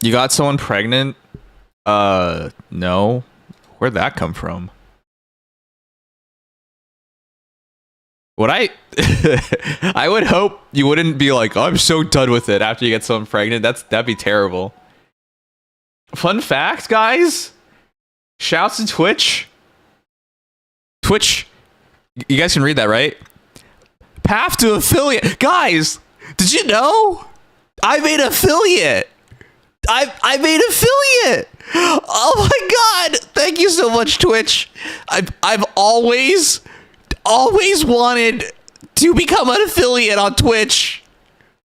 You got someone pregnant? No. Where'd that come from? Would I? I would hope you wouldn't be like, oh, I'm so done with it after you get someone pregnant. That'd be terrible. Fun fact, guys. Shouts to Twitch. Twitch. You guys can read that, right? Path to affiliate. Guys, did you know? I made affiliate. I made affiliate. Oh my god! Thank you so much, Twitch. I've always wanted to become an affiliate on Twitch.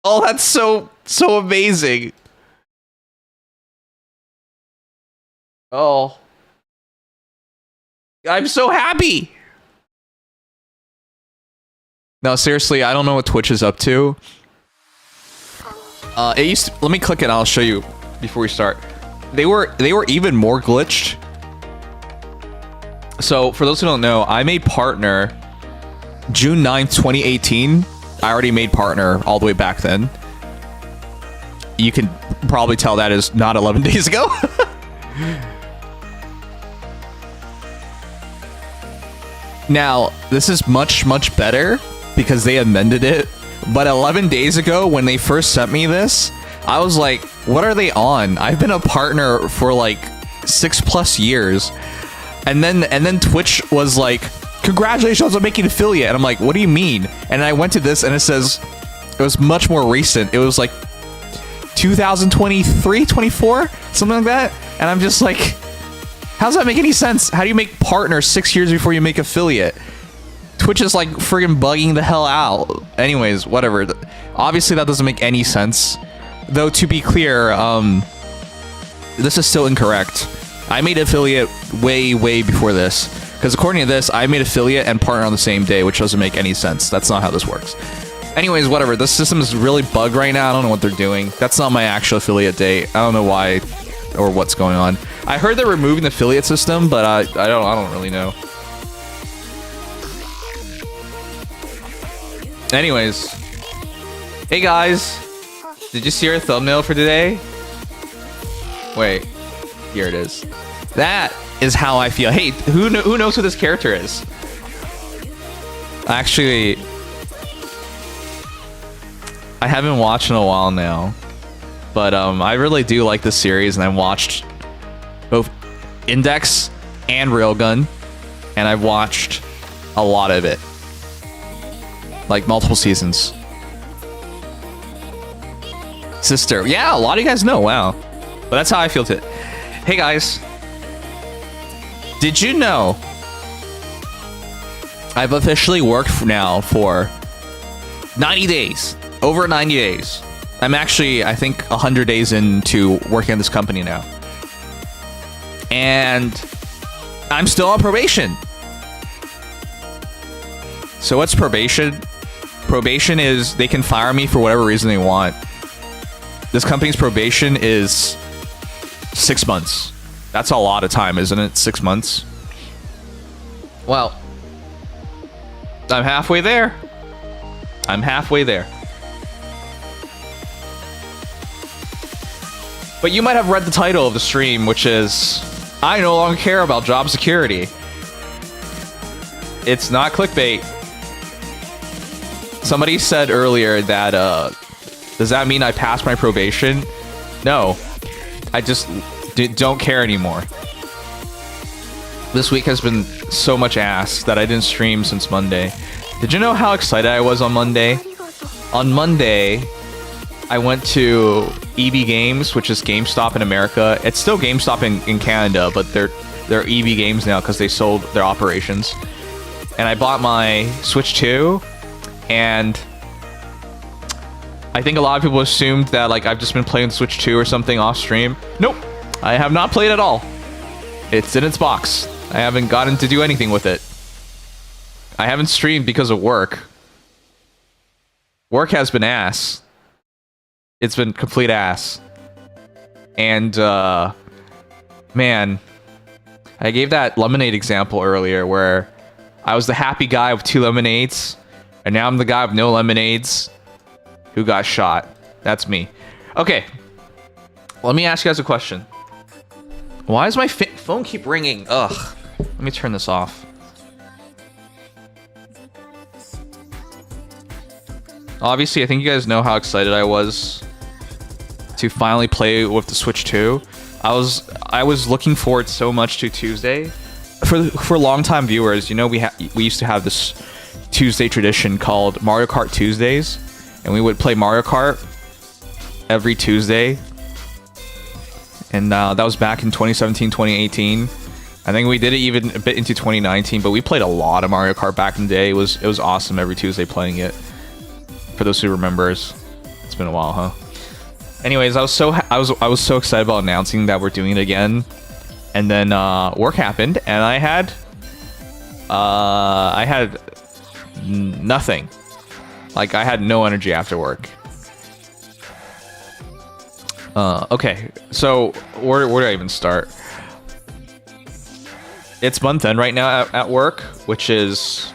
Oh, that's so amazing. Oh, I'm so happy. No, seriously, I don't know what Twitch is up to. Let me click it and I'll show you before we start. They were even more glitched. So for those who don't know, I made partner June 9th, 2018. I already made partner all the way back then. You can probably tell that is not 11 days ago. Now, this is much better because they amended it. But 11 days ago, when they first sent me this, I was like, what are they on? I've been a partner for like 6+ years. And then Twitch was like, congratulations on making affiliate. And I'm like, what do you mean? And I went to this and it says, it was much more recent. It was like 2023, 24, something like that. And I'm just like, how does that make any sense? How do you make partner 6 years before you make affiliate? Twitch is like friggin' bugging the hell out. Anyways, whatever. Obviously that doesn't make any sense. Though to be clear, this is still incorrect. I made affiliate way before this. Because according to this, I made affiliate and partner on the same day, which doesn't make any sense. That's not how this works. Anyways, whatever. This system is really bugged right now. I don't know what they're doing. That's not my actual affiliate date. I don't know why or what's going on. I heard they're removing the affiliate system, but I don't really know. Anyways, hey guys, did you see our thumbnail for today? Wait, here it is. That is how I feel. Hey, who knows who this character is? Actually, I haven't watched in a while now, but I really do like this series, and I watched both Index and Railgun, and I've watched a lot of it. Like multiple seasons. Sister. Yeah, a lot of you guys know. Wow. But that's how I feel too. Hey guys. Did you know I've officially worked now for 90 days. Over 90 days. I'm actually, I think, 100 days into working at this company now. And I'm still on probation. So what's probation? Probation is they can fire me for whatever reason they want. This company's probation is 6 months. That's a lot of time, isn't it? 6 months. Well, I'm halfway there. I'm halfway there. But you might have read the title of the stream, which is, I no longer care about job security. It's not clickbait. Somebody said earlier that, does that mean I passed my probation? No. I just don't care anymore. This week has been so much ass that I didn't stream since Monday. Did you know how excited I was on Monday? On Monday, I went to EB Games, which is GameStop in America. It's still GameStop in Canada, but they're EB Games now because they sold their operations. And I bought my Switch 2, and I think a lot of people assumed that like I've just been playing Switch 2 or something off stream. Nope, I have not played at all. It's in its box. I haven't gotten to do anything with it. I haven't streamed because of work. Work has been ass. It's been complete ass. And, man, I gave that lemonade example earlier where I was the happy guy with 2 lemonades, and now I'm the guy with no lemonades who got shot. That's me. Okay. Let me ask you guys a question. Why does my phone keep ringing? Ugh. Let me turn this off. Obviously, I think you guys know how excited I was to finally play with the Switch 2. I was looking forward so much to Tuesday. For longtime viewers, you know, we used to have this Tuesday tradition called Mario Kart Tuesdays, and we would play Mario Kart every Tuesday. And that was back in 2017, 2018. I think we did it even a bit into 2019, but we played a lot of Mario Kart back in the day. It was awesome every Tuesday playing it. For those who remembers, it's been a while, huh? Anyways, I was so excited about announcing that we're doing it again, and then work happened, and I had nothing. Like, I had no energy after work. Okay, so where do I even start? It's month end right now at work, which is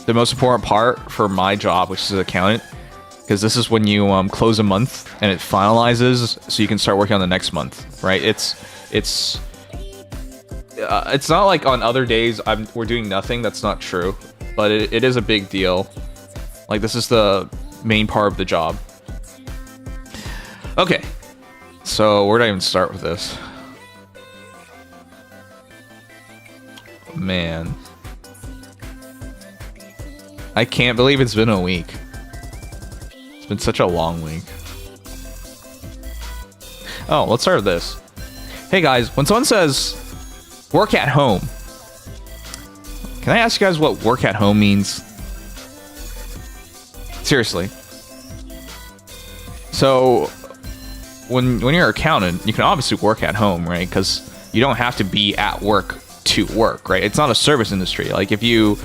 the most important part for my job, which is an accountant, because this is when you close a month and it finalizes, so you can start working on the next month, right? It's not like on other days we're doing nothing. That's not true, but it is a big deal. Like, this is the main part of the job. Okay, so where do I even start with this? Man, I can't believe it's been a week. It's been such a long week. Oh, let's start with this. Hey guys, when someone says work at home, can I ask you guys what work at home means? Seriously. So, when you're an accountant, you can obviously work at home, right? Because you don't have to be at work to work, right? It's not a service industry. Like, if you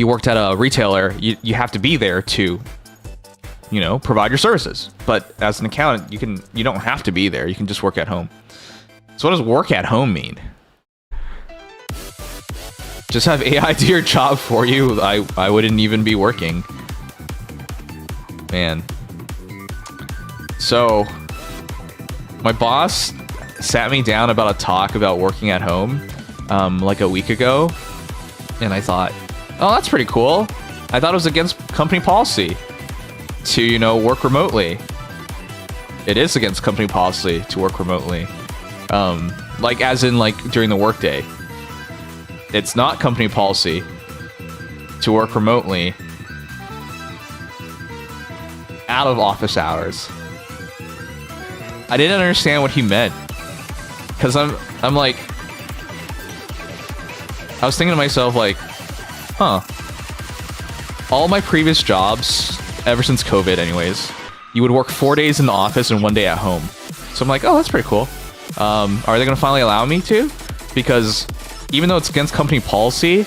worked at a retailer, you have to be there to, provide your services. But as an accountant, you don't have to be there. You can just work at home. So what does work at home mean? Just have AI do your job for you. I wouldn't even be working. Man. So, my boss sat me down about a talk about working at home, like a week ago. And I thought, oh, that's pretty cool. I thought it was against company policy to, work remotely. It is against company policy to work remotely. Like, as in, like, during the workday. It's not company policy to work remotely out of office hours. I didn't understand what he meant. Because I'm like... I was thinking to myself, like, huh. All my previous jobs, ever since COVID anyways, you would work 4 days in the office and 1 day at home. So I'm like, oh, that's pretty cool. Are they going to finally allow me to? Because even though it's against company policy,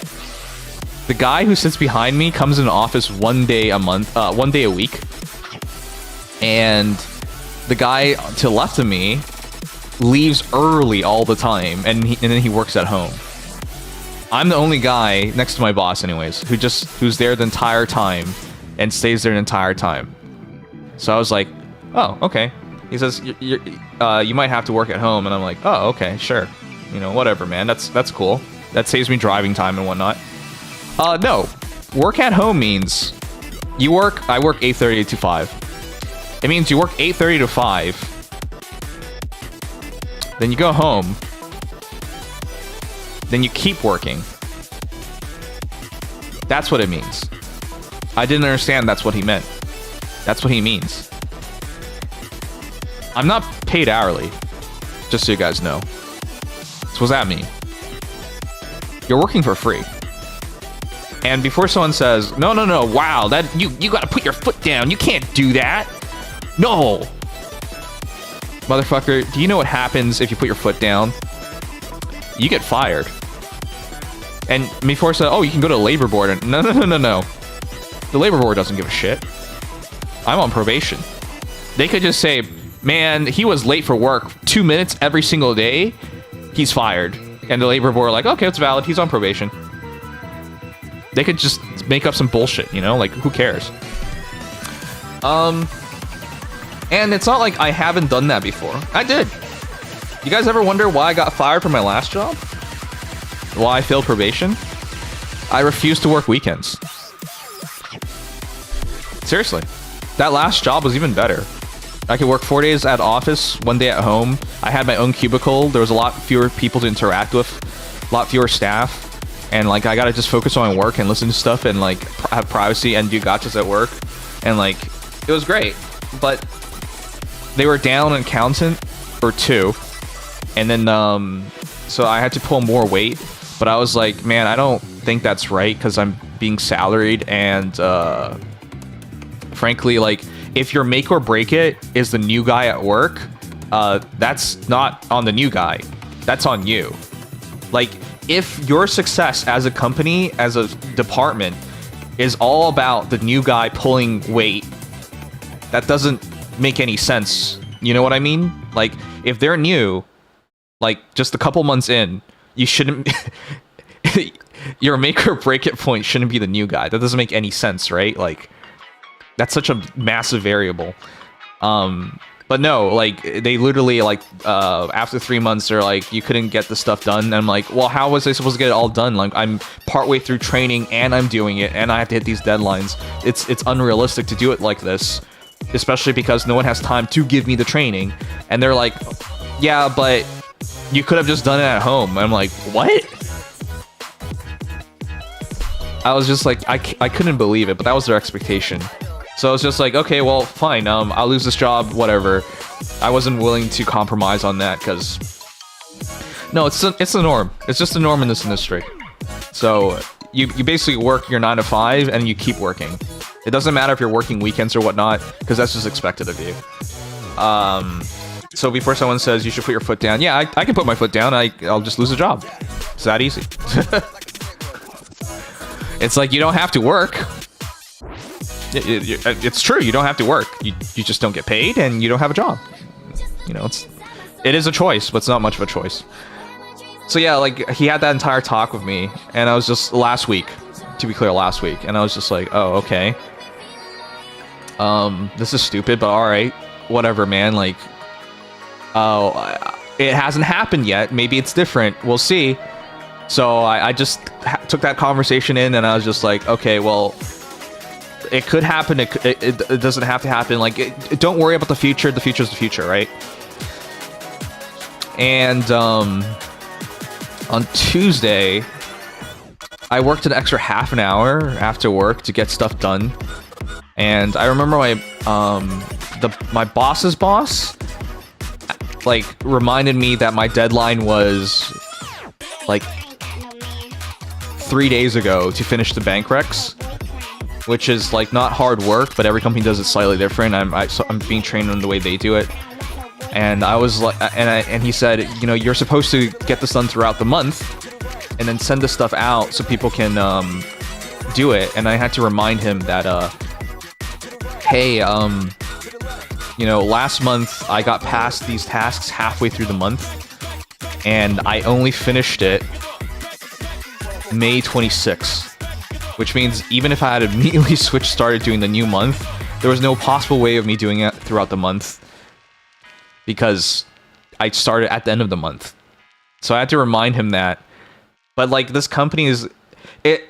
the guy who sits behind me comes in the office 1 day a month, 1 day a week. And the guy to the left of me leaves early all the time, and then he works at home. I'm the only guy next to my boss anyways, who's there the entire time and stays there the entire time. So I was like, oh, okay. He says, you might have to work at home, and I'm like, oh, okay, sure. Whatever, man. That's cool. That saves me driving time and whatnot. No. Work at home means I work 8:30 to 5. It means you work 8:30 to 5. Then you go home. Then you keep working. That's what it means. I didn't understand that's what he meant. That's what he means. I'm not paid hourly, just so you guys know. So what's that mean? You're working for free. And before someone says, no, wow, that you gotta put your foot down. You can't do that. No. Motherfucker, do you know what happens if you put your foot down? You get fired. And before I said, oh, you can go to the labor board. And no. The labor board doesn't give a shit. I'm on probation. They could just say, man, he was late for work 2 minutes every single day. He's fired. And the labor board are like, okay, it's valid. He's on probation. They could just make up some bullshit, like, who cares? And it's not like I haven't done that before. I did. You guys ever wonder why I got fired from my last job? Why I failed probation? I refused to work weekends. Seriously. That last job was even better. I could work 4 days at office, 1 day at home. I had my own cubicle. There was a lot fewer people to interact with, a lot fewer staff. And like, I gotta just focus on my work and listen to stuff and like have privacy and do gotchas at work. And like, it was great. But they were down an accountant or two. And then, so I had to pull more weight. But I was like, man, I don't think that's right because I'm being salaried. And frankly, like, if your make or break it is the new guy at work, that's not on the new guy. That's on you. Like, if your success as a company, as a department, is all about the new guy pulling weight, that doesn't make any sense. You know what I mean? Like, if they're new, like, just a couple months in, you shouldn't... your make or break it point shouldn't be the new guy. That doesn't make any sense, right? Like, that's such a massive variable. But no, like, they literally, like, after 3 months, they're like, you couldn't get the stuff done. And I'm like, well, how was I supposed to get it all done? Like, I'm partway through training, and I'm doing it, and I have to hit these deadlines. It's unrealistic to do it like this, especially because no one has time to give me the training. And they're like, yeah, but you could have just done it at home. And I'm like, what? I was just like, I couldn't believe it, but that was their expectation. So I was just like, okay, well, fine. I'll lose this job, whatever. I wasn't willing to compromise on that because, no, it's the norm. It's just the norm in this industry. So you basically work your 9 to 5 and you keep working. It doesn't matter if you're working weekends or whatnot because that's just expected of you. So before someone says you should put your foot down, yeah, I can put my foot down. I'll just lose a job. It's that easy. It's like you don't have to work. It's true. You don't have to work. You just don't get paid, and you don't have a job. You know, it is a choice, but it's not much of a choice. So yeah, like he had that entire talk with me, and I was just last week, to be clear, last week, and I was just like, oh, okay. This is stupid, but all right, whatever, man. Like, oh, it hasn't happened yet. Maybe it's different. We'll see. So I just took that conversation in, and I was just like, okay, well, it could happen. It doesn't have to happen. Like, don't worry about the future. The future's the future, right? And on Tuesday, I worked an extra half an hour after work to get stuff done. And I remember my boss's boss, like, reminded me that my deadline was like 3 days ago to finish the bank recs, which is like not hard work, but every company does it slightly different. I'm being trained on the way they do it, and I was like, and he said, you know, you're supposed to get this done throughout the month, and then send the stuff out so people can do it. And I had to remind him that, hey, you know, last month I got past these tasks halfway through the month, and I only finished it May 26th. Which means even if I had immediately started doing the new month, there was no possible way of me doing it throughout the month because I started at the end of the month. So I had to remind him that. But like, this company is I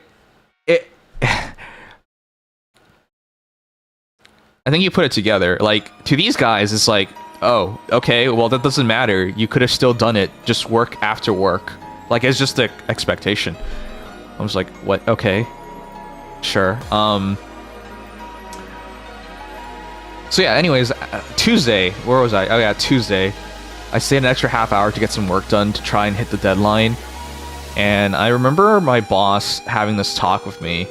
think you put it together. Like, to these guys, it's like, oh, okay, well, that doesn't matter. You could have still done it. Just work after work. Like, it's just the expectation. I was like, what? Okay. Sure. So yeah, anyways, Tuesday, where was I? Oh yeah, Tuesday. I stayed an extra half hour to get some work done to try and hit the deadline. And I remember my boss having this talk with me,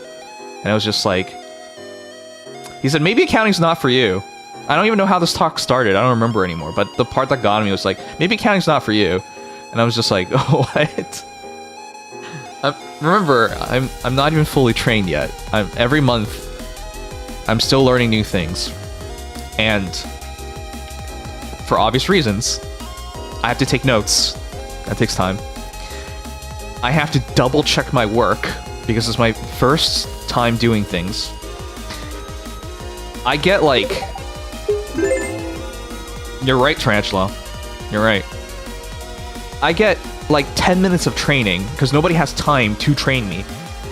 and I was just like, he said, maybe accounting's not for you. I don't even know how this talk started. I don't remember anymore. But the part that got me was like, maybe accounting's not for you. And I was just like, oh, what? Remember, I'm not even fully trained yet. Every month, I'm still learning new things. And for obvious reasons, I have to take notes. That takes time. I have to double check my work because it's my first time doing things. I get like You're right, Tarantula. You're right. I get like 10 minutes of training because nobody has time to train me.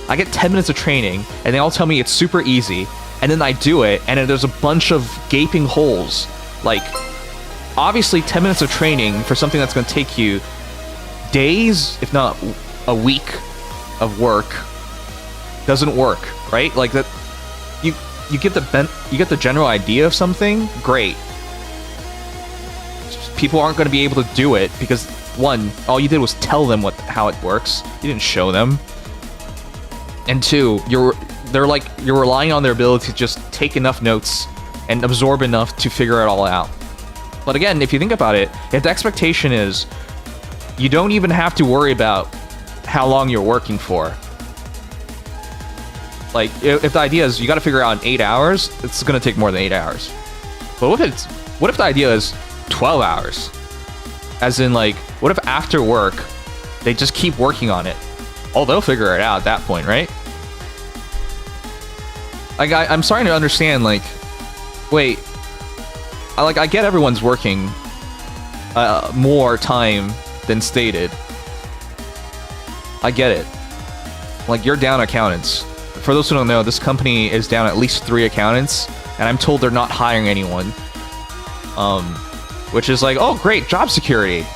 I get 10 minutes of training and they all tell me it's super easy, and then I do it and then there's a bunch of gaping holes. Like, obviously 10 minutes of training for something that's going to take you days, if not a week of work, doesn't work, right? Like that, you get the general idea of something, great. People aren't going to be able to do it because, one, all you did was tell them how it works. You didn't show them. And two, you're relying on their ability to just take enough notes and absorb enough to figure it all out. But again, if you think about it, if the expectation is you don't even have to worry about how long you're working for. Like, if the idea is you got to figure out in 8 hours, it's going to take more than 8 hours. But what if the idea is 12 hours? As in, like, what if after work they just keep working on it? Oh, they'll figure it out at that point, right? Like, I'm starting to understand, like, wait, I get everyone's working more time than stated. I get it. Like, you're down accountants. For those who don't know, this company is down at least 3 accountants, and I'm told they're not hiring anyone. Which is like, oh great, job security.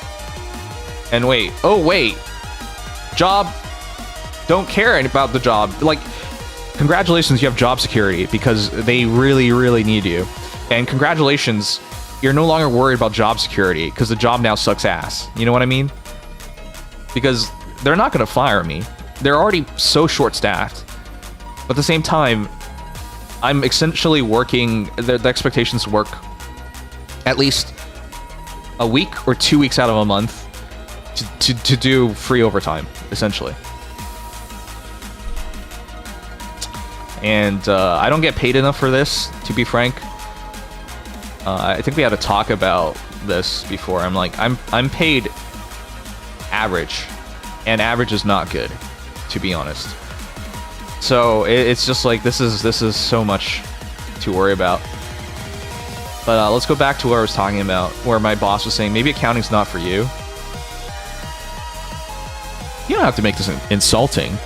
And wait, job, don't care about the job. Like, congratulations, you have job security because they really, really need you. And congratulations, you're no longer worried about job security because the job now sucks ass. You know what I mean? Because they're not going to fire me. They're already so short-staffed. But at the same time, I'm essentially working, the expectations to work at least a week or 2 weeks out of a month to do free overtime, essentially. And I don't get paid enough for this, to be frank. I think we had to talk about this before. I'm like, I'm paid average, and average is not good, to be honest. So it's just like, this is so much to worry about. But let's go back to what I was talking about, where my boss was saying, maybe accounting's not for you. You don't have to make this insulting.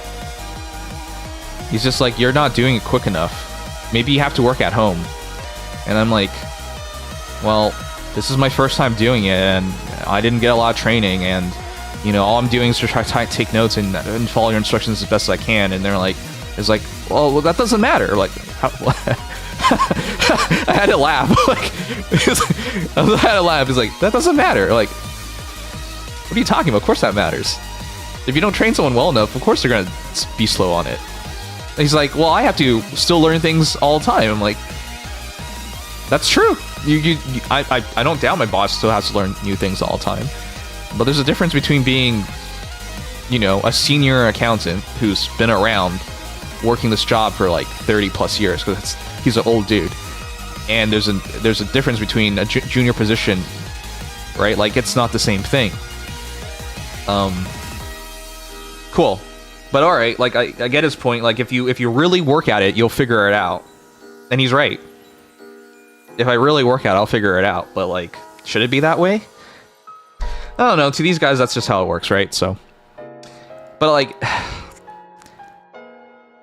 He's just like, you're not doing it quick enough. Maybe you have to work at home. And I'm like, well, this is my first time doing it, and I didn't get a lot of training, and, you know, all I'm doing is to try to take notes and follow your instructions as best as I can. And they're like, it's like, well, that doesn't matter. Like, how, I had to laugh. Like, I had to laugh. He's like, that doesn't matter. Like, what are you talking about? Of course that matters. If you don't train someone well enough, of course they're gonna be slow on it. And he's like, well, I have to still learn things all the time. I'm like, that's true. I don't doubt my boss still has to learn new things all the time. But there's a difference between being, you know, a senior accountant who's been around working this job for like 30 plus years, because he's an old dude, and there's a difference between a junior position, right? Like, it's not the same thing. Cool. But all right, like, I get his point. Like, if you really work at it, you'll figure it out. And he's right. If I really work at it, I'll figure it out. But, like, should it be that way? I don't know. To these guys, that's just how it works, right? So, but, like,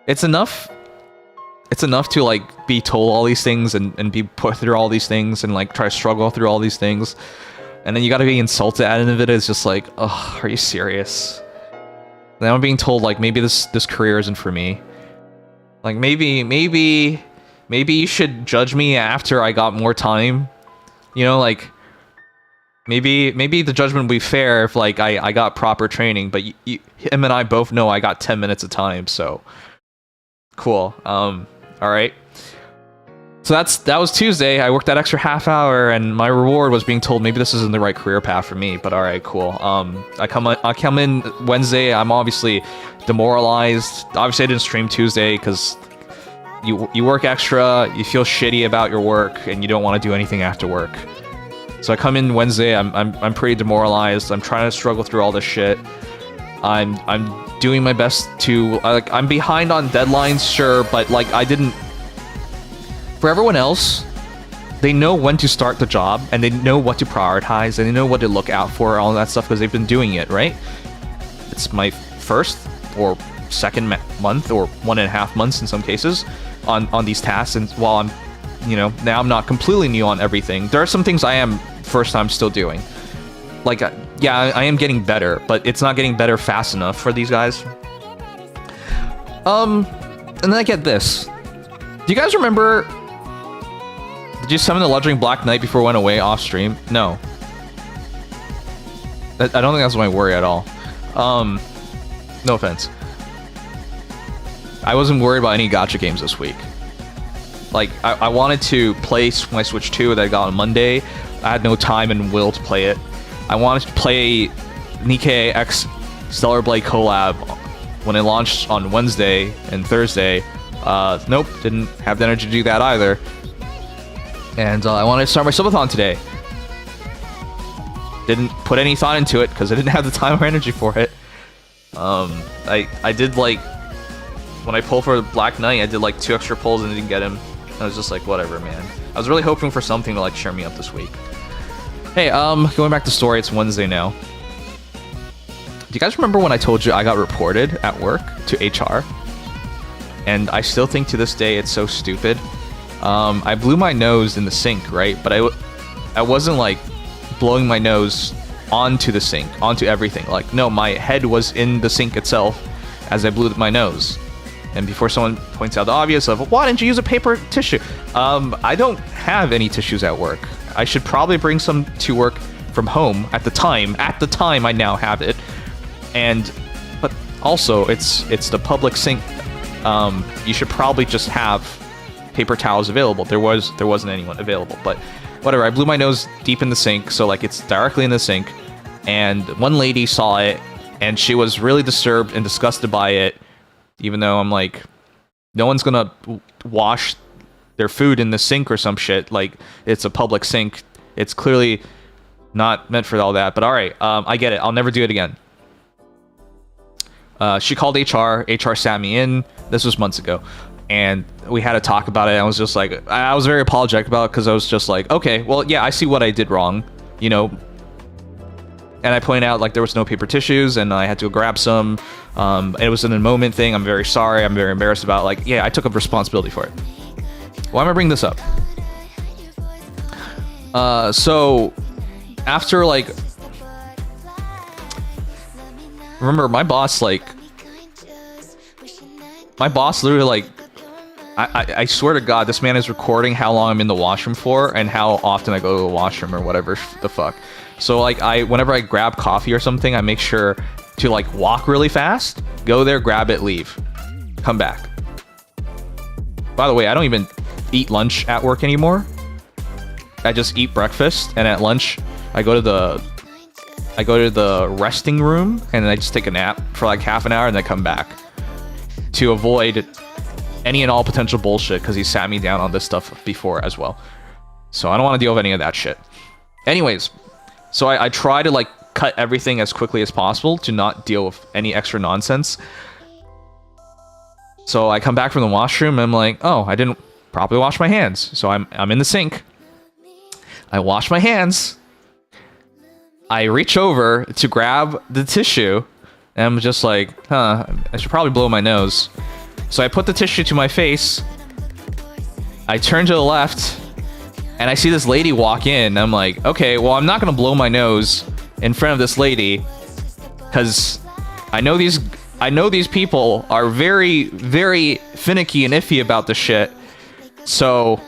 it's enough to, like, be told all these things and be put through all these things and, like, try to struggle through all these things. And then you gotta be insulted at the end of it. It's just like, oh, are you serious? Then I'm being told, like, maybe this career isn't for me. Like, maybe you should judge me after I got more time. You know, like, maybe the judgment would be fair if, like, I got proper training. But him and I both know I got 10 minutes of time, so cool. All right. So that was Tuesday. I worked that extra half hour, and my reward was being told maybe this isn't the right career path for me. But all right, cool. I come in Wednesday. I'm obviously demoralized. Obviously, I didn't stream Tuesday because you work extra, you feel shitty about your work, and you don't want to do anything after work. So I come in Wednesday. I'm pretty demoralized. I'm trying to struggle through all this shit. I'm doing my best to, like, I'm behind on deadlines, sure, but, like, I didn't. For everyone else, they know when to start the job, and they know what to prioritize, and they know what to look out for, all that stuff, because they've been doing it, right? It's my first or second month, or 1.5 months in some cases, on these tasks, and while I'm, you know, now I'm not completely new on everything. There are some things I am first time still doing. Like, yeah, I am getting better, but it's not getting better fast enough for these guys. And then I get this. Do you guys remember... Did you summon the Bludgeoning Black Knight before it went away off stream? No. I don't think that's my worry at all. No offense. I wasn't worried about any gacha games this week. Like, I wanted to play my Switch 2 that I got on Monday. I had no time and will to play it. I wanted to play Nikkei X Stellar Blade collab when it launched on Wednesday and Thursday. Nope, didn't have the energy to do that either. And I wanted to start my subathon today. Didn't put any thought into it because I didn't have the time or energy for it. I did like, when I pulled for the Black Knight, I did like 2 extra pulls and didn't get him. I was just like, whatever, man. I was really hoping for something to like cheer me up this week. Hey, going back to story, it's Wednesday now. Do you guys remember when I told you I got reported at work to HR? And I still think to this day it's so stupid. I blew my nose in the sink, right? But I wasn't like blowing my nose onto the sink, onto everything. Like, no, my head was in the sink itself as I blew my nose. And before someone points out the obvious of, why didn't you use a paper tissue? I don't have any tissues at work. I should probably bring some to work from home at the time. At the time, I now have it. But also, it's the public sink. You should probably just have paper towels available. There wasn't anyone available, but whatever. I blew my nose deep in the sink, so like it's directly in the sink. And one lady saw it, and she was really disturbed and disgusted by it. Even though I'm like, no one's gonna wash their food in the sink or some shit. Like, it's a public sink. It's clearly not meant for all that. But all right, I get it. I'll never do it again. She called HR. HR sat me in. This was months ago. And we had to talk about it. I was just like, I was very apologetic about it because I was just like, okay, well, yeah, I see what I did wrong, you know. And I pointed out like there was no paper tissues and I had to go grab some. It was in a moment thing. I'm very sorry. I'm very embarrassed about it. Like, yeah, I took up responsibility for it. Why am I bringing this up? So after like, remember my boss literally like, I swear to God, this man is recording how long I'm in the washroom for and how often I go to the washroom or whatever the fuck. So like whenever I grab coffee or something, I make sure to like walk really fast, go there, grab it, leave, come back. By the way, I don't even eat lunch at work anymore. I just eat breakfast, and at lunch I go to the resting room and then I just take a nap for like half an hour and then come back to avoid any and all potential bullshit because he sat me down on this stuff before as well. So I don't want to deal with any of that shit. Anyways, so I try to like cut everything as quickly as possible to not deal with any extra nonsense. So I come back from the washroom and I'm like, oh, I didn't properly wash my hands. So I'm in the sink. I wash my hands. I reach over to grab the tissue and I'm just like, I should probably blow my nose. So I put the tissue to my face. I turn to the left and I see this lady walk in. I'm like, okay, well, I'm not gonna blow my nose in front of this lady because I know these people are very, very finicky and iffy about this shit. So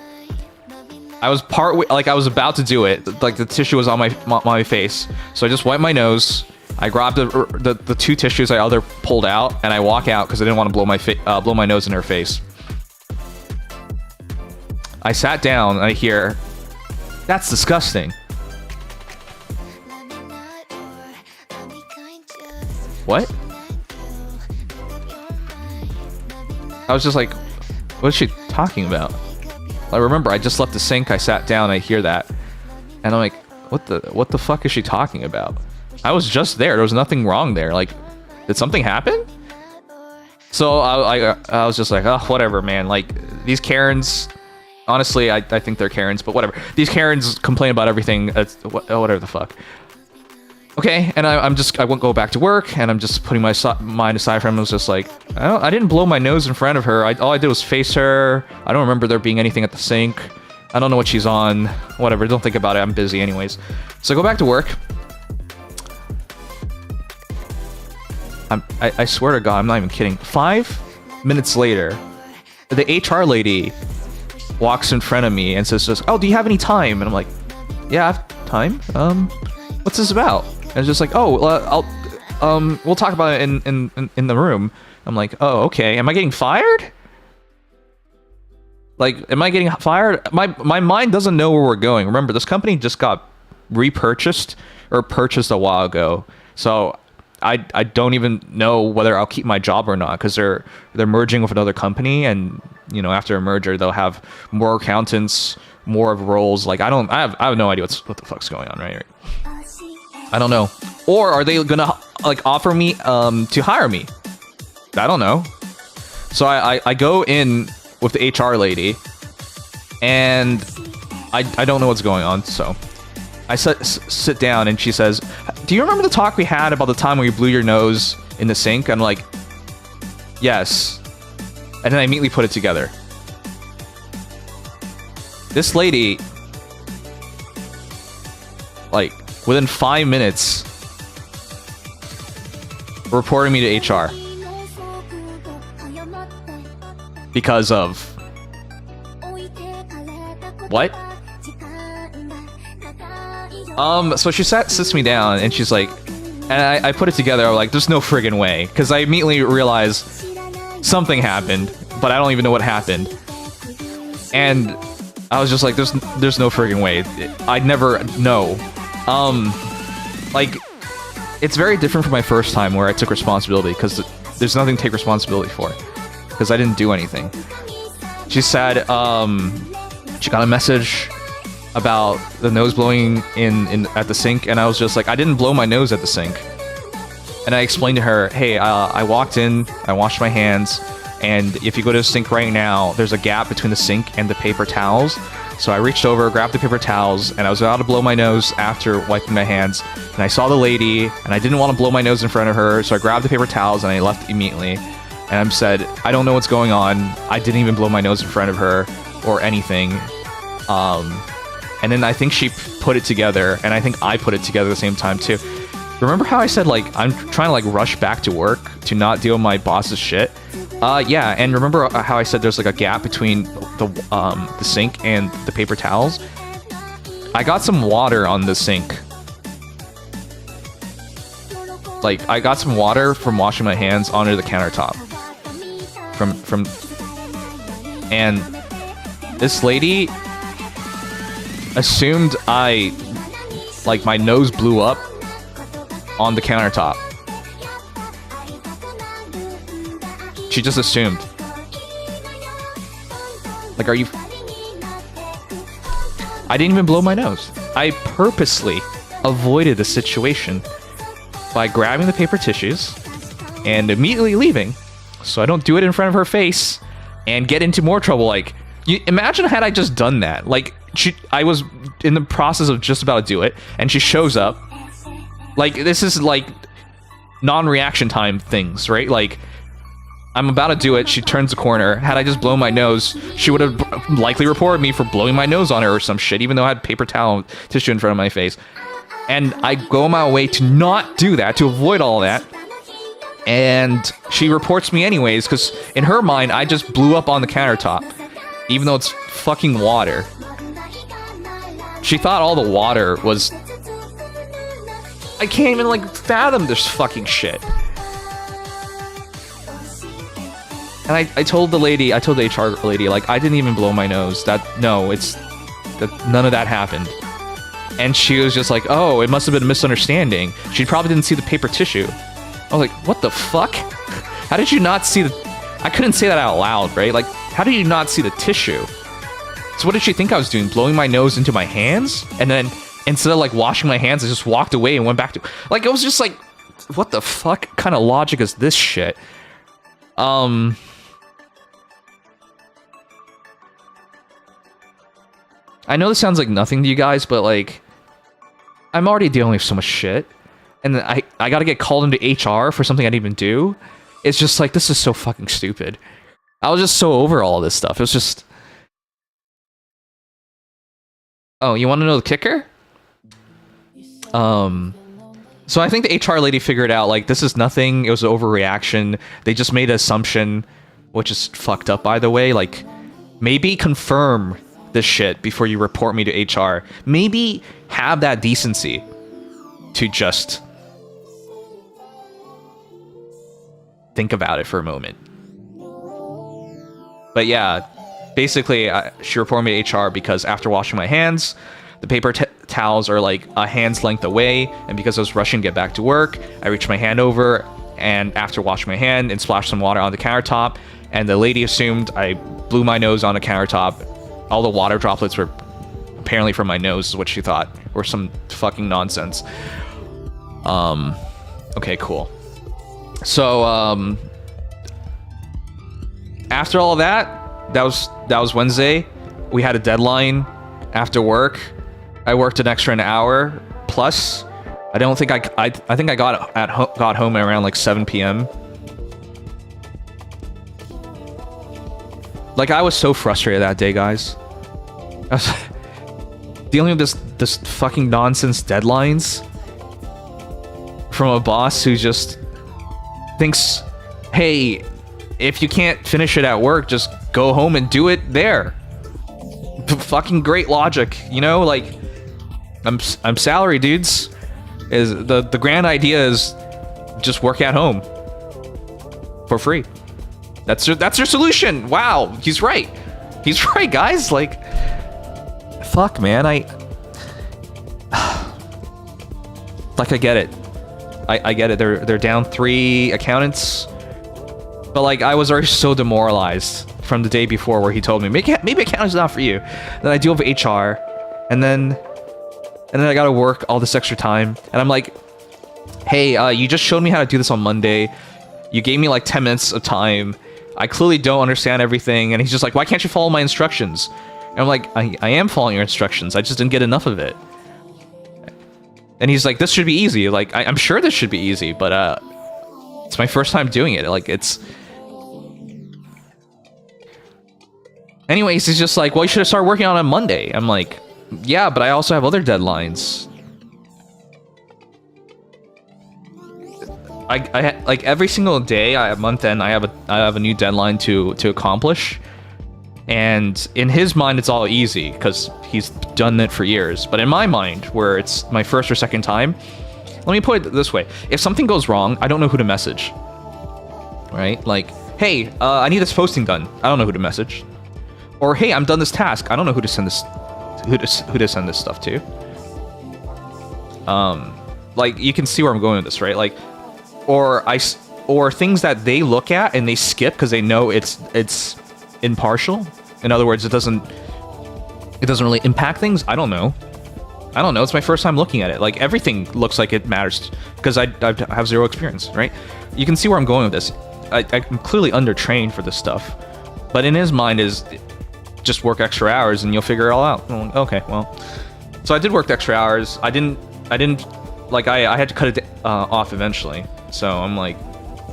I was I was about to do it. Like the tissue was on my face. So I just wiped my nose. I grabbed the 2 tissues I pulled out, and I walk out because I didn't want to blow my nose in her face. I sat down and I hear, that's disgusting. What? I was just like, what is she talking about? I remember I just left the sink, I sat down, I hear that. And I'm like, what the fuck is she talking about? I was just there. There was nothing wrong there. Like, did something happen? So I was just like, oh, whatever, man. Like, these Karens Honestly, I think they're Karens, but whatever. These Karens complain about everything. Whatever the fuck. Okay, and I won't go back to work, and I'm just putting my mind aside from it. I was just like, I didn't blow my nose in front of her. All I did was face her. I don't remember there being anything at the sink. I don't know what she's on. Whatever, don't think about it. I'm busy anyways. So I go back to work. I swear to God, I'm not even kidding. 5 minutes later, the HR lady walks in front of me and says, "Oh, do you have any time?" And I'm like, "Yeah, I have time. What's this about?" And it's just like, "Oh, we'll talk about it in the room." I'm like, "Oh, okay. Am I getting fired? Like, am I getting fired?" My mind doesn't know where we're going. Remember, this company just got repurchased or purchased a while ago, so I don't even know whether I'll keep my job or not, because they're merging with another company, and you know, after a merger they'll have more accountants, more of roles. Like I have no idea what the fuck's going on right. I don't know. Or are they gonna like offer me to hire me? I don't know. So I go in with the HR lady, and I don't know what's going on. So I sit down, and she says, "Do you remember the talk we had about the time where you blew your nose in the sink?" I'm like, "Yes." And then I immediately put it together. This lady, like, within 5 minutes, reported me to HR. Because of... What? So she sits me down, and she's like... And I put it together, I'm like, there's no friggin' way. Because I immediately realized something happened, but I don't even know what happened. And I was just like, there's no friggin' way. I'd never know. Like, it's very different from my first time where I took responsibility, because there's nothing to take responsibility for. Because I didn't do anything. She said, she got a message about the nose blowing in at the sink, and I was just like, I didn't blow my nose at the sink. And I explained to her, hey, I walked in, I washed my hands, and if you go to the sink right now, there's a gap between the sink and the paper towels. So I reached over, grabbed the paper towels, and I was about to blow my nose after wiping my hands, and I saw the lady, and I didn't want to blow my nose in front of her, so I grabbed the paper towels and I left immediately. And I said, I don't know what's going on. I didn't even blow my nose in front of her or anything. And then I think she put it together, and I think I put it together at the same time too. Remember how I said, like, I'm trying to, like, rush back to work to not deal with my boss's shit? Yeah, and remember how I said there's, like, a gap between the sink and the paper towels? I got some water on the sink. Like, I got some water from washing my hands onto the countertop. And this lady assumed like, my nose blew up on the countertop. She just assumed. Like, are you... I didn't even blow my nose. I purposely avoided the situation by grabbing the paper tissues and immediately leaving, so I don't do it in front of her face and get into more trouble. Like, imagine had I just done that. Like, I was in the process of just about to do it, and she shows up. Like, this is, like, non-reaction time things, right? Like, I'm about to do it, she turns the corner. Had I just blown my nose, she would have likely reported me for blowing my nose on her or some shit, even though I had paper towel tissue in front of my face. And I go my way to not do that, to avoid all that. And she reports me anyways, because in her mind, I just blew up on the countertop. Even though it's fucking water. She thought all the water was... I can't even, like, fathom this fucking shit. And I told the lady, I told the HR lady, like, I didn't even blow my nose. None of that happened. And she was just like, oh, it must have been a misunderstanding. She probably didn't see the paper tissue. I was like, what the fuck? How did you not see the... I couldn't say that out loud, right? Like, how did you not see the tissue? So what did she think I was doing? Blowing my nose into my hands? And then instead of, like, washing my hands, I just walked away and went back to... Like, it was just like, what the fuck kind of logic is this shit? I know this sounds like nothing to you guys, but like, I'm already dealing with so much shit, and then I gotta get called into HR for something I didn't even do. It's just like, this is so fucking stupid. I was just so over all this stuff. It was just... Oh, you want to know the kicker? So I think the HR lady figured out, like, this is nothing. It was an overreaction. They just made an assumption, which is fucked up, by the way. Like, maybe confirm this shit before you report me to HR. Maybe have that decency to just think about it for a moment. But yeah, basically, she reported me to HR because after washing my hands, the paper towels are like a hand's length away, and because I was rushing to get back to work, I reached my hand over, and after washing my hand, and splashed some water on the countertop, and the lady assumed I blew my nose on the countertop. All the water droplets were apparently from my nose, is what she thought, or some fucking nonsense. Okay, cool. So, after all of that was Wednesday. We had a deadline after work. I worked an extra hour plus. I don't think I think I got home around like 7 p.m. Like, I was so frustrated that day, guys. I was dealing with this fucking nonsense deadlines from a boss who just thinks, hey, if you can't finish it at work, just go home and do it there. Fucking great logic, you know? Like, I'm salary, dudes. Is the grand idea is just work at home for free. That's your solution. Wow, he's right. He's right, guys. Like, fuck, man. I get it. I get it. They're down 3 accountants. But like, I was already so demoralized from the day before where he told me, maybe accountant's not for you. Then I deal with HR, and then I gotta work all this extra time. And I'm like, hey, you just showed me how to do this on Monday. You gave me like 10 minutes of time. I clearly don't understand everything. And he's just like, why can't you follow my instructions? And I'm like, I am following your instructions. I just didn't get enough of it. And he's like, this should be easy. Like, I'm sure this should be easy, but it's my first time doing it. Like, it's... Anyways, he's just like, well, you should have started working on Monday. I'm like, yeah, but I also have other deadlines. I like every single day, month end, I have a new deadline to accomplish. And in his mind, it's all easy because he's done it for years. But in my mind, where it's my first or second time, let me put it this way: if something goes wrong, I don't know who to message. Right? Like, hey, I need this posting done. I don't know who to message. Or hey, I'm done this task. I don't know who to send this, who to send this stuff to. Like, you can see where I'm going with this, right? Like, or things that they look at and they skip because they know it's impartial. In other words, it doesn't really impact things. I don't know. It's my first time looking at it. Like, everything looks like it matters because I have zero experience, right? You can see where I'm going with this. I'm clearly undertrained for this stuff, but in his mind is just work extra hours and you'll figure it all out. I'm like, okay, well, so I did work the extra hours. I didn't like, I had to cut it off eventually. So I'm like,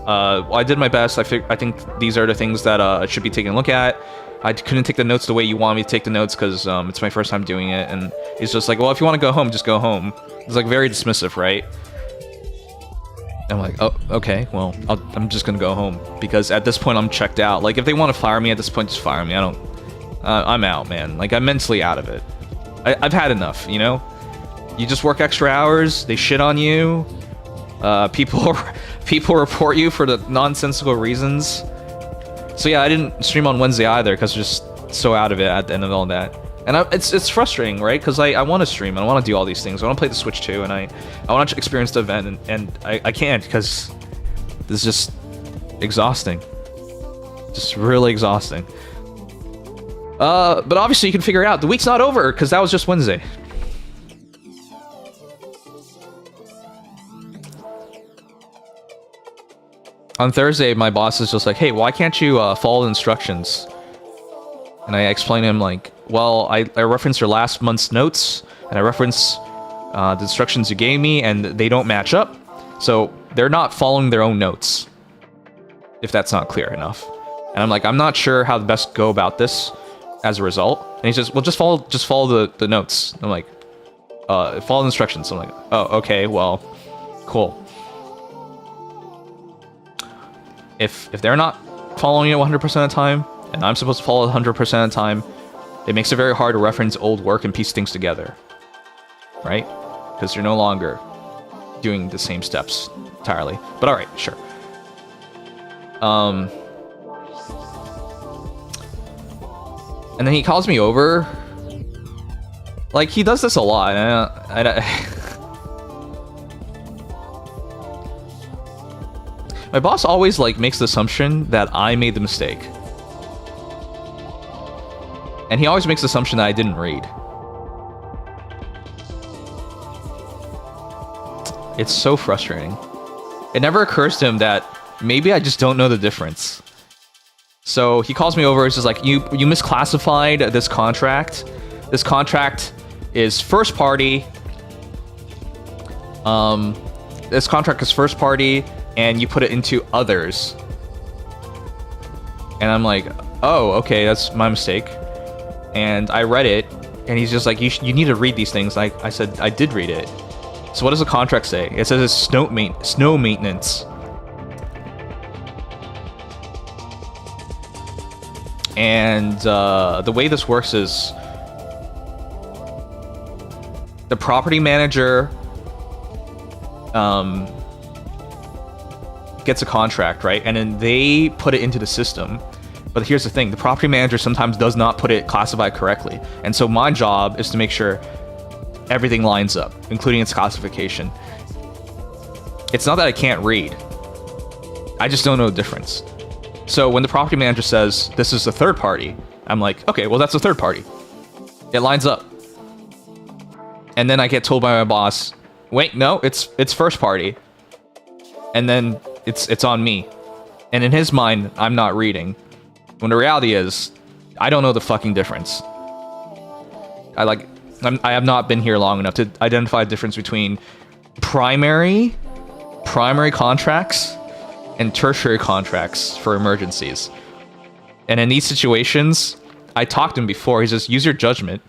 well, I did my best. I think these are the things that should be taken a look at. I couldn't take the notes the way you want me to take the notes because it's my first time doing it. And he's just like, well, if you want to go home, just go home. It's like very dismissive, right? I'm like, oh, okay, well, I'm just gonna go home because at this point I'm checked out. Like, if they want to fire me at this point, just fire me. I'm out, man. Like, I'm mentally out of it. I've had enough, you know? You just work extra hours, they shit on you, people report you for the nonsensical reasons. So yeah, I didn't stream on Wednesday either because I'm just so out of it at the end of all that. And it's frustrating, right? Because I want to stream and I want to do all these things. I want to play the Switch too, and I want to experience the event, and I can't because this is just exhausting. Just really exhausting. But obviously you can figure it out. The week's not over because that was just Wednesday. On Thursday, my boss is just like, hey, why can't you follow the instructions? And I explained to him, like, well, I reference your last month's notes, and I reference the instructions you gave me, and they don't match up. So they're not following their own notes, if that's not clear enough. And I'm like, I'm not sure how to best go about this as a result. And he says, well, just follow the notes. I'm like, follow the instructions. I'm like, oh, okay, well, cool. If they're not following it 100% of the time, and I'm supposed to follow it 100% of the time, it makes it very hard to reference old work and piece things together, right? Because you're no longer doing the same steps entirely. But all right, sure. And then he calls me over. Like, he does this a lot. And my boss always, like, makes the assumption that I made the mistake. And he always makes the assumption that I didn't read. It's so frustrating. It never occurs to him that maybe I just don't know the difference. So he calls me over. He's just like, you misclassified this contract. This contract is first party. This contract is first party, and you put it into others. And I'm like, oh, okay, that's my mistake. And I read it, and he's just like, you need to read these things. I said, I did read it. So what does the contract say? It says it's snow maintenance. And the way this works is the property manager gets a contract, right? And then they put it into the system. But here's the thing, the property manager sometimes does not put it classified correctly. And so my job is to make sure everything lines up, including its classification. It's not that I can't read. I just don't know the difference. So when the property manager says, this is a third party, I'm like, okay, well, that's a third party. It lines up. And then I get told by my boss, wait, no, it's first party. And then it's on me. And in his mind, I'm not reading. When the reality is, I don't know the fucking difference. I have not been here long enough to identify the difference between primary contracts and tertiary contracts for emergencies. And in these situations, I talked to him before. He says, use your judgment.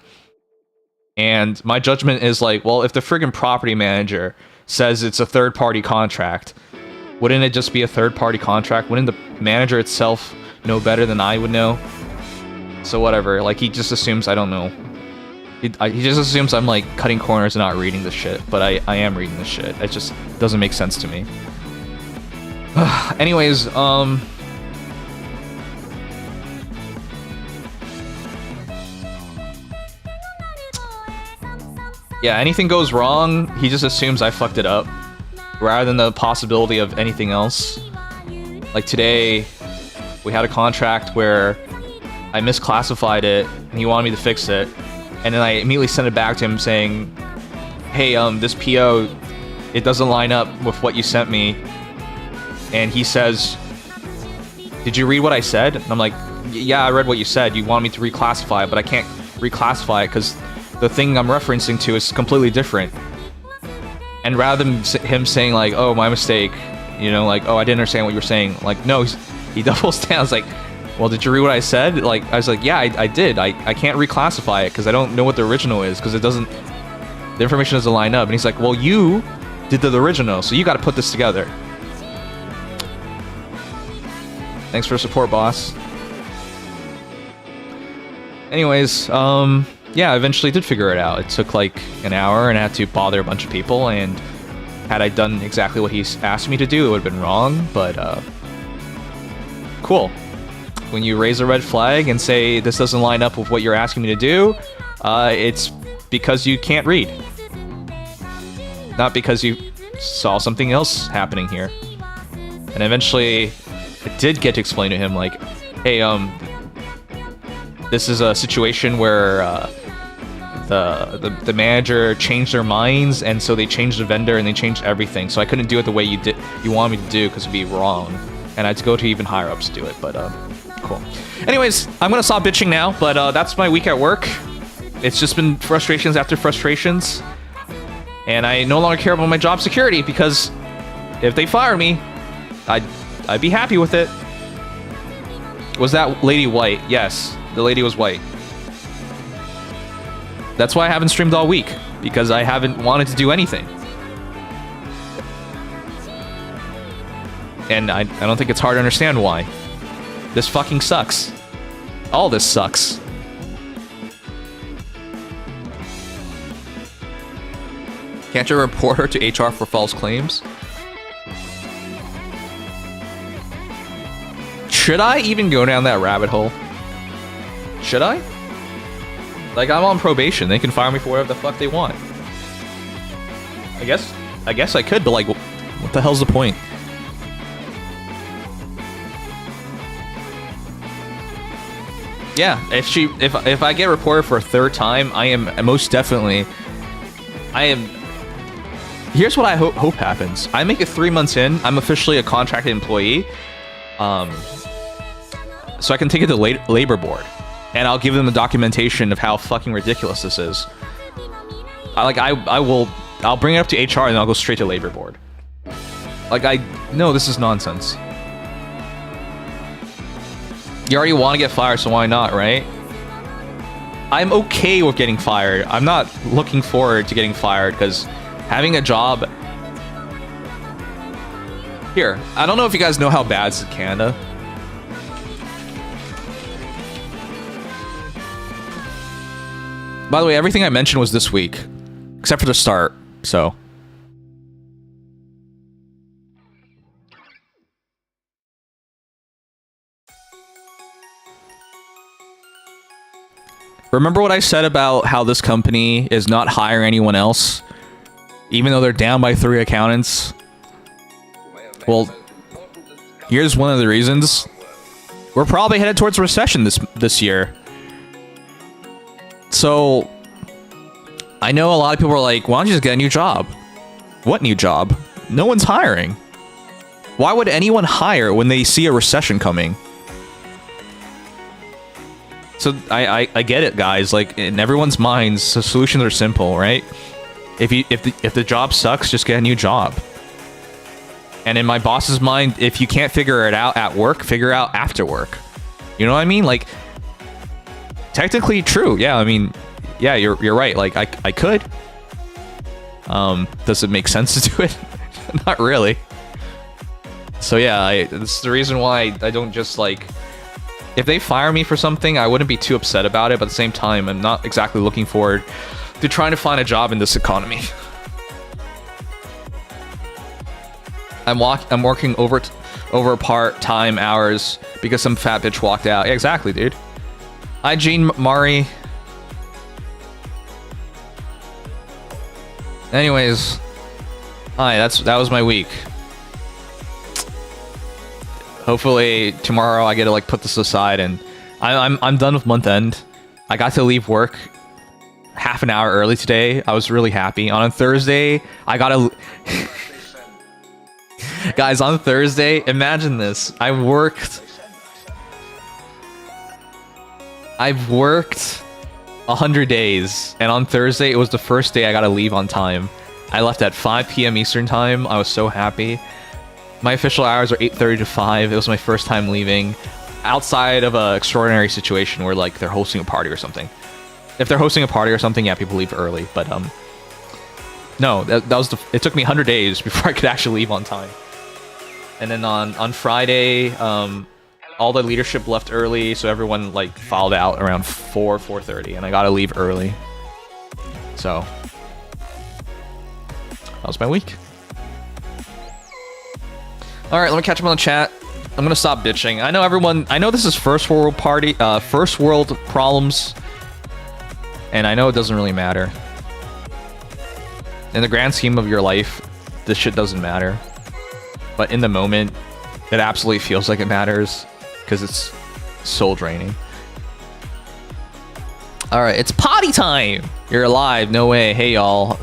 And my judgment is like, well, if the friggin' property manager says it's a third-party contract, wouldn't it just be a third-party contract? Wouldn't the manager itself know better than I would know? So whatever. Like, he just assumes I don't know. He just assumes I'm, like, cutting corners and not reading this shit. But I am reading this shit. It just doesn't make sense to me. Anyways, yeah, anything goes wrong, he just assumes I fucked it up, rather than the possibility of anything else. Like today, we had a contract where I misclassified it, and he wanted me to fix it, and then I immediately sent it back to him saying, hey, this PO, it doesn't line up with what you sent me. And he says, did you read what I said? And I'm like, yeah, I read what you said. You want me to reclassify it, but I can't reclassify it because the thing I'm referencing to is completely different. And rather than him saying like, oh, my mistake, you know, like, oh, I didn't understand what you were saying. Like, no, he doubles down. I was like, well, did you read what I said? Like, I was like, yeah, I did. I can't reclassify it because I don't know what the original is because the information doesn't line up. And he's like, well, you did the original, so you got to put this together. Thanks for support, boss. Anyways, yeah, I eventually did figure it out. It took like an hour and I had to bother a bunch of people, and had I done exactly what he asked me to do, it would have been wrong, but cool. When you raise a red flag and say this doesn't line up with what you're asking me to do, it's because you can't read. Not because you saw something else happening here. And eventually I did get to explain to him, like, hey, this is a situation where the manager changed their minds, and so they changed the vendor and they changed everything. So I couldn't do it the way you wanted me to do because it'd be wrong, and I had to go to even higher ups to do it. But cool. Anyways, I'm gonna stop bitching now, but that's my week at work. It's just been frustrations after frustrations. And I no longer care about my job security because if they fire me, I'd be happy with it. Was that lady white? Yes, the lady was white. That's why I haven't streamed all week, because I haven't wanted to do anything. And I don't think it's hard to understand why. This fucking sucks. All this sucks. Can't you report her to HR for false claims? Should I even go down that rabbit hole? Should I? Like, I'm on probation. They can fire me for whatever the fuck they want. I guess I could, but like, what the hell's the point? Yeah, if I get reported for a third time, I am most definitely. Here's what I hope happens. I make it 3 months in. I'm officially a contracted employee. So I can take it to labor board, and I'll give them the documentation of how fucking ridiculous this is. I'll bring it up to HR and I'll go straight to labor board. Like, no, this is nonsense. You already want to get fired, so why not, right? I'm okay with getting fired. I'm not looking forward to getting fired because having a job. Here, I don't know if you guys know how bad it's in Canada. By the way, everything I mentioned was this week, except for the start, so. Remember what I said about how this company is not hiring anyone else, even though they're down by 3 accountants? Well, here's one of the reasons. We're probably headed towards a recession this year. So, I know a lot of people are like, why don't you just get a new job? What new job? No one's hiring. Why would anyone hire when they see a recession coming? So, I get it, guys. Like, in everyone's minds, the solutions are simple, right? If the job sucks, just get a new job. And in my boss's mind, if you can't figure it out at work, figure it out after work. You know what I mean? Like, technically true. Yeah, I mean, yeah, you're right. Like, I could. Does it make sense to do it? Not really. So yeah, that's the reason why I don't just like. If they fire me for something, I wouldn't be too upset about it. But at the same time, I'm not exactly looking forward to trying to find a job in this economy. I'm working over part-time hours because some fat bitch walked out. Yeah, exactly, dude. Hi, Jean Mari. Anyways, hi. That was my week. Hopefully tomorrow I get to like put this aside, and I'm done with month end. I got to leave work half an hour early today. I was really happy. On a Thursday, I got to. Guys, on Thursday, imagine this. I've worked 100 days, and on Thursday, it was the first day I got to leave on time. I left at 5 p.m. Eastern time. I was so happy. My official hours are 8:30 to 5. It was my first time leaving outside of an extraordinary situation where like they're hosting a party or something. If they're hosting a party or something, yeah, people leave early. But no, that was it took me 100 days before I could actually leave on time. And then on Friday, all the leadership left early, so everyone like filed out around 4:30, and I got to leave early. So that was my week. All right, let me catch up on the chat. I'm gonna stop bitching. I know this is first world problems, and I know it doesn't really matter. In the grand scheme of your life, this shit doesn't matter. But in the moment, it absolutely feels like it matters because it's soul draining. All right, it's potty time. You're alive. No way. Hey, y'all.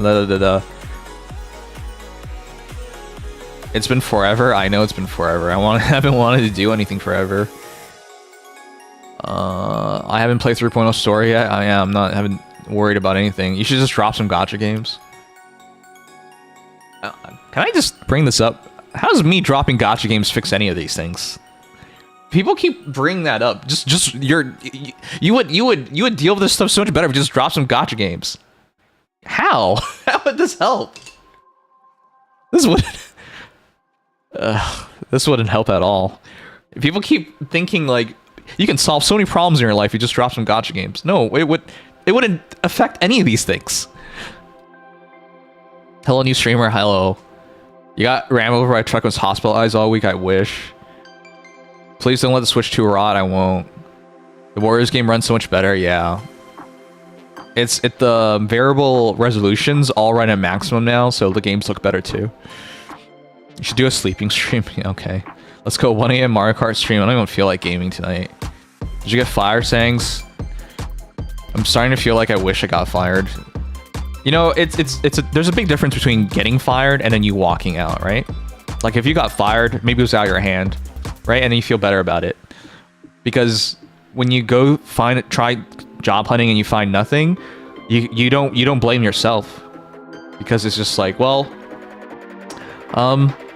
It's been forever. I know it's been forever. I haven't wanted to do anything forever. haven't played 3.0 story yet. I'm not haven't worried about anything. You should just drop some gacha games. Can I just bring this up? How does me dropping gacha games fix any of these things? People keep bringing that up. You would deal with this stuff so much better if you just drop some gacha games. How? How would this help? This wouldn't help at all. People keep thinking like you can solve so many problems in your life if you just drop some gacha games. No, it wouldn't affect any of these things. Hello, new streamer. Hello. You got ran over by a truck and was hospitalized all week. I wish. Please don't let the Switch 2 rot. I won't. The Warriors game runs so much better. Yeah. The variable resolutions all run at maximum now, so the games look better too. You should do a sleeping stream. Yeah, okay. Let's go 1 AM Mario Kart stream. I don't even feel like gaming tonight. Did you get fired, Sangs? I'm starting to feel like I wish I got fired. You know, there's a big difference between getting fired and then you walking out, right? Like if you got fired, maybe it was out of your hand, right? And then you feel better about it. Because when you go try job hunting and you find nothing, you don't blame yourself. Because it's just like, well,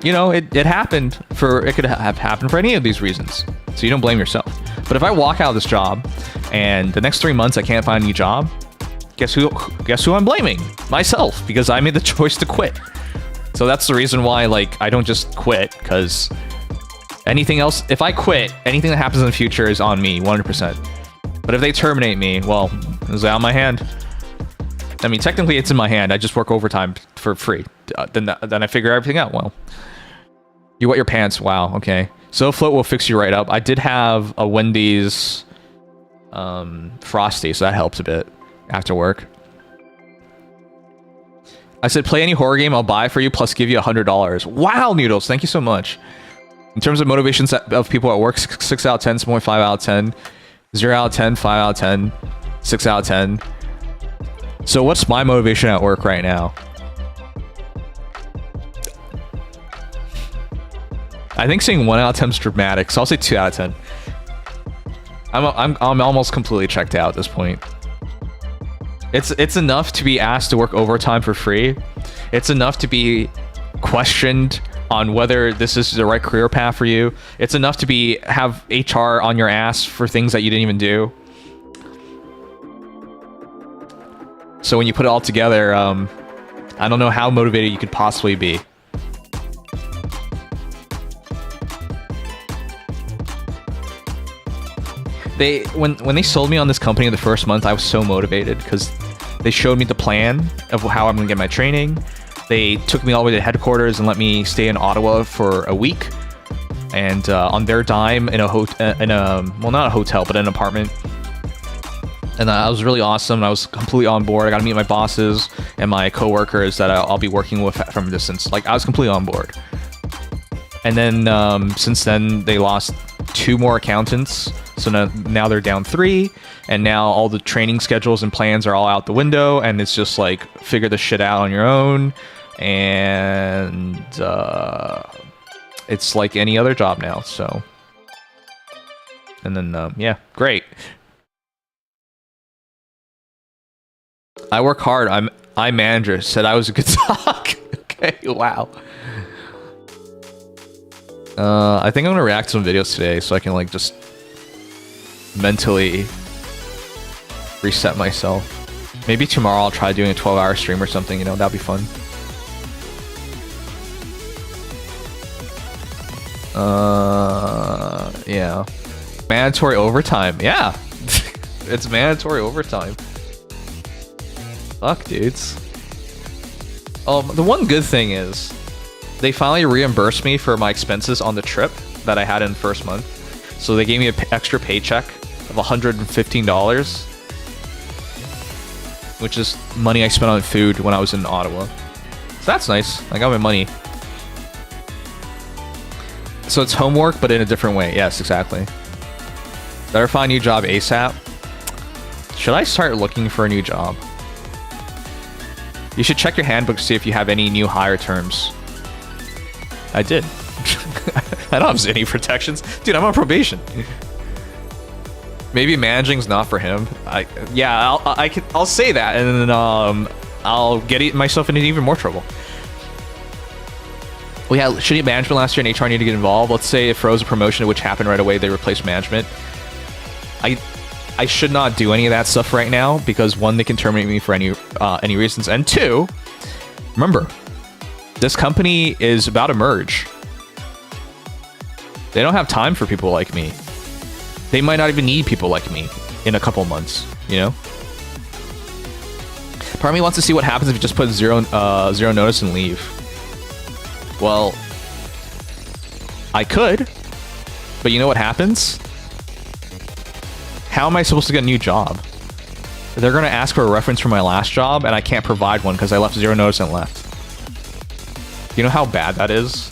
you know, it happened it could have happened for any of these reasons. So you don't blame yourself. But if I walk out of this job and the next 3 months I can't find a new job, guess who I'm blaming? Myself, because I made the choice to quit. So that's the reason why, like, I don't just quit, because anything else, if I quit, anything that happens in the future is on me, 100%. But if they terminate me, well, it's out of my hand. I mean, technically it's in my hand. I just work overtime for free. Then I figure everything out. Well, you wet your pants. Wow, okay. So Float will fix you right up. I did have a Wendy's Frosty, so that helps a bit after work. I said, play any horror game, I'll buy it for you, plus give you $100. Wow, Noodles, thank you so much. In terms of motivations of people at work, 6 out of 10, 6.5 out of 10, 0 out of 10, 5 out of 10, 6 out of 10. So what's my motivation at work right now? I think saying 1 out of 10 is dramatic, so I'll say 2 out of 10. I'm almost completely checked out at this point. It's enough to be asked to work overtime for free. It's enough to be questioned on whether this is the right career path for you. It's enough to have HR on your ass for things that you didn't even do. So when you put it all together, I don't know how motivated you could possibly be. When they sold me on this company the first month, I was so motivated because they showed me the plan of how I'm gonna get my training. They took me all the way to headquarters and let me stay in Ottawa for a week, and on their dime in a well, not a hotel, but an apartment. And that was really awesome. I was completely on board. I got to meet my bosses and my coworkers that I'll be working with from a distance. Like, I was completely on board. And then since then, they lost 2 more accountants. So now they're down 3, and now all the training schedules and plans are all out the window, and it's just like, figure this shit out on your own. And it's like any other job now, so. And then, yeah, great. I work hard. I'm manager. Said I was a good talk. Okay, wow. I think I'm gonna react to some videos today so I can like just mentally reset myself. Maybe tomorrow I'll try doing a 12-hour stream or something, you know, that'd be fun. Yeah. Mandatory overtime. Yeah. It's mandatory overtime. Fuck, dudes. The one good thing is they finally reimbursed me for my expenses on the trip that I had in the first month. So they gave me an extra paycheck of $115, which is money I spent on food when I was in Ottawa. So that's nice. I got my money. So it's homework, but in a different way. Yes, exactly. Better find a new job ASAP. Should I start looking for a new job? You should check your handbook to see if you have any new hire terms. I did. I don't have any protections. Dude, I'm on probation. Maybe managing's not for him. I'll say that, and then I'll get myself into even more trouble. We had shitty management last year, and HR needed to get involved. Let's say it froze a promotion, which happened right away. They replaced management. I should not do any of that stuff right now because one, they can terminate me for any reasons, and two, remember, this company is about to merge. They don't have time for people like me. They might not even need people like me in a couple months, you know? Part of me wants to see what happens if you just put zero notice and leave. Well, I could, but you know what happens? How am I supposed to get a new job? They're going to ask for a reference from my last job, and I can't provide one because I left zero notice and left. You know how bad that is?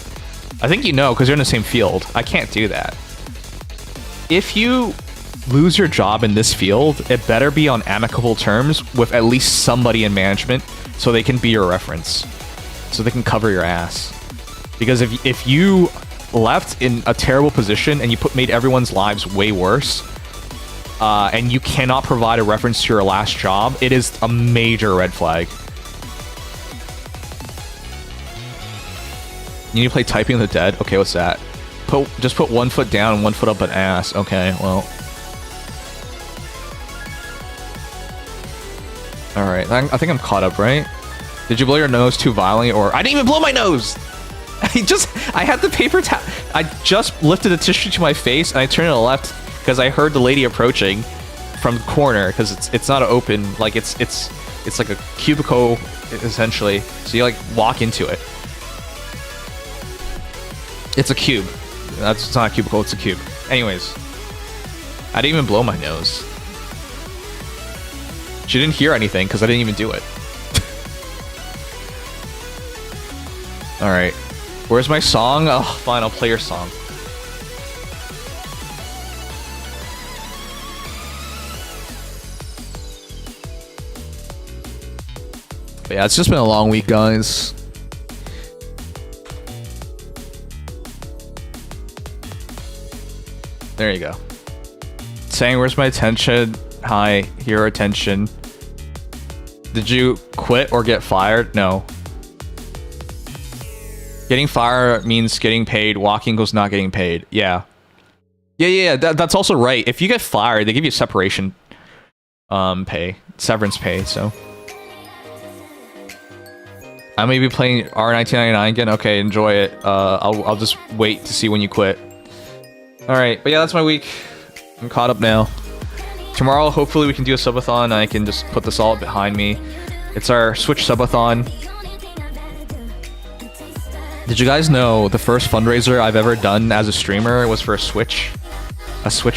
I think you know, because you're in the same field. I can't do that. If you lose your job in this field, it better be on amicable terms with at least somebody in management so they can be your reference. So they can cover your ass. Because if you left in a terrible position and you made everyone's lives way worse, and you cannot provide a reference to your last job, it is a major red flag. You need to play Typing of the Dead? Okay, what's that? Just put 1 foot down and 1 foot up an ass. Okay, well. Alright, I think I'm caught up, right? Did you blow your nose too violently, or... I didn't even blow my nose! I had the paper towel. I just lifted the tissue to my face, and I turned to the left because I heard the lady approaching from the corner, because it's not open, like it's like a cubicle, essentially. So you like walk into it. It's a cube. It's not a cubicle, it's a cube. Anyways, I didn't even blow my nose. She didn't hear anything because I didn't even do it. Alright. Where's my song? Oh, fine, I'll play your song. But yeah, it's just been a long week, guys. There you go. Saying, where's my attention? Hi, here attention. Did you quit or get fired? No. Getting fired means getting paid. Walking equals not getting paid. Yeah. Yeah, that's also right. If you get fired, they give you separation pay. Severance pay, so. I may be playing R1999 again. Okay, enjoy it. I'll just wait to see when you quit. Alright, but yeah, that's my week. I'm caught up now. Tomorrow, hopefully we can do a subathon and I can just put this all behind me. It's our Switch subathon. Did you guys know the first fundraiser I've ever done as a streamer was for a Switch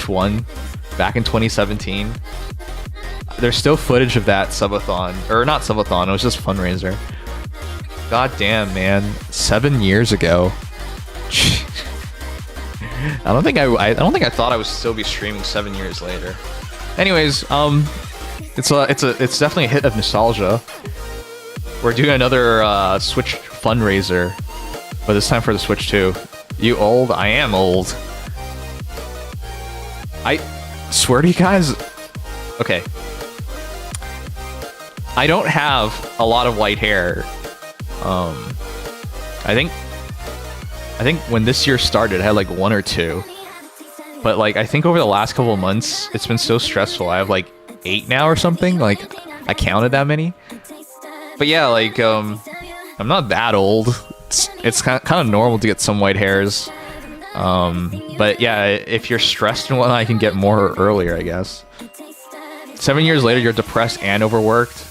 1 back in 2017? There's still footage of that subathon, or not subathon, it was just fundraiser. God damn, man, 7 years ago. I don't think I thought I would still be streaming 7 years later. Anyways, it's definitely a hit of nostalgia. We're doing another Switch fundraiser, but this time for the Switch 2. You old? I am old. I swear to you guys. Okay. I don't have a lot of white hair. I think when this year started, I had like 1 or 2. But like, I think over the last couple of months, it's been so stressful. I have like 8 now or something. Like, I counted that many. But yeah, like, I'm not that old. It's kind of normal to get some white hairs. But yeah, if you're stressed and whatnot, I can get more earlier, I guess. 7 years later, you're depressed and overworked.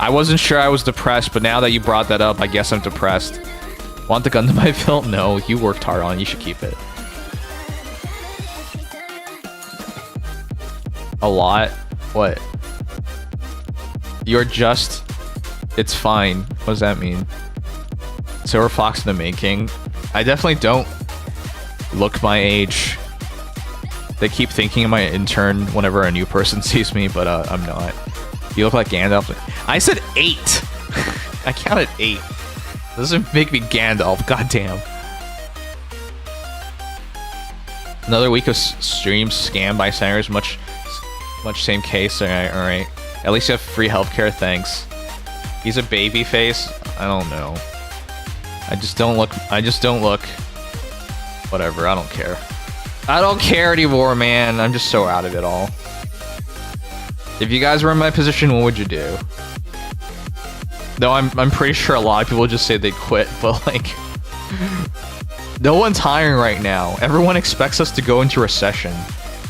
I wasn't sure I was depressed, but now that you brought that up, I guess I'm depressed. Want the gun to my belt? No, you worked hard on it. You should keep it. A lot? What? You're just... It's fine. What does that mean? Silver Fox in the making. I definitely don't look my age. They keep thinking I'm my intern whenever a new person sees me, but I'm not. You look like Gandalf. I said 8! I counted 8. Doesn't make me Gandalf, goddamn. Another week of streams scammed by senators. Much same case. All right. At least you have free healthcare. Thanks. He's a baby face. I don't know. I just don't look. Whatever. I don't care. I don't care anymore, man. I'm just so out of it all. If you guys were in my position, what would you do? No, I'm pretty sure a lot of people just say they'd quit, but like, no one's hiring right now. Everyone expects us to go into recession.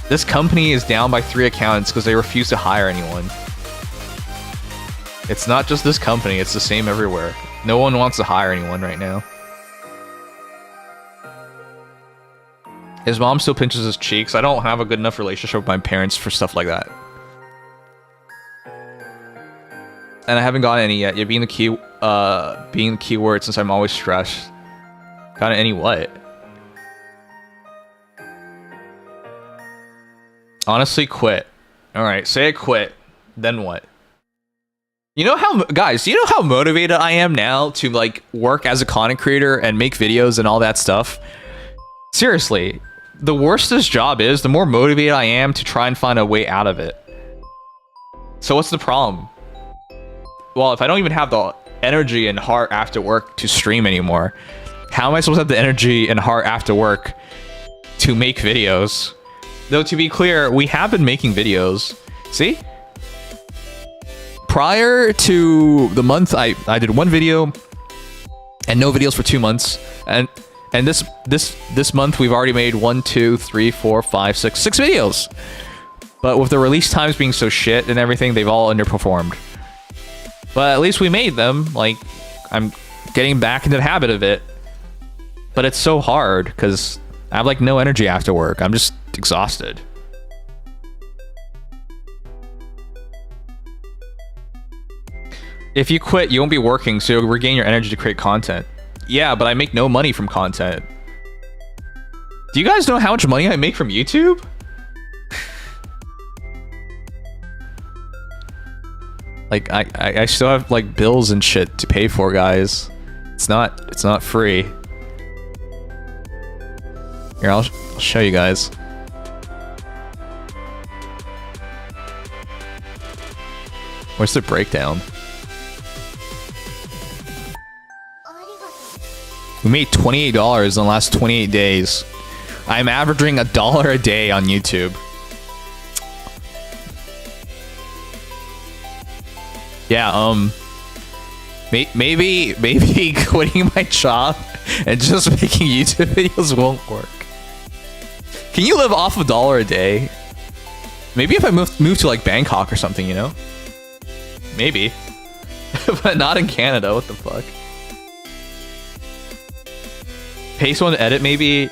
This company is down by 3 accountants because they refuse to hire anyone. It's not just this company, it's the same everywhere. No one wants to hire anyone right now. His mom still pinches his cheeks. I don't have a good enough relationship with my parents for stuff like that. And I haven't gotten any yet. Yeah, being the keyword since I'm always stressed. Gotten any what? Honestly, quit. Alright, say I quit. Then what? You know how, guys, do you know how motivated I am now to like work as a content creator and make videos and all that stuff? Seriously, the worse this job is, the more motivated I am to try and find a way out of it. So what's the problem? Well, if I don't even have the energy and heart after work to stream anymore, how am I supposed to have the energy and heart after work to make videos? Though, to be clear, we have been making videos. See? Prior to the month, I did 1 video and no videos for 2 months. And this month, we've already made 1, 2, 3, 4, 5, 6 videos. But with the release times being so shit and everything, they've all underperformed. But at least we made them. Like, I'm getting back into the habit of it. But it's so hard because I have like no energy after work. I'm just exhausted. If you quit, you won't be working, so you'll regain your energy to create content. Yeah, but I make no money from content. Do you guys know how much money I make from YouTube? Like, I still have like bills and shit to pay for, guys. It's not free. Here, I'll show you guys. Where's the breakdown? We made $28 in the last 28 days. I'm averaging $1 a day on YouTube. Yeah, maybe quitting my job and just making YouTube videos won't work. Can you live off $1 a day? Maybe if I move to like Bangkok or something, you know? Maybe. But not in Canada, what the fuck? Pay someone to edit, maybe?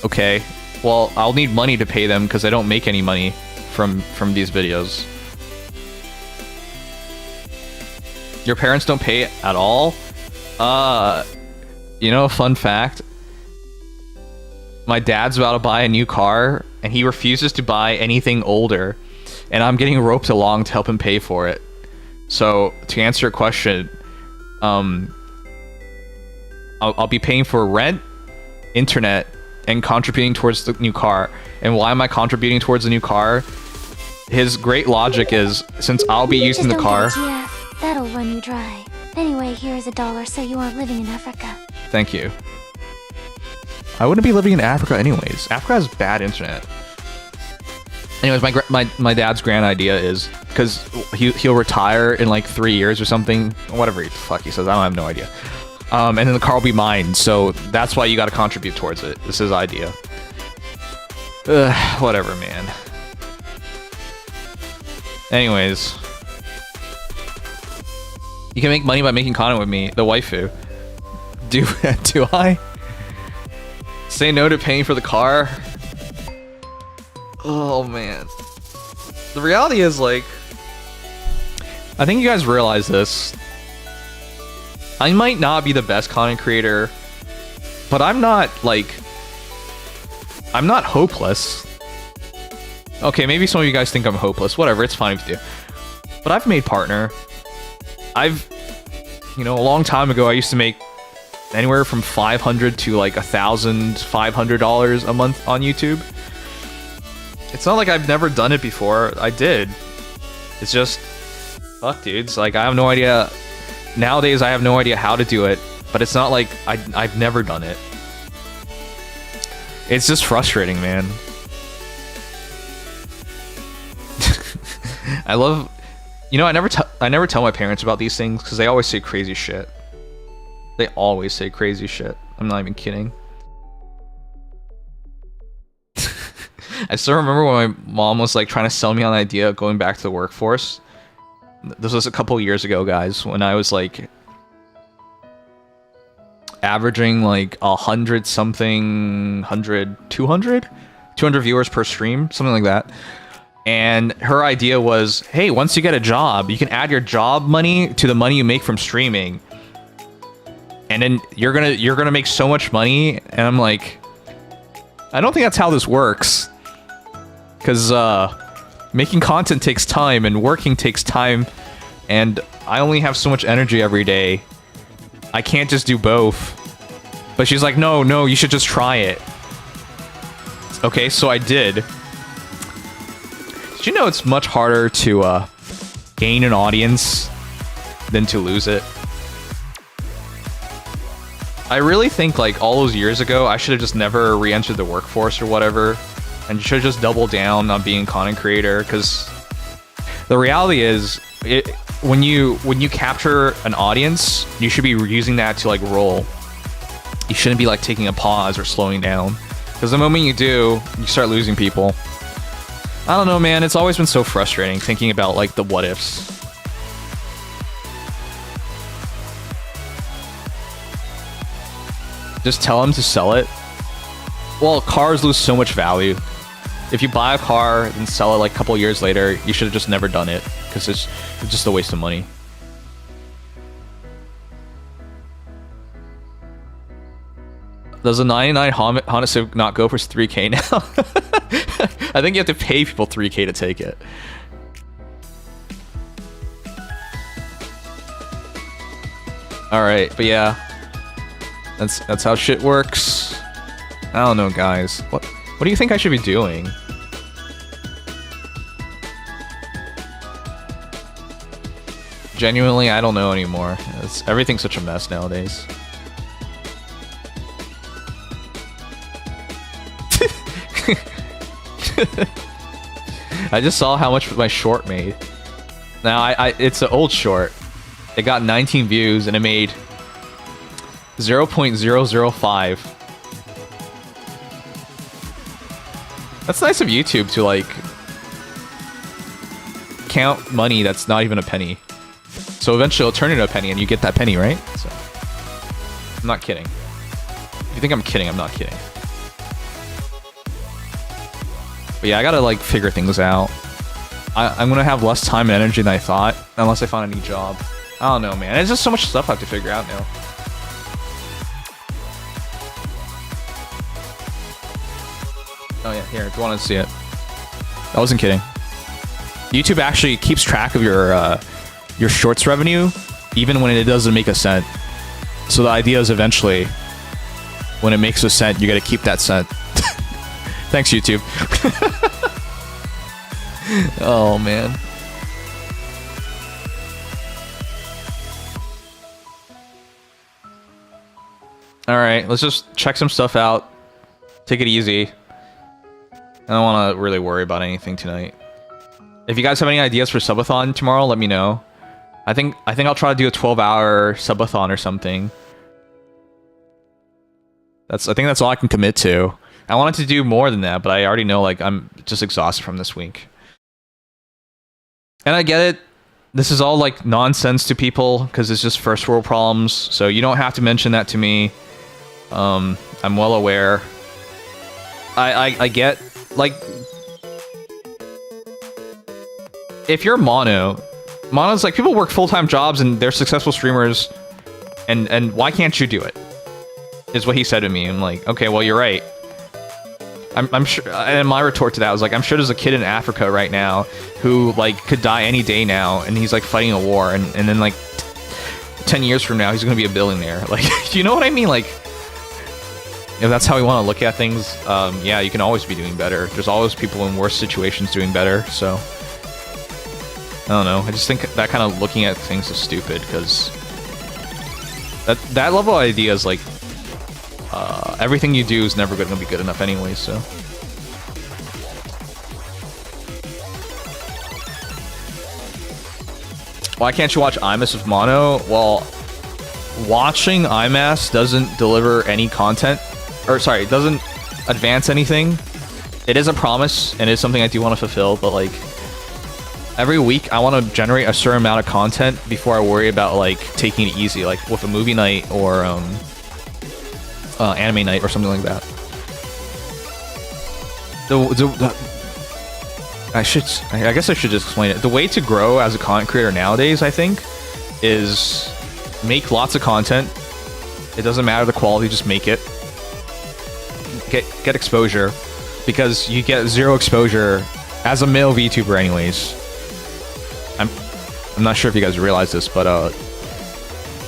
Okay. Well, I'll need money to pay them because I don't make any money from these videos. Your parents don't pay at all? You know, a fun fact? My dad's about to buy a new car, and he refuses to buy anything older. And I'm getting roped along to help him pay for it. So, to answer your question, I'll be paying for rent, internet, and contributing towards the new car. And why am I contributing towards the new car? His great logic is, since I'll be using the car... That'll run you dry. Anyway, here's $1 so you aren't living in Africa. Thank you. I wouldn't be living in Africa anyways. Africa has bad internet. Anyways, my dad's grand idea is, because he'll retire in like 3 years or something, whatever the fuck he says, I have no idea. And then the car will be mine, so that's why you gotta contribute towards it. This is his idea. Whatever, man. Anyways. You can make money by making content with me, the waifu. Do I? Say no to paying for the car? Oh, man. The reality is, like... I think you guys realize this. I might not be the best content creator, but I'm not, like... I'm not hopeless. Okay, maybe some of you guys think I'm hopeless. Whatever, it's fine if you do. But I've made partner. You know, a long time ago, I used to make anywhere from $500 to like $1,500 a month on YouTube. It's not like I've never done it before. I did. It's just, fuck, dudes. Like, I have no idea. Nowadays, I have no idea how to do it, but it's not like I've never done it. It's just frustrating, man. I love, you know, I never tell my parents about these things because they always say crazy shit. They always say crazy shit. I'm not even kidding. I still remember when my mom was like trying to sell me on the idea of going back to the workforce. This was a couple years ago, guys, when I was like averaging like 200 viewers per stream, something like that. And her idea was, hey, once you get a job, you can add your job money to the money you make from streaming, and then you're gonna make so much money. And I'm like, I don't think that's how this works, because making content takes time and working takes time, and I only have so much energy every day. I can't just do both. But she's like, no, you should just try it. Okay, so I did. Did you know it's much harder to gain an audience than to lose it? I really think like all those years ago, I should have just never re-entered the workforce or whatever, and should have just doubled down on being a content creator, because the reality is, when you capture an audience, you should be using that to like roll. You shouldn't be like taking a pause or slowing down, because the moment you do, you start losing people. I don't know, man. It's always been so frustrating thinking about like the what ifs. Just tell them to sell it. Well, cars lose so much value. If you buy a car and sell it like a couple years later, you should have just never done it, because it's just a waste of money. Does a 99 Honda Civic not go for 3K now? I think you have to pay people 3K to take it. Alright, but yeah. That's how shit works. I don't know, guys. What do you think I should be doing? Genuinely, I don't know anymore. Everything's such a mess nowadays. I just saw how much my short made. Now, it's an old short. It got 19 views and it made 0.005. That's nice of YouTube to like count money that's not even a penny. So eventually it'll turn into a penny and you get that penny, right? So I'm not kidding. If you think I'm kidding, I'm not kidding. But yeah, I gotta like figure things out. I'm gonna have less time and energy than I thought, unless I find a new job. I don't know, man. There's just so much stuff I have to figure out now. Oh yeah, here, if you want to see it. I wasn't kidding. YouTube actually keeps track of your shorts revenue, even when it doesn't make a cent. So the idea is eventually, when it makes a cent, you gotta keep that cent. Thanks, YouTube. Oh, man. Alright, let's just check some stuff out. Take it easy. I don't want to really worry about anything tonight. If you guys have any ideas for subathon tomorrow, let me know. I think I'll try to do a 12-hour subathon or something. I think that's all I can commit to. I wanted to do more than that, but I already know like I'm just exhausted from this week. And I get it. This is all like nonsense to people because it's just first world problems. So you don't have to mention that to me. I'm well aware. I get like, if you're mono's like, people work full-time jobs and they're successful streamers, and why can't you do it? Is what he said to me. I'm like, okay, well, you're right. I'm sure, and my retort to that was like, I'm sure there's a kid in Africa right now who like could die any day now, and he's like fighting a war, and then like 10 years from now, he's gonna be a billionaire. Like, you know what I mean? Like, if that's how we want to look at things, yeah, you can always be doing better. There's always people in worse situations doing better, so... I don't know, I just think that kind of looking at things is stupid, because... That level of idea is like... everything you do is never going to be good enough anyway, so... Why can't you watch IMAS with mono? Well, watching IMAS doesn't deliver any content. Or, sorry, it doesn't advance anything. It is a promise, and it is something I do want to fulfill, but, like... Every week, I want to generate a certain amount of content before I worry about, like, taking it easy. Like, with a movie night, or, anime night, or something like that. I guess I should just explain it. The way to grow as a content creator nowadays, I think, is make lots of content. It doesn't matter the quality, just make it. Get exposure, because you get zero exposure as a male VTuber anyways. I'm not sure if you guys realize this, but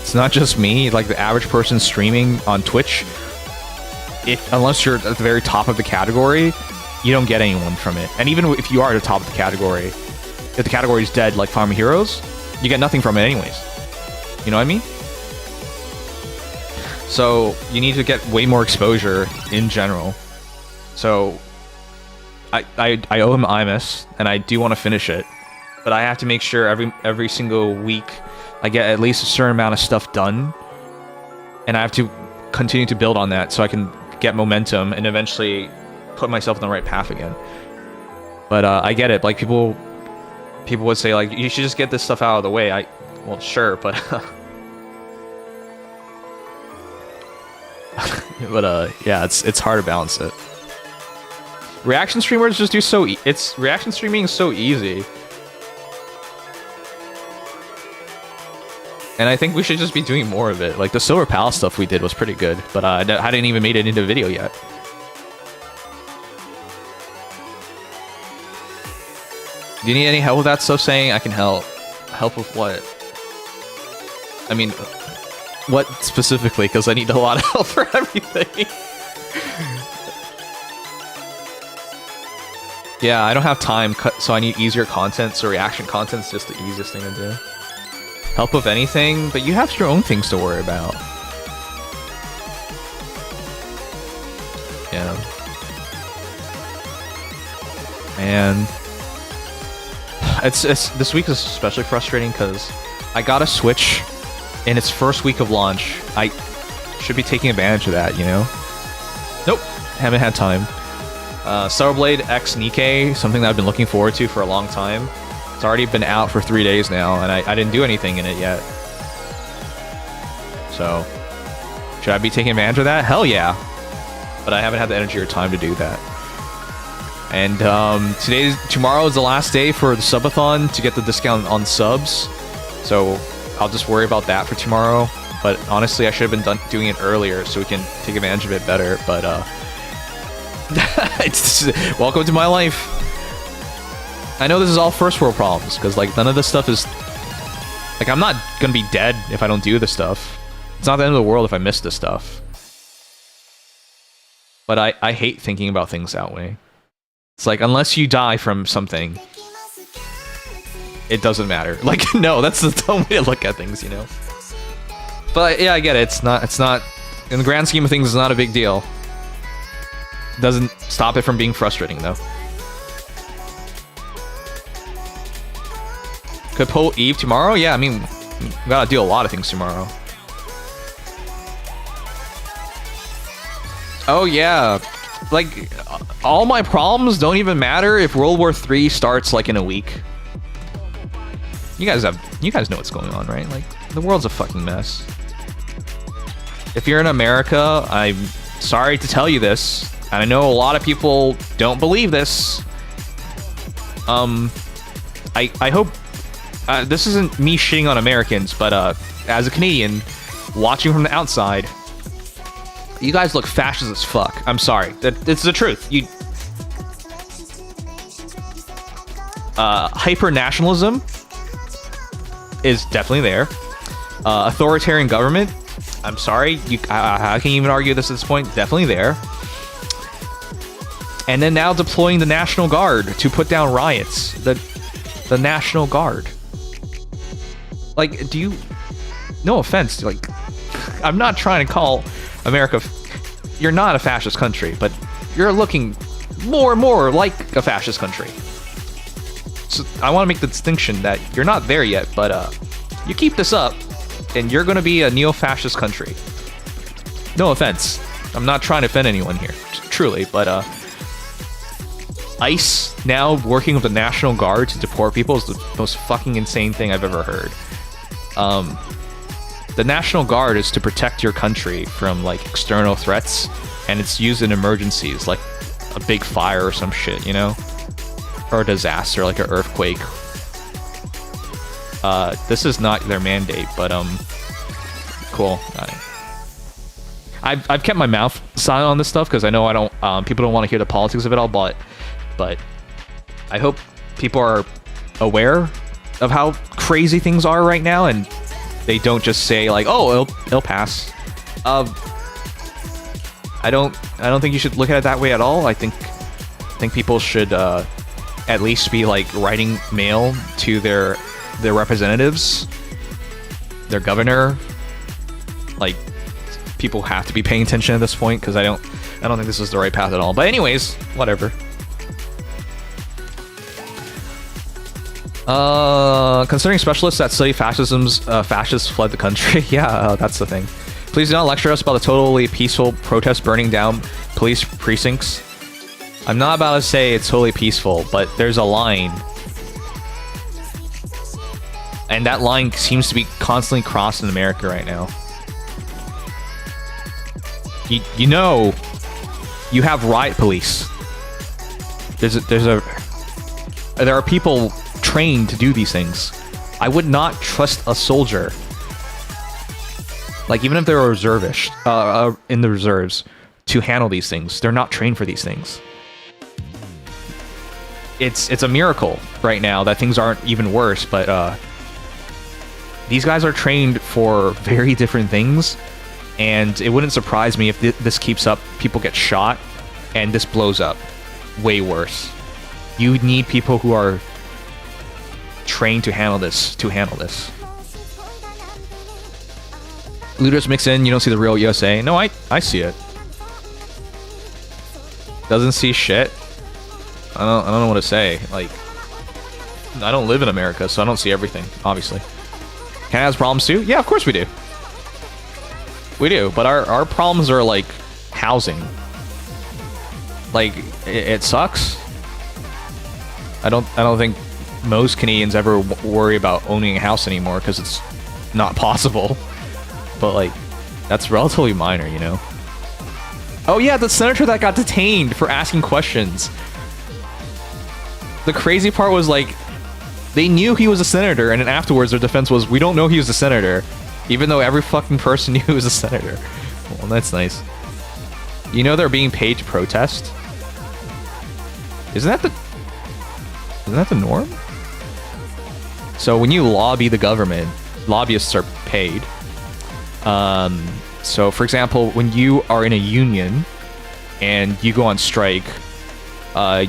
it's not just me. Like, the average person streaming on Twitch, unless you're at the very top of the category, you don't get anyone from it. And even if you are at the top of the category, if the category is dead, like Farm Heroes, you get nothing from it anyways. You know what I mean? So you need to get way more exposure in general. So I owe him IMAS, and I do want to finish it, but I have to make sure every single week I get at least a certain amount of stuff done, and I have to continue to build on that so I can get momentum and eventually put myself on the right path again. But I get it. Like, people would say, like, you should just get this stuff out of the way. Well, sure, but but yeah, it's hard to balance it. Reaction streamers just do reaction streaming is so easy. And I think we should just be doing more of it. Like, the Silver Palace stuff we did was pretty good, but I hadn't even made it into a video yet. Do you need any help with that stuff? Saying I can help. Help with what? I mean, what specifically? Because I need a lot of help for everything. Yeah, I don't have time, so I need easier content, so reaction content's just the easiest thing to do. Help with anything, but you have your own things to worry about. Yeah. And it's this week is especially frustrating because I got a Switch in its first week of launch. I should be taking advantage of that, you know? Nope, haven't had time. Starblade X Nikkei, something that I've been looking forward to for a long time. It's already been out for 3 days now, and I didn't do anything in it yet. So, should I be taking advantage of that? Hell yeah. But I haven't had the energy or time to do that. And tomorrow is the last day for the subathon to get the discount on subs. So I'll just worry about that for tomorrow. But honestly, I should have been doing it earlier so we can take advantage of it better. But welcome to my life. I know this is all first world problems because like none of this stuff is like I'm not gonna be dead if I don't do this stuff. It's not the end of the world if I miss this stuff. But I hate thinking about things that way. It's like, unless you die from something, it doesn't matter. Like, no, that's the dumb way to look at things, you know? But yeah, I get it. It's not, in the grand scheme of things, it's not a big deal. It doesn't stop it from being frustrating, though. Could pull Eve tomorrow? Yeah, I mean, we gotta do a lot of things tomorrow. Oh, yeah. Like, all my problems don't even matter if World War III starts, like, in a week. You guys know what's going on, right? Like, the world's a fucking mess. If you're in America, I'm sorry to tell you this, and I know a lot of people don't believe this. I hope... this isn't me shitting on Americans, but, as a Canadian, watching from the outside... You guys look fascist as fuck. I'm sorry. It's the truth. You... hyper-nationalism is definitely there. Authoritarian government. I'm sorry, how can you even argue this at this point? Definitely there. And then now deploying the National Guard to put down riots. The National Guard. Like, do you... No offense, like... I'm not trying to call America... You're not a fascist country, but you're looking more and more like a fascist country. So I want to make the distinction that you're not there yet, but you keep this up, and you're going to be a neo-fascist country. No offense. I'm not trying to offend anyone here, truly, but ICE now working with the National Guard to deport people is the most fucking insane thing I've ever heard. The National Guard is to protect your country from like external threats, and it's used in emergencies like a big fire or some shit, you know, or a disaster like an earthquake. This is not their mandate, but cool. I've kept my mouth silent on this stuff because I know I don't people don't want to hear the politics of it all, but I hope people are aware of how crazy things are right now, and they don't just say like, "Oh, it'll pass." I don't think you should look at it that way at all. I think people should at least be like writing mail to their representatives, their governor. Like, people have to be paying attention at this point because I don't think this is the right path at all. But anyways, whatever. Considering specialists that study fascism's fascists fled the country. Yeah, that's the thing. Please do not lecture us about the totally peaceful protest burning down police precincts. I'm not about to say it's totally peaceful, but there's a line. And that line seems to be constantly crossed in America right now. You know, you have riot police. There are people trained to do these things. I would not trust a soldier, like even if they're a reservist, in the reserves, to handle these things. They're not trained for these things. It's a miracle right now that things aren't even worse, but these guys are trained for very different things, and it wouldn't surprise me if this keeps up, people get shot, and this blows up way worse. You need people who are trained to handle this, Looters mix in, you don't see the real USA. No, I see it. Doesn't see shit. I don't know what to say. Like, I don't live in America, so I don't see everything, obviously. Canada has problems too? Yeah, of course we do. We do, but our problems are like housing. Like, it sucks. I don't think most Canadians ever worry about owning a house anymore because it's not possible. But like, that's relatively minor, you know? Oh yeah, the senator that got detained for asking questions. The crazy part was like, they knew he was a senator, and then afterwards their defense was, we don't know he was a senator, even though every fucking person knew he was a senator. Well, that's nice. You know they're being paid to protest? Isn't that the norm? So when you lobby the government, lobbyists are paid. So for example, when you are in a union and you go on strike,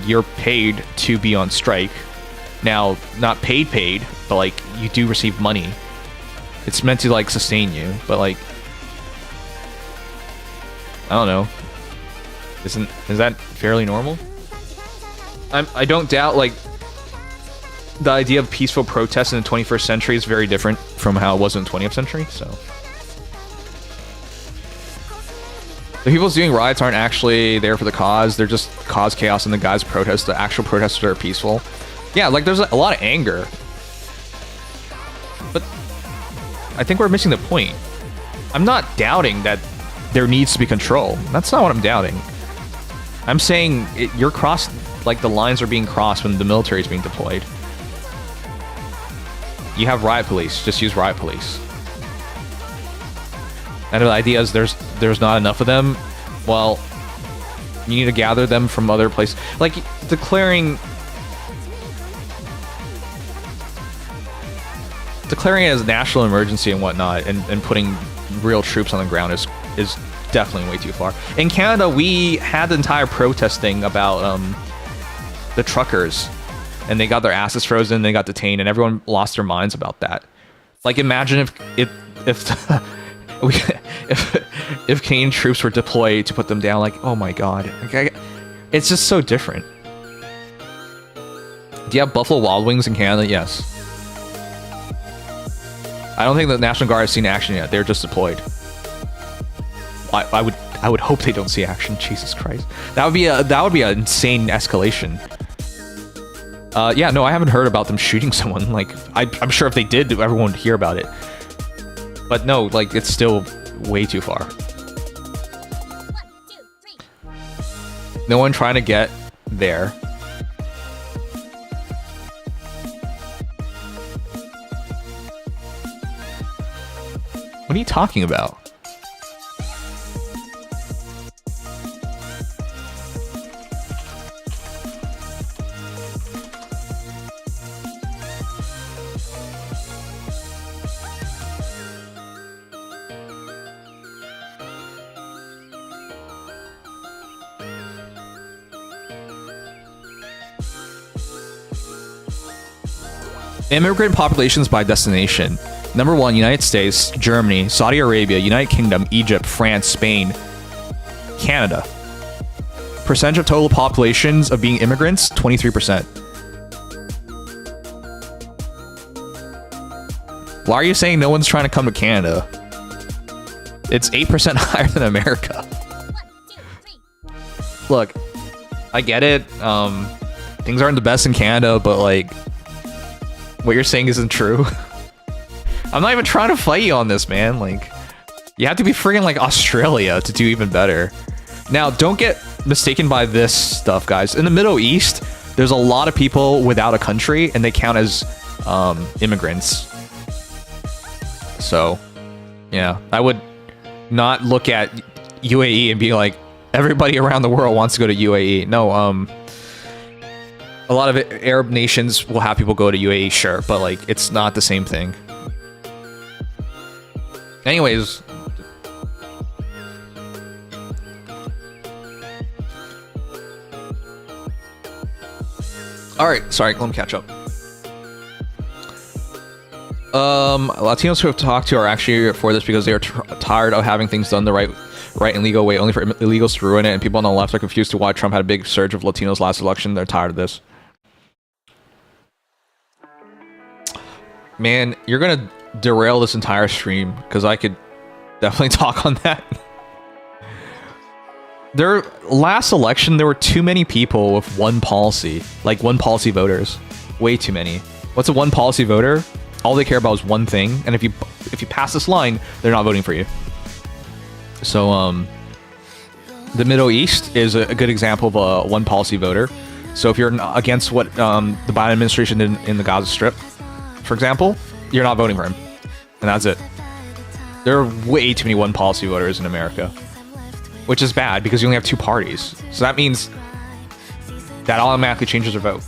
you're paid to be on strike. Now, not paid, but like you do receive money. It's meant to like sustain you, but like, I don't know. Is that fairly normal? I don't doubt like the idea of peaceful protest in the 21st century is very different from how it was in the 20th century, so. The people doing riots aren't actually there for the cause, they're just cause chaos in the guys' protests. The actual protesters are peaceful. Yeah, like there's a lot of anger. But I think we're missing the point. I'm not doubting that there needs to be control. That's not what I'm doubting. I'm saying you're crossed, like the lines are being crossed when the military is being deployed. You have riot police, just use riot police. And the idea is there's not enough of them. Well, you need to gather them from other places. Like declaring it as a national emergency and whatnot, and putting real troops on the ground is definitely way too far. In Canada, we had the entire protest thing about the truckers, and they got their asses frozen, and they got detained, and everyone lost their minds about that. Like, imagine if if Canadian troops were deployed to put them down. Like, oh my god, like, it's just so different. Do you have Buffalo Wild Wings in Canada? Yes. I don't think the National Guard has seen action yet. They're just deployed. I would hope they don't see action. Jesus Christ, that would be an insane escalation. Yeah, no, I haven't heard about them shooting someone. Like, I'm sure if they did, everyone would hear about it. But no, like, it's still way too far. No one trying to get there. What are you talking about? Immigrant populations by destination. Number 1, United States, Germany, Saudi Arabia, United Kingdom, Egypt, France, Spain, Canada. Percentage of total populations of being immigrants, 23%. Why are you saying no one's trying to come to Canada? It's 8% higher than America. Look, I get it. Things aren't the best in Canada, but like, what you're saying isn't true. I'm not even trying to fight you on this, man. Like, you have to be freaking like Australia to do even better. Now, don't get mistaken by this stuff, guys. In the Middle East, there's a lot of people without a country, and they count as immigrants. So, yeah, I would not look at UAE and be like, everybody around the world wants to go to UAE. No, a lot of Arab nations will have people go to UAE, sure, but like, it's not the same thing. Anyways, all right, sorry, let me catch up. Latinos who have talked to are actually for this because they are tired of having things done the right and legal way, only for illegals to ruin it, and people on the left are confused to why Trump had a big surge of Latinos last election. They're tired of this. Man, you're gonna derail this entire stream because I could definitely talk on that. Their last election, there were too many people with one policy, like one policy voters. Way too many. What's a one policy voter? All they care about is one thing, and if you pass this line, they're not voting for you. So the Middle East is a good example of a one policy voter. So if you're against what the Biden administration did in the Gaza Strip, for example, you're not voting for him, and that's it. There are way too many one policy voters in America, which is bad because you only have two parties. So that means that automatically changes your vote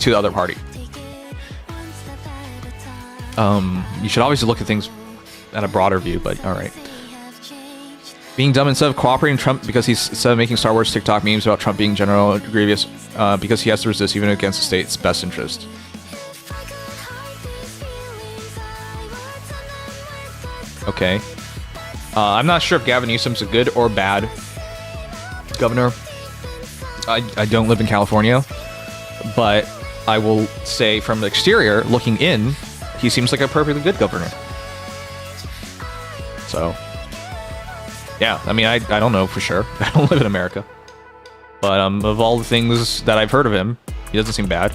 to the other party. You should always look at things at a broader view, but all right. Being dumb instead of cooperating Trump because he's instead of making Star Wars TikTok memes about Trump being General Grievous because he has to resist even against the state's best interest. Okay. I'm not sure if Gavin Newsom's a good or bad governor. I don't live in California, but I will say from the exterior, looking in, he seems like a perfectly good governor. So, yeah, I mean, I don't know for sure. I don't live in America. But of all the things that I've heard of him, he doesn't seem bad.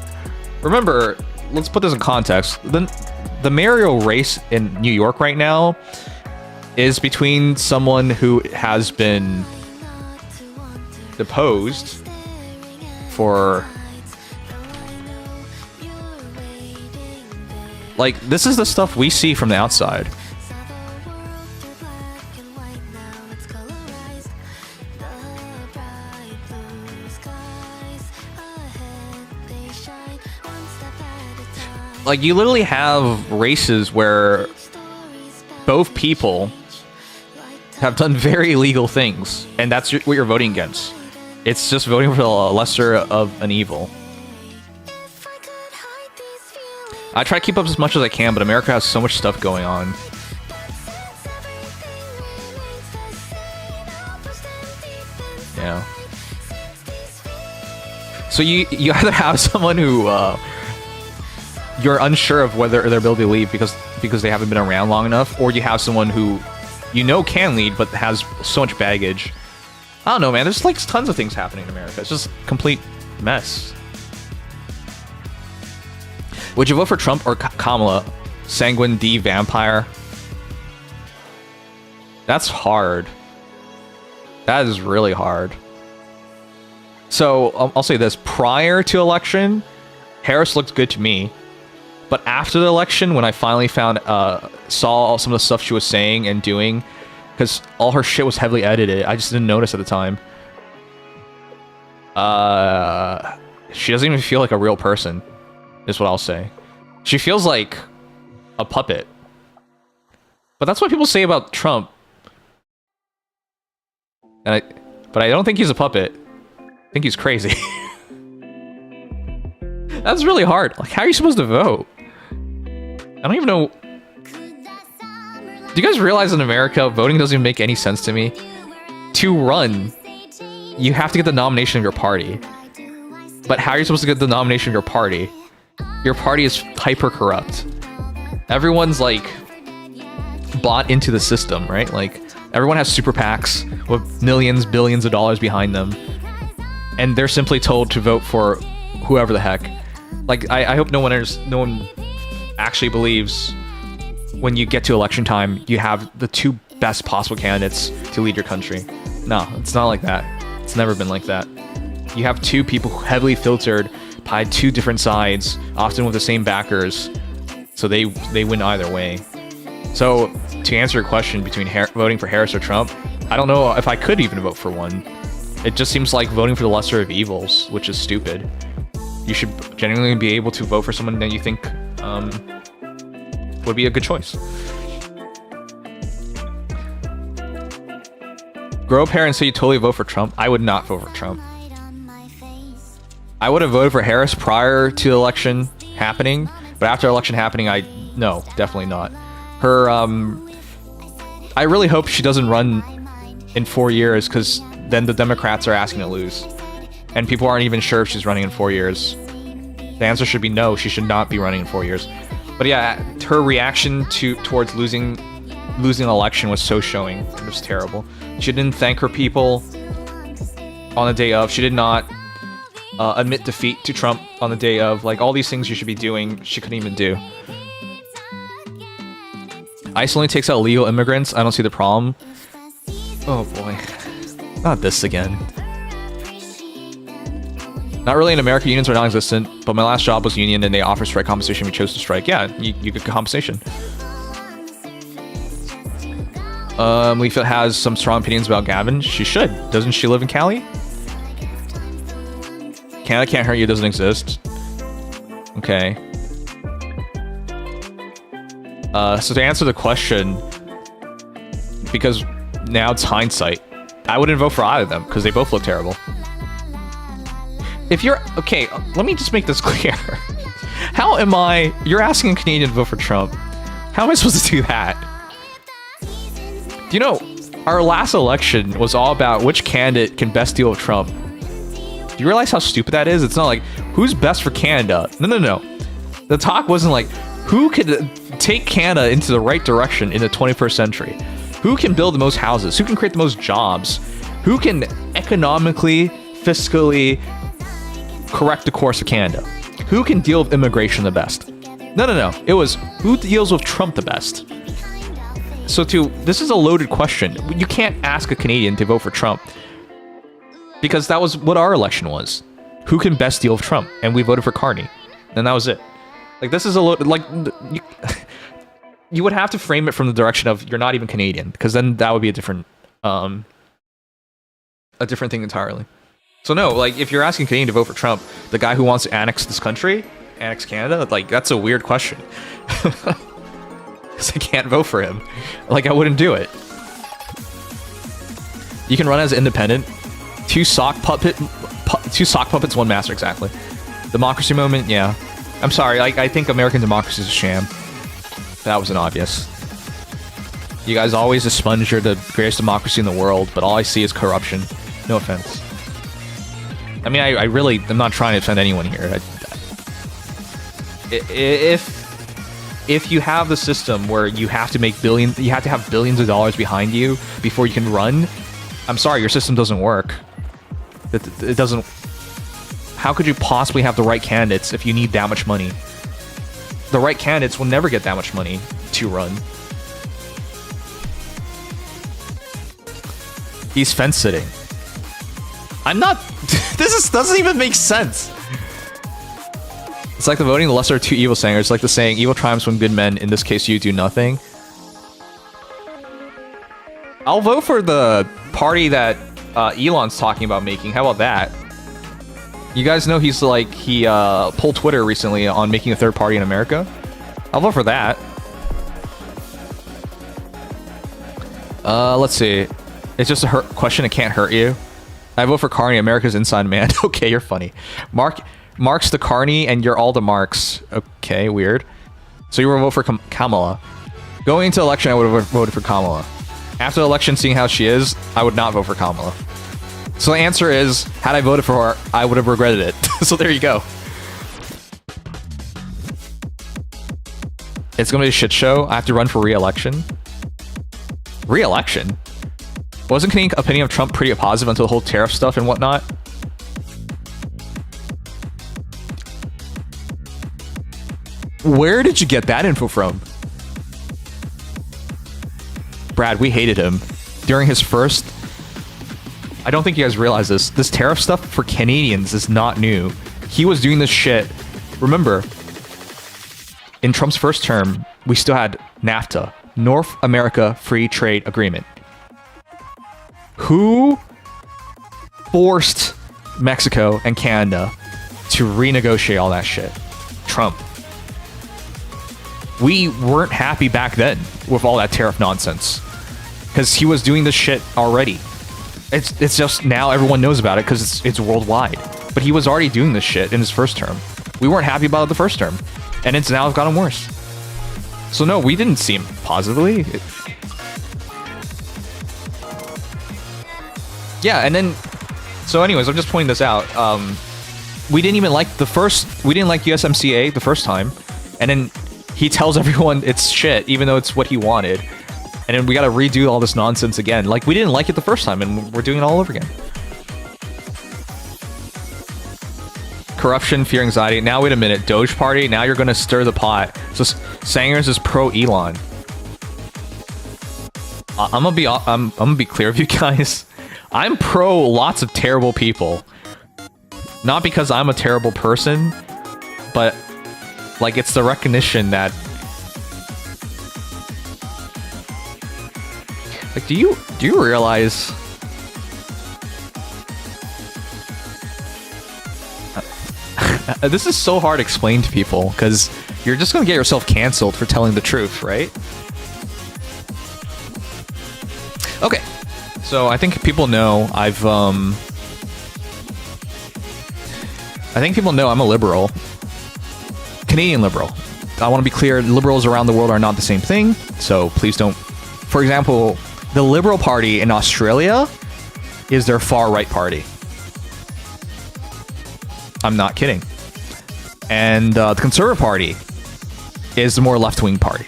Remember, let's put this in context. The mayoral race in New York right now is between someone who has been deposed for... Like, this is the stuff we see from the outside. Like, you literally have races where both people have done very illegal things, and that's what you're voting against. It's just voting for the lesser of an evil. I try to keep up as much as I can, but America has so much stuff going on. Yeah. So you either have someone who you're unsure of whether their ability to lead because they haven't been around long enough, or you have someone who you know can lead but has so much baggage. I don't know, man. There's like tons of things happening in America. It's just complete mess. Would you vote for Trump or Kamala? Sanguine D vampire. That's hard. That is really hard. So I'll say this: prior to election, Harris looked good to me, but after the election, when I finally saw some of the stuff she was saying and doing, because all her shit was heavily edited, I just didn't notice at the time. She doesn't even feel like a real person, is what I'll say. She feels like a puppet. But that's what people say about Trump. But I don't think he's a puppet. I think he's crazy. That's really hard. Like, how are you supposed to vote? I don't even know. Do you guys realize in America, voting doesn't even make any sense to me? To run, you have to get the nomination of your party. But how are you supposed to get the nomination of your party? Your party is hyper corrupt. Everyone's like bought into the system, right? Like, everyone has super PACs with millions, billions of dollars behind them, and they're simply told to vote for whoever the heck. Like, I hope no one actually believes when you get to election time, you have the two best possible candidates to lead your country. No, it's not like that. It's never been like that. You have two people heavily filtered by two different sides, often with the same backers, so they win either way. So, to answer your question between voting for Harris or Trump, I don't know if I could even vote for one. It just seems like voting for the lesser of evils, which is stupid. You should genuinely be able to vote for someone that you think would be a good choice. Grow up here and say you totally vote for Trump. I would not vote for Trump. I would have voted for Harris prior to the election happening, but after election happening, no, definitely not. Her, I really hope she doesn't run in 4 years, because then the Democrats are asking to lose. And people aren't even sure if she's running in 4 years. The answer should be no, she should not be running in 4 years. But yeah, her reaction towards losing an election was so showing. It was terrible. She didn't thank her people on the day of. She did not admit defeat to Trump on the day of. Like, all these things you should be doing, she couldn't even do. ICE only takes out illegal immigrants. I don't see the problem. Oh boy. Not this again. Not really in America, unions are non-existent, but my last job was union and they offer strike compensation. We chose to strike. Yeah, you get compensation. Leaflet has some strong opinions about Gavin. She should. Doesn't she live in Cali? Canada Can't Hurt You doesn't exist. Okay. So to answer the question, because now it's hindsight, I wouldn't vote for either of them because they both look terrible. If you're okay, let me just make this clear. How am I? You're asking a Canadian to vote for Trump. How am I supposed to do that? Do you know our last election was all about which candidate can best deal with Trump? Do you realize how stupid that is? It's not like who's best for Canada. No. The talk wasn't like who could take Canada into the right direction in the 21st century. Who can build the most houses? Who can create the most jobs? Who can economically, fiscally correct the course of Canada? Who can deal with immigration the best? No. It was who deals with Trump the best. So this is a loaded question. You can't ask a Canadian to vote for Trump because that was what our election was. Who can best deal with Trump? And we voted for Carney. And that was it. Like, this is a loaded, like, you would have to frame it from the direction of you're not even Canadian, because then that would be a different thing entirely. So no, like, if you're asking Canadian to vote for Trump, the guy who wants to annex this country annex Canada? Like, that's a weird question. Because I can't vote for him. Like, I wouldn't do it. You can run as independent. Two sock puppets, one master, exactly. Democracy moment, yeah. I'm sorry, I think American democracy is a sham. That wasn't obvious. You guys always expunge you're the greatest democracy in the world, but all I see is corruption. No offense. I mean, I really, I'm not trying to offend anyone here. If you have the system where you have to make billions, you have to have billions of dollars behind you before you can run, I'm sorry, your system doesn't work. It doesn't. How could you possibly have the right candidates if you need that much money? The right candidates will never get that much money to run. He's fence sitting. I'm not. This doesn't even make sense. It's like the voting the lesser of two evil saying. It's like the saying, evil triumphs when good men, in this case you, do nothing. I'll vote for the party that Elon's talking about making. How about that? You guys know he's like, he pulled Twitter recently on making a third party in America. I'll vote for that. Let's see. It's just a question, it can't hurt you. I vote for Carney, America's inside man. Okay, you're funny. Mark's the Carney and you're all the Marks. Okay, weird. So you will vote for Kamala. Going into election, I would have voted for Kamala. After the election, seeing how she is, I would not vote for Kamala. So the answer is, had I voted for her, I would have regretted it. So there you go. It's gonna be a shit show. I have to run for re-election. Re-election? Wasn't Canadian opinion of Trump pretty positive until the whole tariff stuff and whatnot? Where did you get that info from? Brad, we hated him. During his first... I don't think you guys realize this. This tariff stuff for Canadians is not new. He was doing this shit. Remember, in Trump's first term, we still had NAFTA, North America Free Trade Agreement. Who forced Mexico and Canada to renegotiate all that shit? Trump. We weren't happy back then with all that tariff nonsense because he was doing this shit already. It's just now everyone knows about it because it's worldwide. But he was already doing this shit in his first term. We weren't happy about it the first term, and it's now gotten worse. So no, we didn't see him positively. Yeah, and then, so anyways, I'm just pointing this out. We didn't even like we didn't like USMCA the first time, and then he tells everyone it's shit, even though it's what he wanted. And then we gotta redo all this nonsense again. Like, we didn't like it the first time, and we're doing it all over again. Corruption, fear, anxiety. Now, wait a minute. Doge Party? Now you're gonna stir the pot. So, Sangers is pro-Elon. I'm gonna be clear with you guys. I'm pro lots of terrible people. Not because I'm a terrible person, but, like, it's the recognition that... Like, do you realize... This is so hard to explain to people, because you're just gonna get yourself canceled for telling the truth, right? Okay. So, I think people know I think people know I'm a liberal. Canadian liberal. I want to be clear, liberals around the world are not the same thing, so please don't... For example... The Liberal Party in Australia is their far-right party. I'm not kidding. And the Conservative Party is the more left-wing party.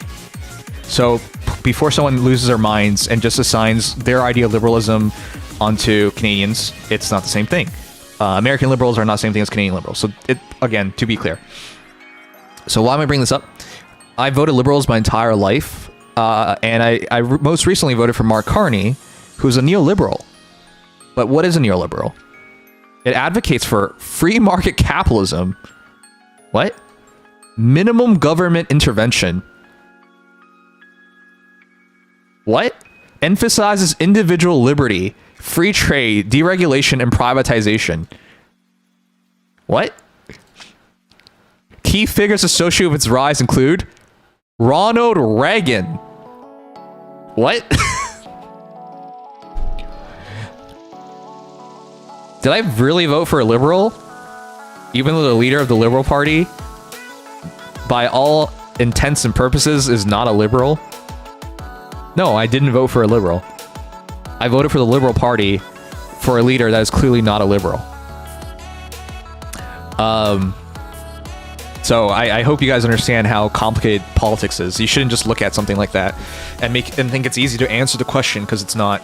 So before someone loses their minds and just assigns their idea of liberalism onto Canadians, it's not the same thing. American liberals are not the same thing as Canadian liberals. So, again, to be clear. So why am I bringing this up? I voted liberals my entire life. And I most recently voted for Mark Carney, who's a neoliberal. But what is a neoliberal? It advocates for free market capitalism. What? Minimum government intervention. What? Emphasizes individual liberty, free trade, deregulation, and privatization. What? Key figures associated with its rise include Ronald Reagan. What? Did I really vote for a liberal? Even though the leader of the Liberal Party, by all intents and purposes, is not a liberal? No, I didn't vote for a liberal. I voted for the Liberal Party for a leader that is clearly not a liberal. So I hope you guys understand how complicated politics is. You shouldn't just look at something like that and think it's easy to answer the question, because it's not.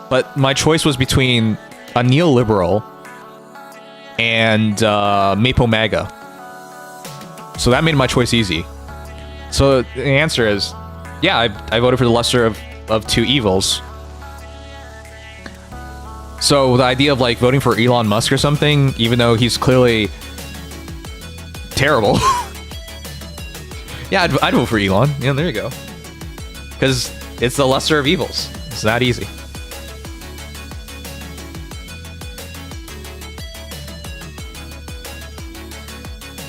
But my choice was between a neoliberal and Maple MAGA. So that made my choice easy. So the answer is, yeah, I voted for the lesser of two evils. So the idea of like voting for Elon Musk or something, even though he's clearly terrible. Yeah, I'd vote for Elon. Yeah, there you go. Because it's the lesser of evils. It's that easy.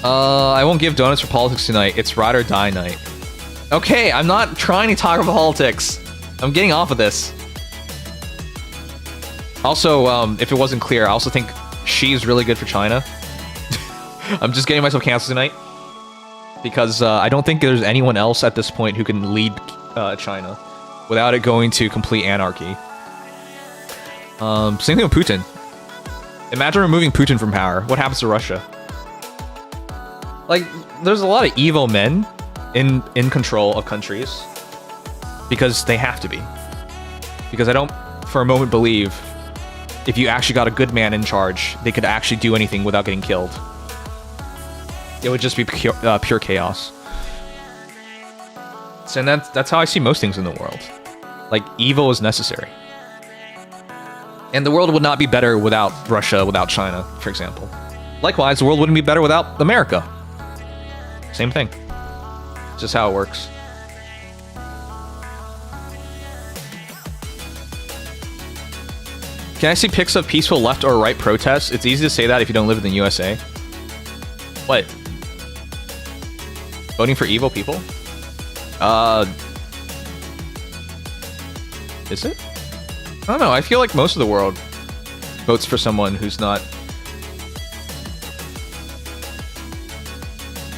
I won't give donuts for politics tonight. It's ride or die night. Okay, I'm not trying to talk about politics. I'm getting off of this. Also, if it wasn't clear, I also think Xi's really good for China. I'm just getting myself canceled tonight. Because I don't think there's anyone else at this point who can lead China without it going to complete anarchy. Same thing with Putin. Imagine removing Putin from power. What happens to Russia? Like, there's a lot of evil men in control of countries because they have to be. Because I don't for a moment believe if you actually got a good man in charge, they could actually do anything without getting killed. It would just be pure chaos. So and that's how I see most things in the world. Like, evil is necessary. And the world would not be better without Russia, without China, for example. Likewise, the world wouldn't be better without America. Same thing. It's just how it works. Can I see pics of peaceful left or right protests? It's easy to say that if you don't live in the USA. What? Voting for evil people? Is it? I don't know. I feel like most of the world votes for someone who's not...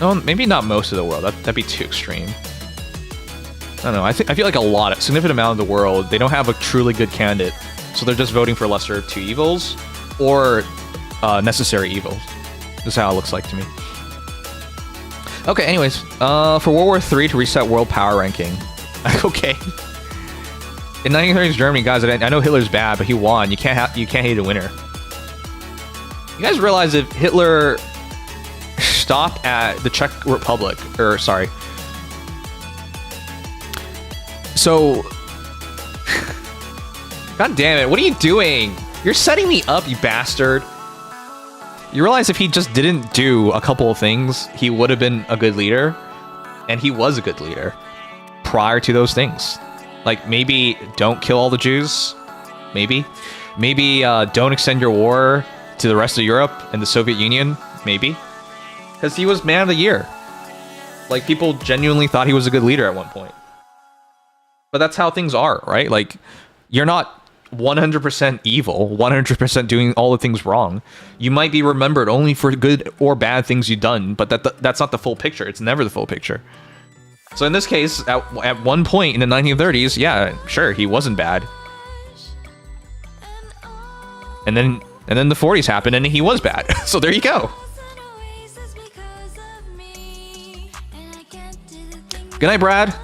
No, maybe not most of the world. That'd be too extreme. I don't know. I feel like a significant amount of the world, they don't have a truly good candidate, so they're just voting for lesser of two evils or necessary evils. This is how it looks like to me. Okay, anyways, for World War III to reset world power ranking. Okay. In 1930s Germany, guys, I know Hitler's bad, but he won. You can't hate a winner. You guys realize if Hitler stopped at the Czech Republic, or sorry. So, God damn it! What are you doing? You're setting me up, you bastard. You realize if he just didn't do a couple of things, he would have been a good leader, and he was a good leader prior to those things. Like, maybe don't kill all the Jews. Maybe don't extend your war to the rest of Europe and the Soviet Union. Maybe. Because he was man of the year. Like, people genuinely thought he was a good leader at one point. But that's how things are, right? Like, you're not 100% evil, 100% doing all the things wrong. You might be remembered only for good or bad things you've done, but that's not the full picture. It's never the full picture. So in this case, at one point in the 1930s, yeah, sure, he wasn't bad. And then the 40s happened and he was bad. So there you go. Good night, Brad.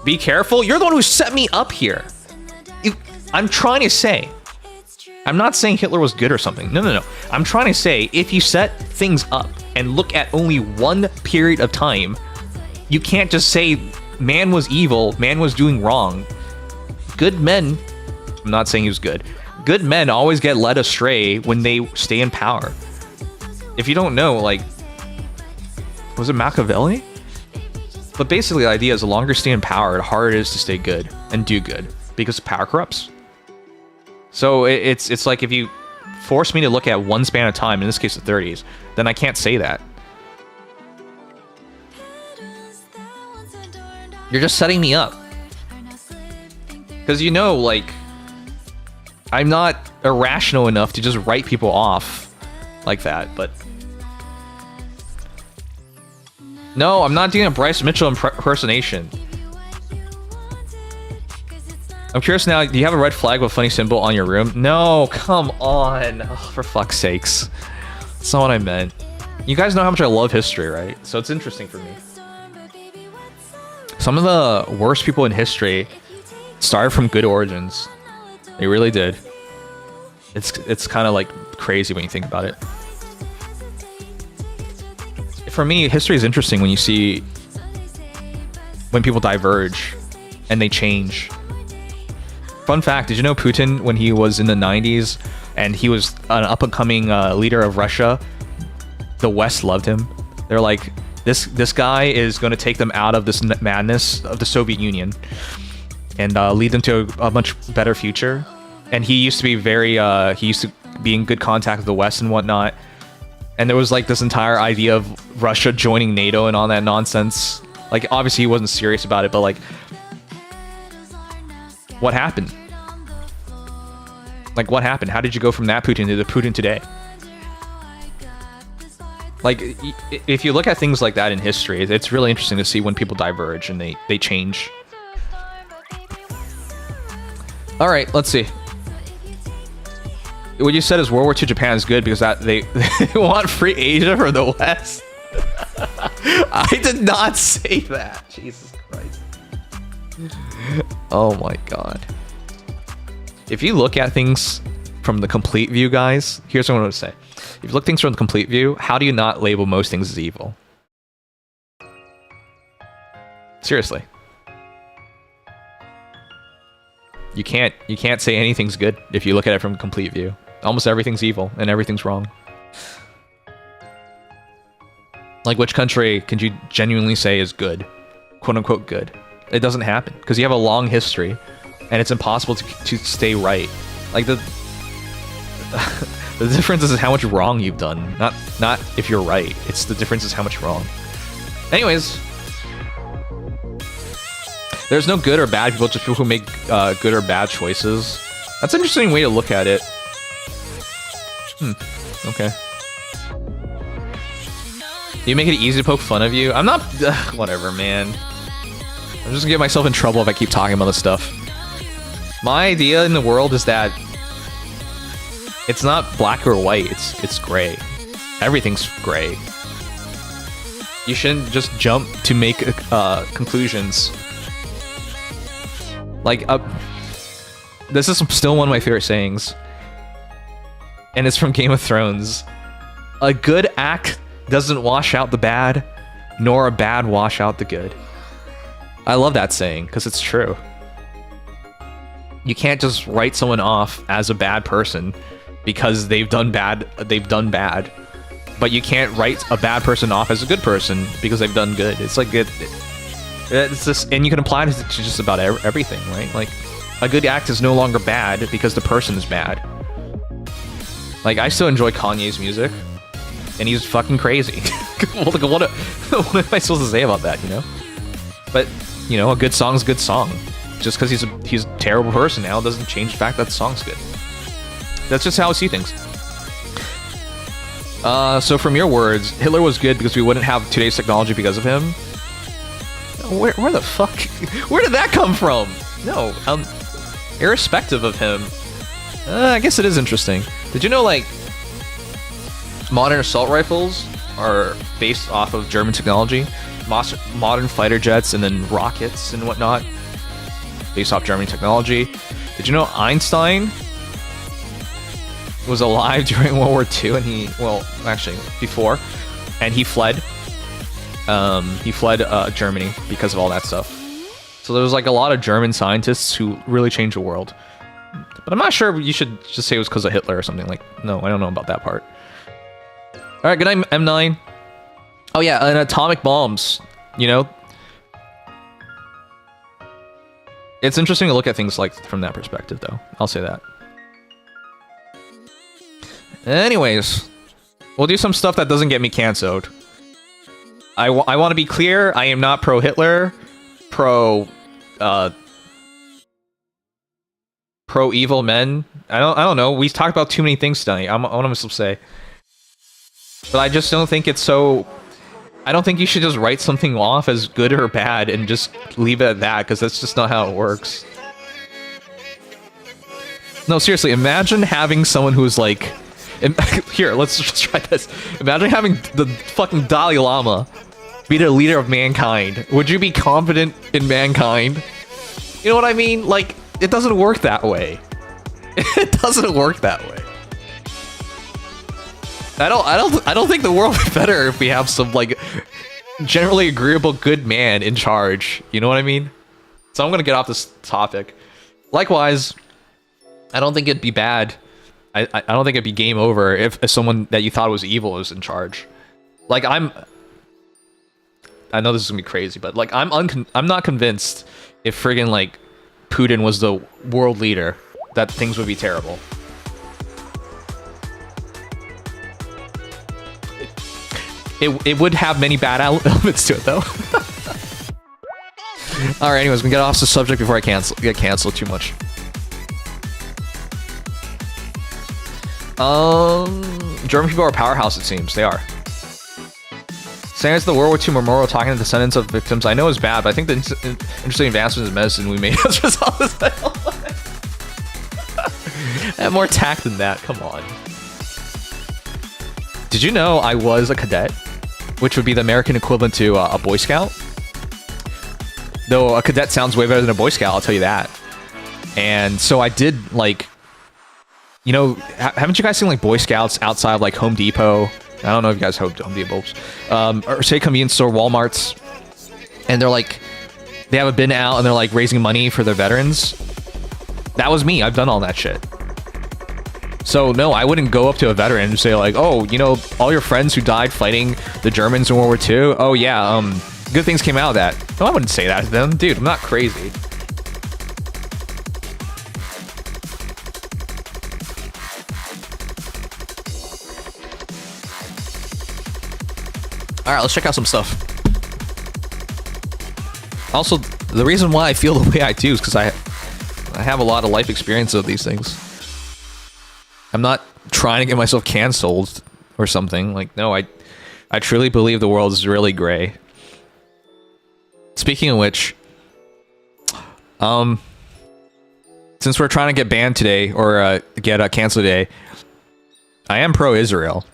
Be careful. You're the one who set me up here. I'm trying to say. I'm not saying Hitler was good or something. No. I'm trying to say, if you set things up and look at only one period of time, you can't just say man was evil, man was doing wrong. Good men, I'm not saying he was good. Good men always get led astray when they stay in power. If you don't know, like, was it Machiavelli? But basically the idea is the longer you stay in power, the harder it is to stay good and do good, because power corrupts. So it's like if you force me to look at one span of time, in this case the 30s, then I can't say that. You're just setting me up. Because you know, like, I'm not irrational enough to just write people off like that, but... No, I'm not doing a Bryce Mitchell impersonation. I'm curious now, do you have a red flag with a funny symbol on your room? No, come on. Oh, for fuck's sakes. That's not what I meant. You guys know how much I love history, right? So it's interesting for me. Some of the worst people in history started from good origins. They really did. It's kind of like crazy when you think about it. For me, history is interesting when you see when people diverge and they change. Fun fact, did you know Putin, when he was in the 90s and he was an up-and-coming leader of Russia, the West loved him. They're like, this guy is going to take them out of this madness of the Soviet Union and lead them to a much better future. And he used to be he used to be in good contact with the West and whatnot. And there was like this entire idea of Russia joining NATO and all that nonsense. Like, obviously he wasn't serious about it, but like, what happened? Like, what happened? How did you go from that Putin to the Putin today? Like, if you look at things like that in history, it's really interesting to see when people diverge and they change. All right, let's see. What you said is World War II Japan is good because they want free Asia from the West. I did not say that. Jesus Christ. Oh my god. If you look at things from the complete view, guys, here's what I'm going to say. If you look at things from the complete view, how do you not label most things as evil? Seriously. You can't say anything's good if you look at it from a complete view. Almost everything's evil and everything's wrong. Like, which country can you genuinely say is good? Quote unquote good. It doesn't happen because you have a long history and it's impossible to stay right. Like, the difference is how much wrong you've done, not if you're right. It's the difference is how much wrong. Anyways, there's no good or bad people, just people who make good or bad choices. That's an interesting way to look at it. Okay. You make it easy to poke fun of you? I'm not... whatever, man. I'm just gonna get myself in trouble if I keep talking about this stuff. My idea in the world is that it's not black or white, it's gray. Everything's gray. You shouldn't just jump to make conclusions. Like, this is still one of my favorite sayings. And it's from Game of Thrones. A good act doesn't wash out the bad, nor a bad wash out the good. I love that saying, because it's true. You can't just write someone off as a bad person because they've done bad. But you can't write a bad person off as a good person because they've done good. It's like it's just, and you can apply it to just about everything, right? Like, a good act is no longer bad because the person is bad. Like, I still enjoy Kanye's music, and he's fucking crazy. what am I supposed to say about that, you know? But, you know, a good song's a good song. Just because he's a terrible person now doesn't change the fact that the song's good. That's just how I see things. So from your words, Hitler was good because we wouldn't have today's technology because of him. Where the fuck? Where did that come from? No, irrespective of him. I guess it is interesting. Did you know, like, modern assault rifles are based off of German technology? Modern fighter jets and then rockets and whatnot, based off German technology. Did you know Einstein was alive during World War II and actually before, and he fled. He fled Germany because of all that stuff. So there was like a lot of German scientists who really changed the world. But I'm not sure you should just say it was because of Hitler or something. Like, no, I don't know about that part. All right, good night, M9. Oh yeah, and atomic bombs, you know? It's interesting to look at things like from that perspective, though. I'll say that. Anyways, we'll do some stuff that doesn't get me canceled. I want to be clear. I am not pro Hitler, pro evil men. I don't know. We talked about too many things tonight. What am I supposed to say? But I just don't think it's so. I don't think you should just write something off as good or bad and just leave it at that, because that's just not how it works. No, seriously, imagine having someone who's like... Here, let's just try this. Imagine having the fucking Dalai Lama be the leader of mankind. Would you be confident in mankind? You know what I mean? Like, it doesn't work that way. It doesn't work that way. I don't think the world would be better if we have some, like, generally agreeable good man in charge. You know what I mean? So I'm gonna get off this topic. Likewise, I don't think it'd be bad. I don't think it'd be game over if someone that you thought was evil was in charge. Like, I know this is gonna be crazy, but like I'm not convinced if friggin' like Putin was the world leader that things would be terrible. It would have many bad elements to it though. All right, anyways, we get off the subject before I get canceled too much. German people are a powerhouse, it seems. They are. Saying it's the World War II memorial talking to descendants of victims. I know it's bad, but I think the interesting advancements in medicine we made as a result of this. I have more tact than that. Come on. Did you know I was a cadet? Which would be the American equivalent to a Boy Scout. Though a cadet sounds way better than a Boy Scout, I'll tell you that. And so I did, like... You know, haven't you guys seen like Boy Scouts outside of like Home Depot? I don't know if you guys Home Depots. Or say convenience store, Walmarts. And they're like, they have a bin out and they're like raising money for their veterans. That was me. I've done all that shit. So no, I wouldn't go up to a veteran and say like, oh, you know, all your friends who died fighting the Germans in World War II. Oh yeah, good things came out of that. No, I wouldn't say that to them. Dude, I'm not crazy. Alright, let's check out some stuff. Also, the reason why I feel the way I do is because I have a lot of life experience of these things. I'm not trying to get myself canceled or something. Like, no, I truly believe the world is really gray. Speaking of which, since we're trying to get banned today, or get canceled today, I am pro-Israel.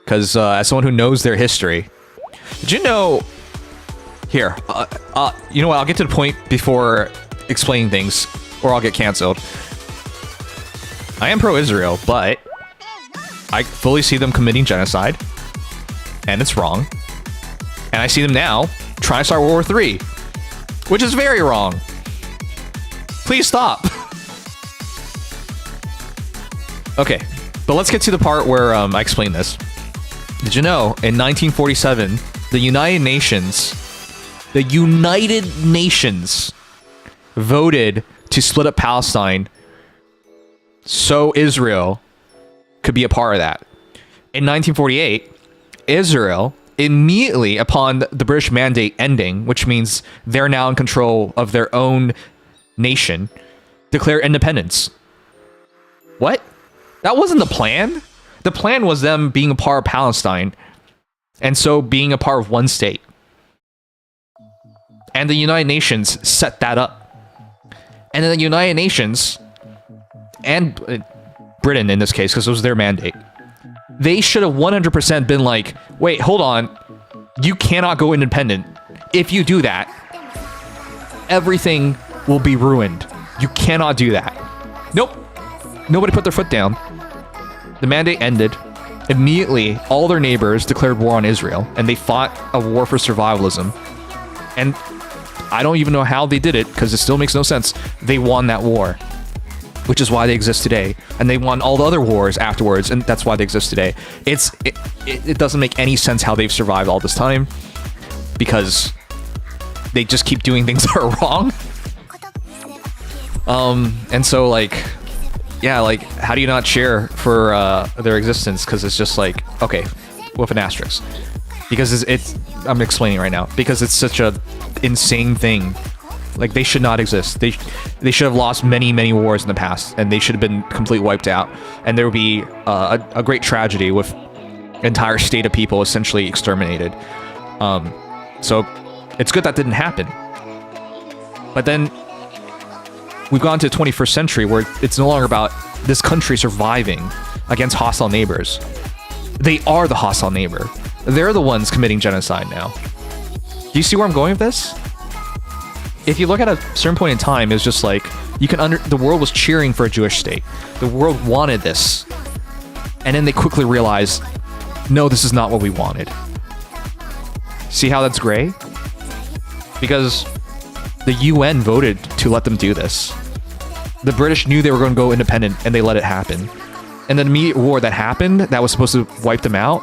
Because as someone who knows their history, did you know... Here, you know what, I'll get to the point before explaining things, or I'll get canceled. I am pro-Israel, but I fully see them committing genocide, and it's wrong. And I see them now trying to start World War III, which is very wrong. Please stop. Okay, but let's get to the part where I explain this. Did you know, in 1947, the United Nations voted to split up Palestine so Israel could be a part of that. In 1948, Israel, immediately upon the British mandate ending, which means they're now in control of their own nation, declared independence. What? That wasn't the plan? The plan was them being a part of Palestine, and so being a part of one state. And the United Nations set that up. And then the United Nations, and Britain in this case, because it was their mandate, they should have 100% been like, wait, hold on, you cannot go independent. If you do that, everything will be ruined. You cannot do that. Nope. Nobody put their foot down. The mandate ended. Immediately, all their neighbors declared war on Israel, and they fought a war for survivalism. And I don't even know how they did it, because it still makes no sense. They won that war, which is why they exist today. And they won all the other wars afterwards, and that's why they exist today. It doesn't make any sense how they've survived all this time, because they just keep doing things that are wrong. And so, like, yeah, like, how do you not cheer for their existence? Because it's just like, okay, with an asterisk. Because I'm explaining right now. Because it's such a insane thing. Like, they should not exist. They should have lost many, many wars in the past, and they should have been completely wiped out. And there would be a great tragedy with entire state of people essentially exterminated. So it's good that didn't happen. But then we've gone to the 21st century where it's no longer about this country surviving against hostile neighbors. They are the hostile neighbor. They're the ones committing genocide now. Do you see where I'm going with this? If you look at a certain point in time, it's just like the world was cheering for a Jewish state. The world wanted this. And then they quickly realized, no, this is not what we wanted. See how that's gray? Because the UN voted to let them do this. The British knew they were going to go independent, and they let it happen. And the immediate war that happened, that was supposed to wipe them out,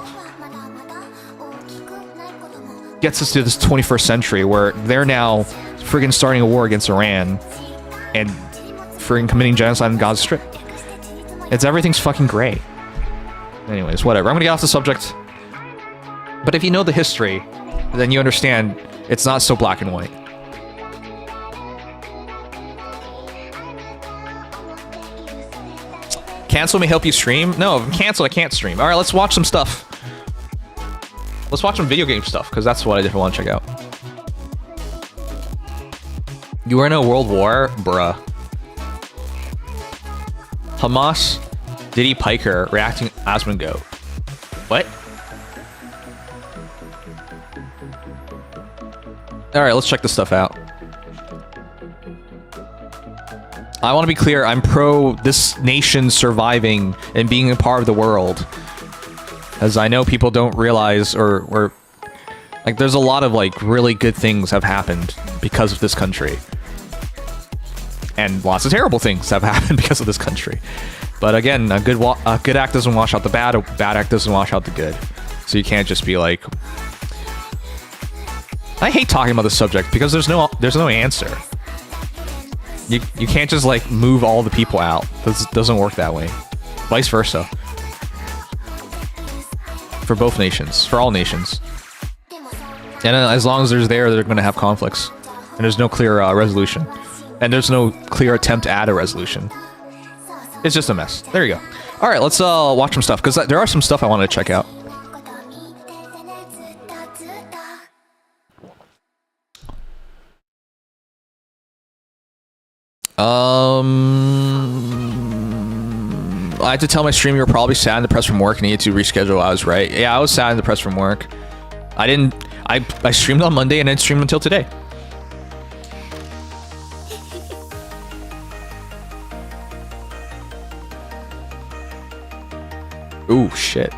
gets us to this 21st century where they're now friggin' starting a war against Iran and friggin' committing genocide in Gaza Strip. Everything's fucking gray. Anyways, whatever. I'm gonna get off the subject. But if you know the history, then you understand it's not so black and white. Cancel may help you stream? No, if I'm canceled, I can't stream. Alright, let's watch some stuff. Let's watch some video game stuff, because that's what I did want to check out. You were in a world war? Bruh. Hamas, Diddy Piker, reacting Asmongoat. What? Alright, let's check this stuff out. I want to be clear, I'm pro this nation surviving and being a part of the world. As I know people don't realize or like there's a lot of like really good things have happened because of this country. And lots of terrible things have happened because of this country. But again, a good act doesn't wash out the bad, a bad act doesn't wash out the good. So you can't just be like... I hate talking about this subject because there's no answer. You can't just like move all the people out. This doesn't work that way. Vice versa. For both nations, for all nations. And as long as they're going to have conflicts. And there's no clear resolution. And there's no clear attempt at a resolution. It's just a mess. There you go. Alright, let's watch some stuff. Because there are some stuff I want to check out. I had to tell my stream you were probably sad and depressed from work and needed to reschedule. I was right. Yeah, I was sad and depressed from work. I streamed on Monday and then streamed until today. Ooh, shit.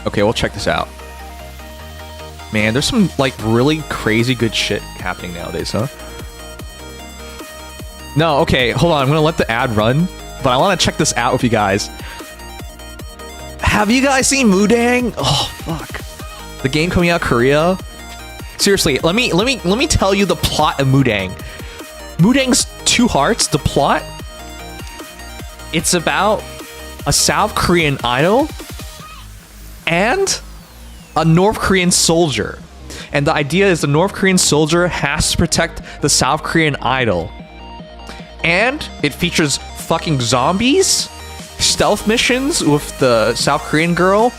Okay, we'll check this out. Man, there's some, like, really crazy good shit happening nowadays, huh? No, okay, hold on. I'm gonna let the ad run, but I want to check this out with you guys. Have you guys seen Mudang? Oh, fuck. The game coming out of Korea? Seriously, let me tell you the plot of Mudang. Mudang's Two Hearts, the plot, it's about a South Korean idol and a North Korean soldier. And the idea is the North Korean soldier has to protect the South Korean idol. And it features fucking zombies, stealth missions with the South Korean girl,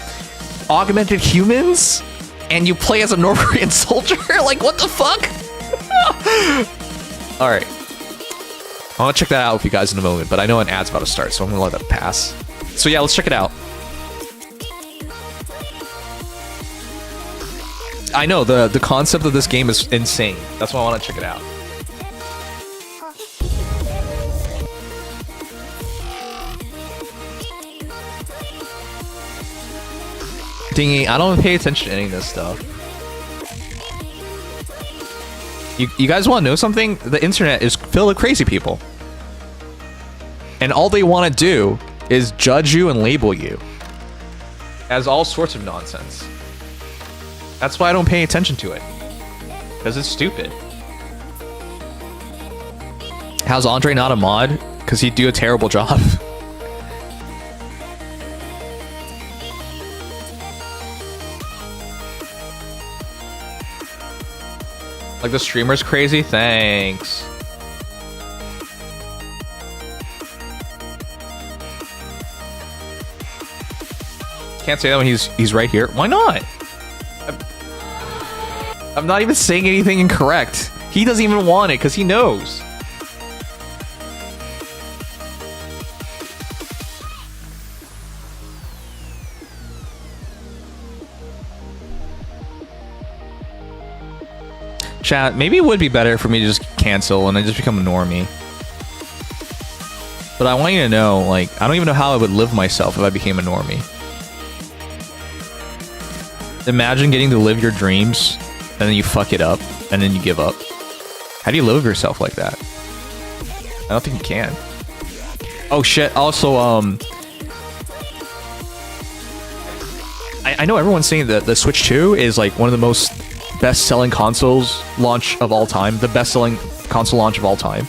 augmented humans, and you play as a North Korean soldier? Like, what the fuck? Alright. I want to check that out with you guys in a moment, but I know an ad's about to start, so I'm gonna let that pass. So yeah, let's check it out. I know, the concept of this game is insane. That's why I want to check it out. Dingy, I don't pay attention to any of this stuff. You guys want to know something? The internet is filled with crazy people. And all they want to do is judge you and label you as all sorts of nonsense. That's why I don't pay attention to it. Because it's stupid. How's Andre not a mod? Because he'd do a terrible job. Like the streamer's crazy? Thanks. Can't say that when he's right here. Why not? I'm not even saying anything incorrect. He doesn't even want it because he knows. Chat, maybe it would be better for me to just cancel and then just become a normie. But I want you to know, like, I don't even know how I would live myself if I became a normie. Imagine getting to live your dreams and then you fuck it up and then you give up. How do you live yourself like that? I don't think you can. Oh shit, also, I know everyone's saying that the Switch 2 is like one of the most best-selling consoles launch of all time. The best-selling console launch of all time.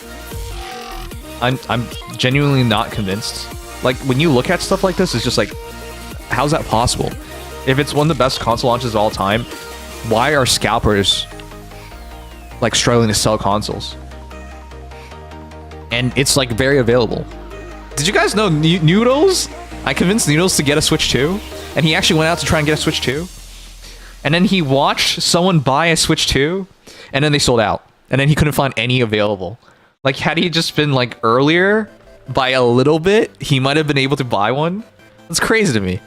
I'm genuinely not convinced. Like, when you look at stuff like this, it's just like, how's that possible? If it's one of the best console launches of all time, why are scalpers like struggling to sell consoles? And it's like very available. Did you guys know Noodles? I convinced Noodles to get a Switch 2, and he actually went out to try and get a Switch 2. And then he watched someone buy a Switch 2, and then they sold out. And then he couldn't find any available. Like, had he just been like earlier by a little bit, he might have been able to buy one. That's crazy to me.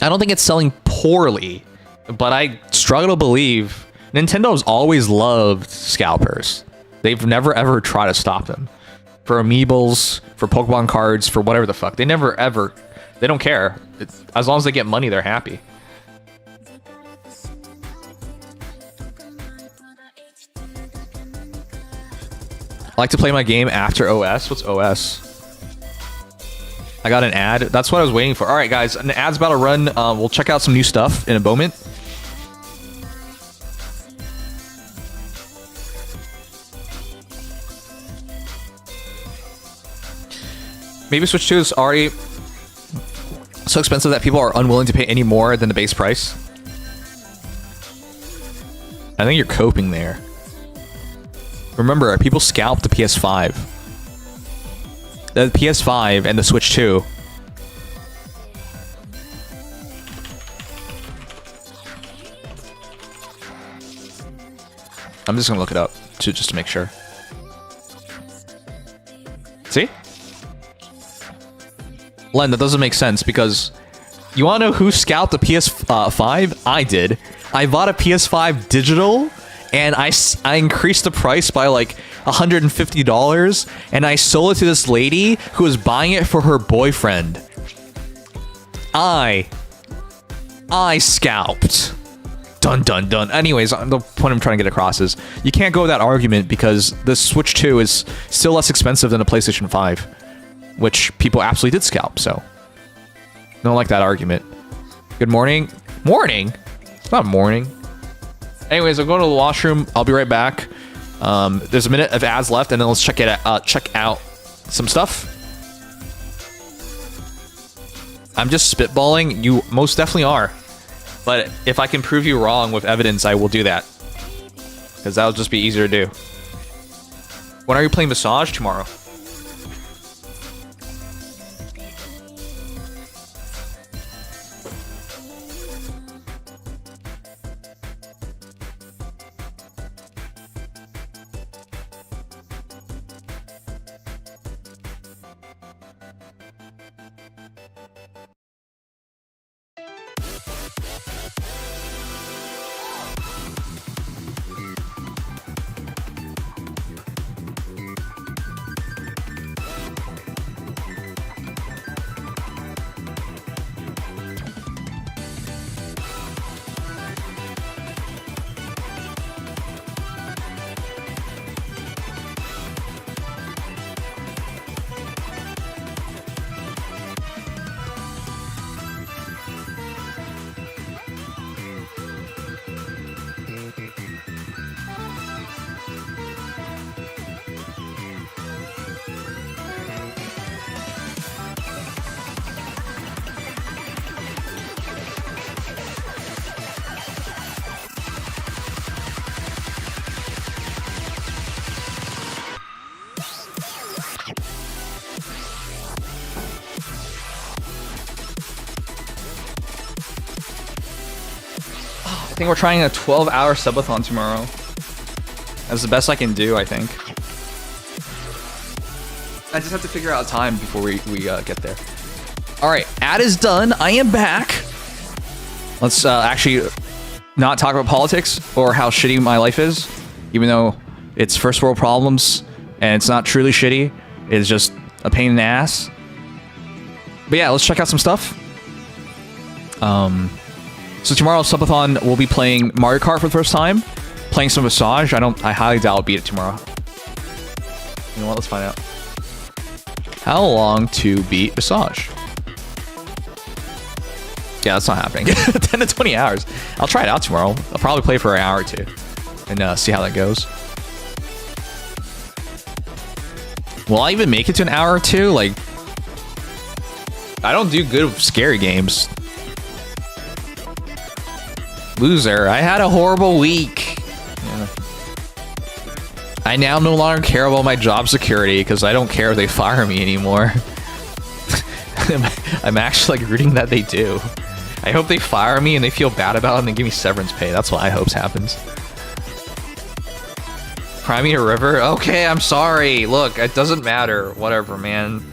I don't think it's selling poorly, but I struggle to believe Nintendo's always loved scalpers. They've never ever tried to stop them. For amiibos, for Pokemon cards, for whatever the fuck. They never ever, they don't care. As long as they get money, they're happy. I like to play my game after OS. What's OS? I got an ad. That's what I was waiting for. All right, guys, an ad's about to run. We'll check out some new stuff in a moment. Maybe Switch 2 is already so expensive that people are unwilling to pay any more than the base price. I think you're coping there. Remember, people scalped the PS5. The PS5 and the Switch 2. I'm just gonna look it up just to make sure. See? Len, that doesn't make sense because you wanna know who scalped the PS5? I did. I bought a PS5 digital and I increased the price by like $150 and I sold it to this lady who was buying it for her boyfriend. I scalped. Dun dun dun. Anyways, the point I'm trying to get across is you can't go with that argument because the Switch 2 is still less expensive than a PlayStation 5, which people absolutely did scalp, so don't like that argument. Good morning. Morning? It's not morning. Anyways, I'll go to the washroom. I'll be right back. There's a minute of ads left, and then let's check out some stuff. I'm just spitballing. You most definitely are. But if I can prove you wrong with evidence, I will do that. Because that'll just be easier to do. When are you playing Massage tomorrow? think we're trying a 12-hour subathon tomorrow. That's the best I can do, I think. I just have to figure out time before we get there. All right, ad is done. I am back. Let's actually not talk about politics or how shitty my life is, even though it's first world problems and it's not truly shitty. It's just a pain in the ass. But yeah, let's check out some stuff. So tomorrow's subathon, we'll be playing Mario Kart for the first time, playing some Massage. I highly doubt I'll beat it tomorrow. You know what? Let's find out. How long to beat Massage? Yeah, that's not happening. 10 to 20 hours. I'll try it out tomorrow. I'll probably play for an hour or two and see how that goes. Will I even make it to an hour or two? Like, I don't do good with scary games. Loser, I had a horrible week. Yeah. I now no longer care about my job security because I don't care if they fire me anymore. I'm actually like rooting that they do. I hope they fire me and they feel bad about it and they give me severance pay. That's what I hope happens. Cry me a river? Okay, I'm sorry. Look, it doesn't matter. Whatever, man.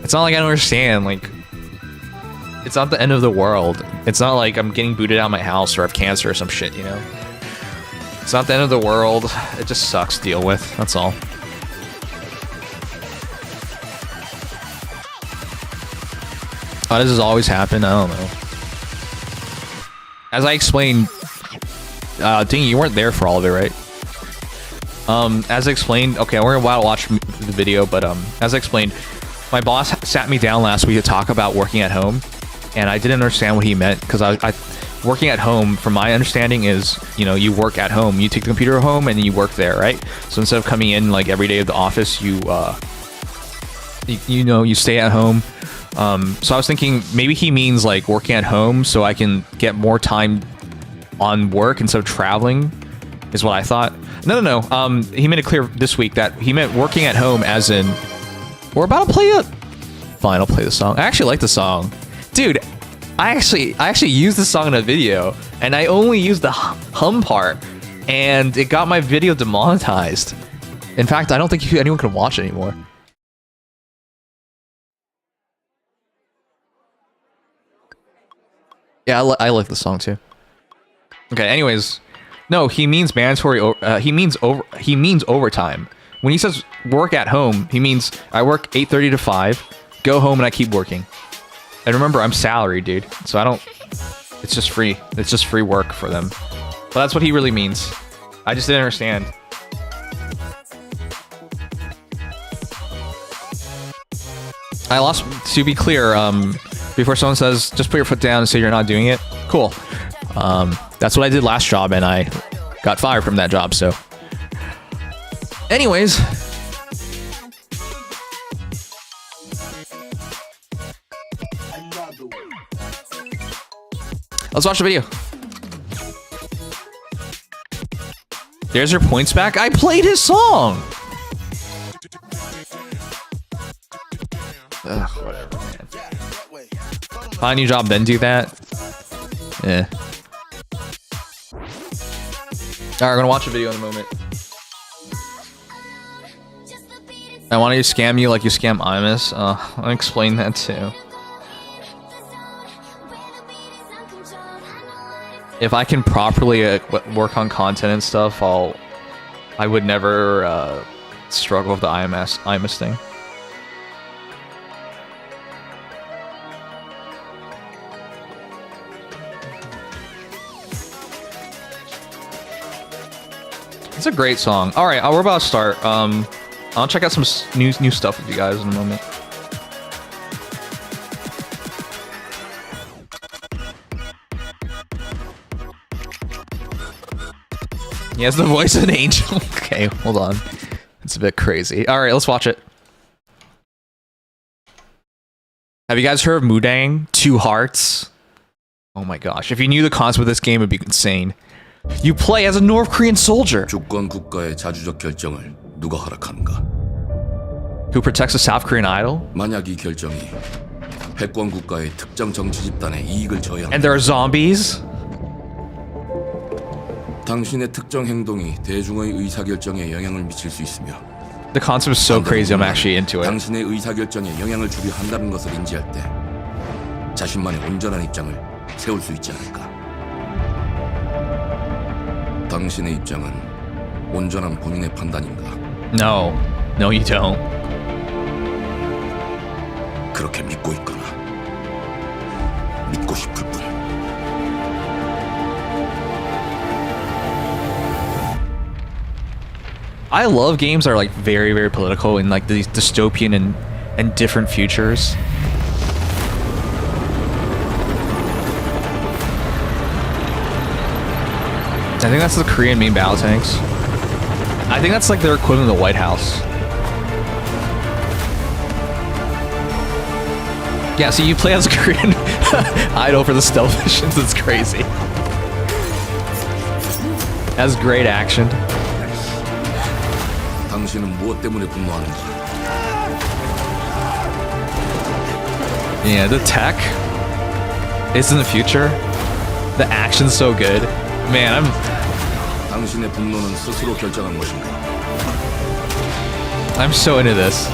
It's not like I don't understand. Like, it's not the end of the world. It's not like I'm getting booted out of my house or I have cancer or some shit, you know? It's not the end of the world. It just sucks to deal with. That's all. Why does this always happen? I don't know. As I explained, Dingy, you weren't there for all of it, right? As I explained, okay, we're gonna watch the video, but as I explained, my boss sat me down last week to talk about working at home, and I didn't understand what he meant because I working at home, from my understanding, is, you know, you work at home, you take the computer home, and you work there, right? So instead of coming in like every day of the office, you know, you stay at home. So I was thinking maybe he means like working at home so I can get more time on work instead of traveling, is what I thought. No. He made it clear this week that he meant working at home as in we're about to play it. Fine, I'll play the song. I actually like the song. Dude, I actually used the song in a video and I only used the hum part and it got my video demonetized. In fact, I don't think anyone can watch it anymore. Yeah, I like the song too. Okay, anyways, no, he means mandatory. He means overtime. When he says work at home, he means I work 8:30 to 5, go home and I keep working. And remember, I'm salaried, dude. So I don't. It's just free. It's just free work for them. But that's what he really means. I just didn't understand. I lost. To be clear, before someone says, just put your foot down and say you're not doing it. Cool. That's what I did last job, and I got fired from that job, so. Anyways. Let's watch the video. There's your points back. I played his song. Ugh, whatever, man. Find a new job, then do that. Yeah. Alright, we're gonna watch a video in a moment. I want to scam you like you scam Imus. I'll explain that too. If I can properly work on content and stuff, I would never struggle with the Imus thing. It's a great song. All right, we're about to start. I'll check out some new stuff with you guys in a moment. He has the voice of an angel. Okay, hold on. It's a bit crazy. All right, let's watch it. Have you guys heard of Mudang? 2 Hearts? Oh my gosh. If you knew the concept of this game, it'd be insane. You play as a North Korean soldier 주권 국가의 자주적 결정을 누가 허락하는가? who protects a South Korean idol. 만약 이 결정이 패권 국가의 특정 정치 집단의 이익을 And 저해한다. there are zombies? 당신의 특정 행동이 대중의 의사결정에 영향을 미칠 수 있으며 The concept is so crazy, I'm actually into it. 당신의 의사결정에 영향을 주려 한다는 것을 인지할 때 자신만의 온전한 입장을 세울 수 있지 않을까? 당신의 입장은 온전한 본인의 판단인가? No. No, you don't. 그렇게 믿고 있거나 믿고 싶을 뿐. I love games that are like very, very political in like these dystopian and different futures. I think that's the Korean main battle tanks. I think that's like their equivalent of the White House. Yeah, so you play as a Korean idol for the stealth missions. It's crazy. That's great action. 당신은 무엇 때문에 분노하는지. Yeah, the tech is in the future. The action's so good. Man, 당신의 분노는 스스로 결정한 것인가? I'm so into this.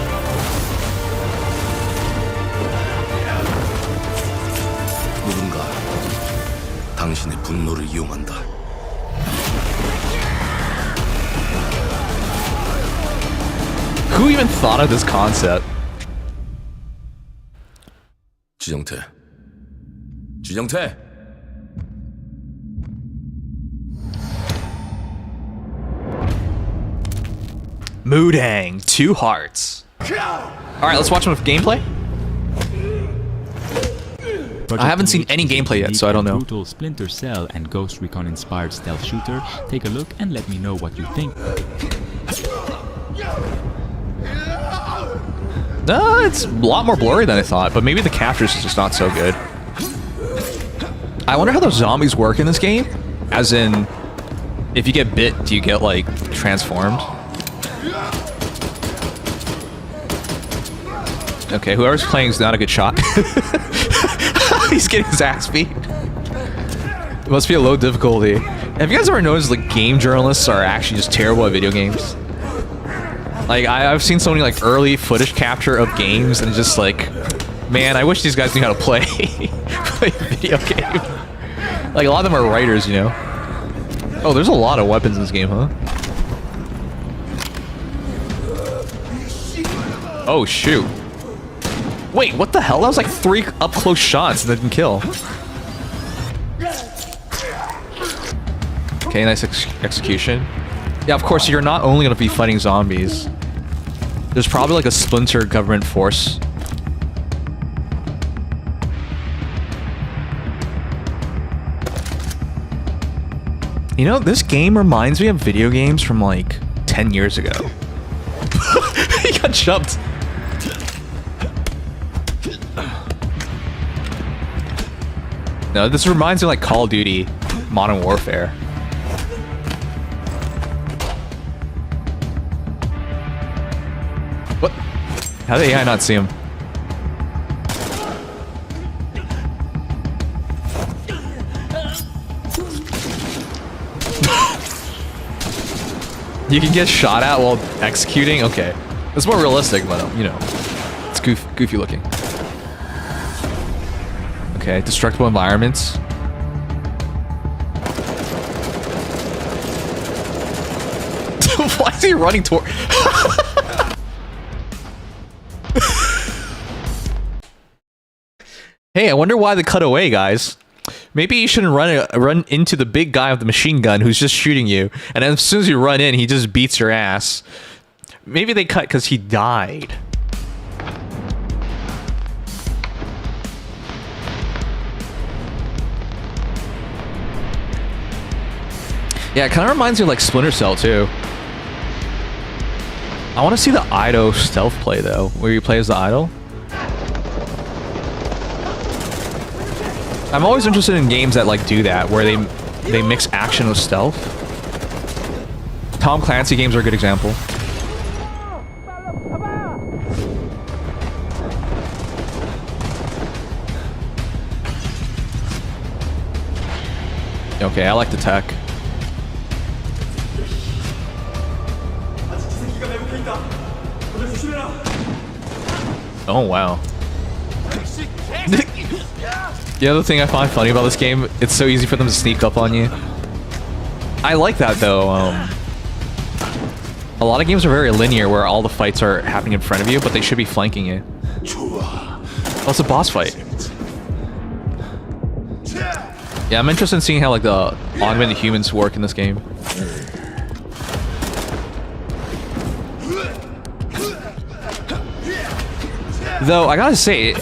누군가 당신의 분노를 이용한다. Who even thought of this concept? 지정태. 지정태. Moodang, 2 hearts. Alright, let's watch some gameplay. I haven't seen any gameplay yet, so I don't know. Brutal Splinter Cell and Ghost Recon inspired stealth shooter. Take a look and let me know what you think. It's a lot more blurry than I thought, but maybe the capture's just not so good. I wonder how those zombies work in this game. As in, if you get bit, do you get like transformed? Okay, whoever's playing is not a good shot. He's getting his ass beat. It must be a low difficulty. Have you guys ever noticed like game journalists are actually just terrible at video games? Like I've seen so many like early footage capture of games and just like, man, I wish these guys knew how to play play a video game. Like a lot of them are writers, you know. Oh, there's a lot of weapons in this game, huh? Oh shoot. Wait, what the hell? That was like 3 up-close shots and they didn't kill. Okay, nice execution. Yeah, of course, you're not only gonna be fighting zombies. There's probably like a splinter government force. You know, this game reminds me of video games from like 10 years ago. He got jumped. No, this reminds me of like Call of Duty Modern Warfare. What? How did AI not see him? You can get shot at while executing? Okay. It's more realistic, but you know. It's goofy looking. Okay, destructible environments. Why is he running toward? Hey, I wonder why they cut away, guys. Maybe you shouldn't run into the big guy with the machine gun who's just shooting you, and as soon as you run in, he just beats your ass. Maybe they cut because he died. Yeah, it kind of reminds me of like Splinter Cell too. I want to see the Ido stealth play though, where you play as the idol. I'm always interested in games that like do that, where they mix action with stealth. Tom Clancy games are a good example. Okay, I like the tech. Oh wow. The other thing I find funny about this game, it's so easy for them to sneak up on you. I like that though. A lot of games are very linear where all the fights are happening in front of you, but they should be flanking you. Oh, it's a boss fight. Yeah, I'm interested in seeing how like the augmented humans work in this game. Though, I gotta say,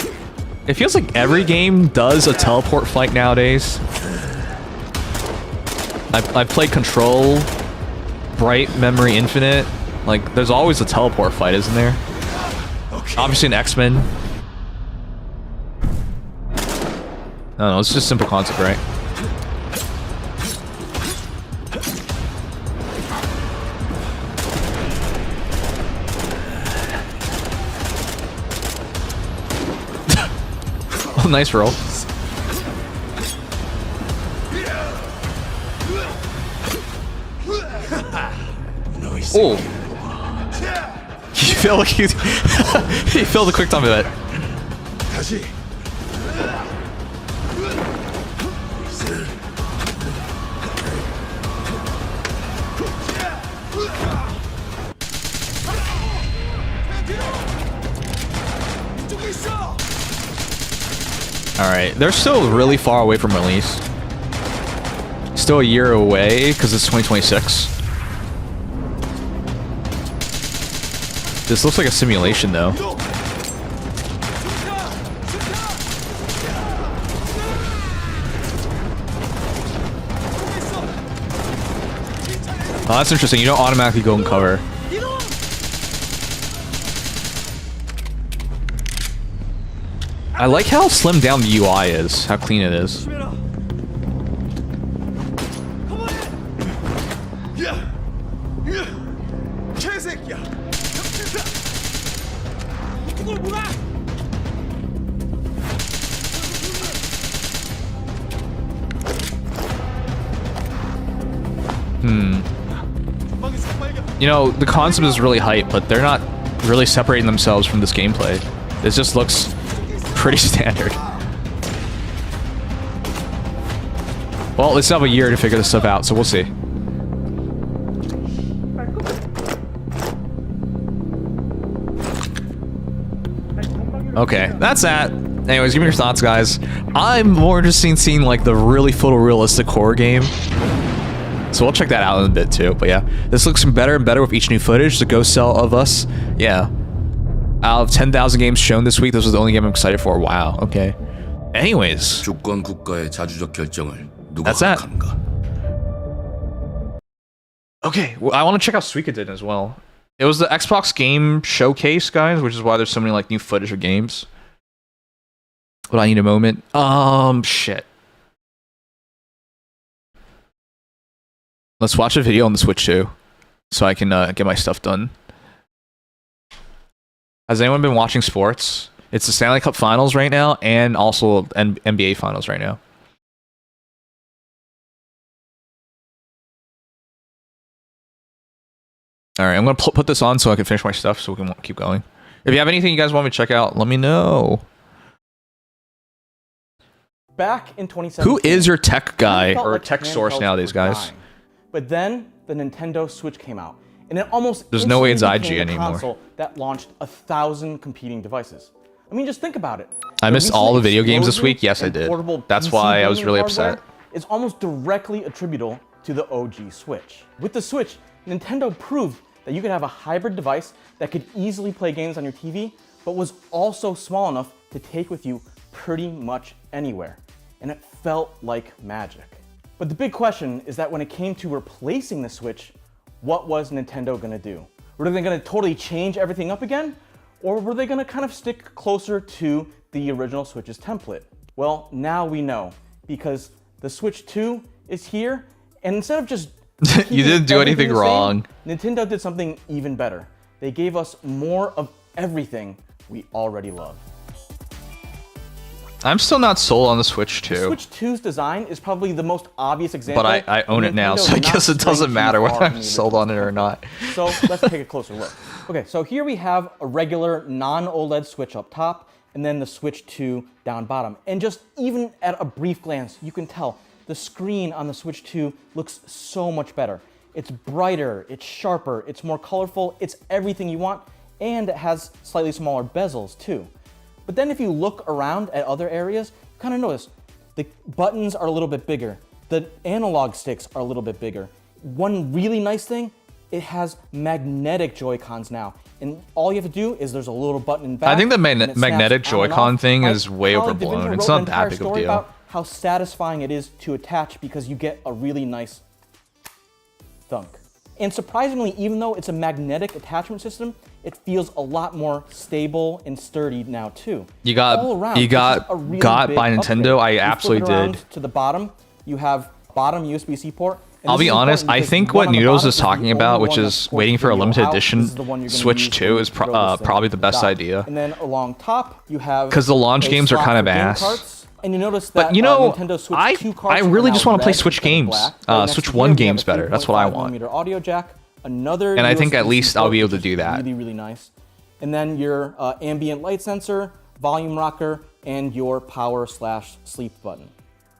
it feels like every game does a teleport fight nowadays. I've played Control, Bright Memory Infinite. Like, there's always a teleport fight, isn't there? Obviously in X-Men. I don't know, it's just a simple concept, right? Oh, nice roll. Oh. He felt like he felt a quick time of that. Alright, they're still really far away from release. Still a year away, because it's 2026. This looks like a simulation, though. Oh, that's interesting. You don't automatically go and cover. I like how slimmed down the UI is, how clean it is. You know, the concept is really hype, but they're not really separating themselves from this gameplay. This just looks pretty standard. Well, they still have a year to figure this stuff out, so we'll see. Okay, that's that. Anyways, give me your thoughts, guys. I'm more interested in seeing like the really photorealistic horror game. So we'll check that out in a bit too. But yeah, this looks better and better with each new footage. The Ghost Cell of Us. Yeah. Out of 10,000 games shown this week, this was the only game I'm excited for. Wow, okay. Anyways. 주권 국가의 자주적 결정을 누가 That's that. 허락하는가? Okay, well, I want to check out Suika did as well. It was the Xbox Game Showcase, guys, which is why there's so many like new footage of games. But I need a moment. Shit. Let's watch a video on the Switch too, so I can get my stuff done. Has anyone been watching sports? It's the Stanley Cup Finals right now, and also NBA Finals right now. All right, I'm gonna put this on so I can finish my stuff, so we can keep going. If you have anything you guys want me to check out, let me know. Back in 2017, Who is your tech guy felt or like tech source handhelds nowadays, were guys? dying. But then the Nintendo Switch came out, and it almost There's no way it's instantly IG became the anymore. console that launched 1,000 competing devices. I mean, just think about it. I The missed all the video games this recent week. Yes, I explosion did. in portable That's PC why I was gaming really hardware upset. is almost directly attributable to the OG Switch. With the Switch, Nintendo proved that you could have a hybrid device that could easily play games on your TV, but was also small enough to take with you pretty much anywhere. And it felt like magic. But the big question is that when it came to replacing the Switch, what was Nintendo gonna do? Were they gonna totally change everything up again? Or were they gonna kind of stick closer to the original Switch's template? Well, now we know, because the Switch 2 is here, and instead of just You didn't do anything the same, wrong. Nintendo did something even better. They gave us more of everything we already love. I'm still not sold on the Switch 2. The Switch 2's design is probably the most obvious example. But I own it now, Nintendo so I not guess it doesn't straying matter too whether far I'm from the sold on it original or not. So let's take a closer look. Okay, so here we have a regular non-OLED Switch up top, and then the Switch 2 down bottom. And just even at a brief glance, you can tell the screen on the Switch 2 looks so much better. It's brighter, it's sharper, it's more colorful, it's everything you want, and it has slightly smaller bezels too. But then if you look around at other areas, you kind of notice the buttons are a little bit bigger. The analog sticks are a little bit bigger. One really nice thing, it has magnetic Joy-Cons now. And all you have to do is there's a little button in back. I think the and it snaps magnetic on and Joy-Con off. thing My is way colleague overblown. Devinter It's wrote not an that entire big of a story deal. about how satisfying it is to attach because you get a really nice thunk. And surprisingly, even though it's a magnetic attachment system, it feels a lot more stable and sturdy now too. You got All around, you this got is a really got big by Nintendo. upgrade. I You absolutely flip it around did. to the bottom, you have bottom USB-C port. and I'll this be is honest, important I because think the one what on the Noodles bottom is the talking only about, one which that is supports waiting for a video limited out. edition This is the one you're gonna Switch use 2 when is you throw this thing probably the in best dock. idea. And then along top, you have 'Cause the launch a games are slot kind of for game ass. carts. And you notice that But you know, Nintendo Switch I 2 carts I really are just now want to play red Switch instead of games. black. Right next Switch to 1 here, we games have a better. That's what I 3.5 want. millimeter audio jack. Another And I think at USB-C least I'll be able to port, do which is that. Really, really nice. And then your ambient light sensor, volume rocker, and your power/sleep button.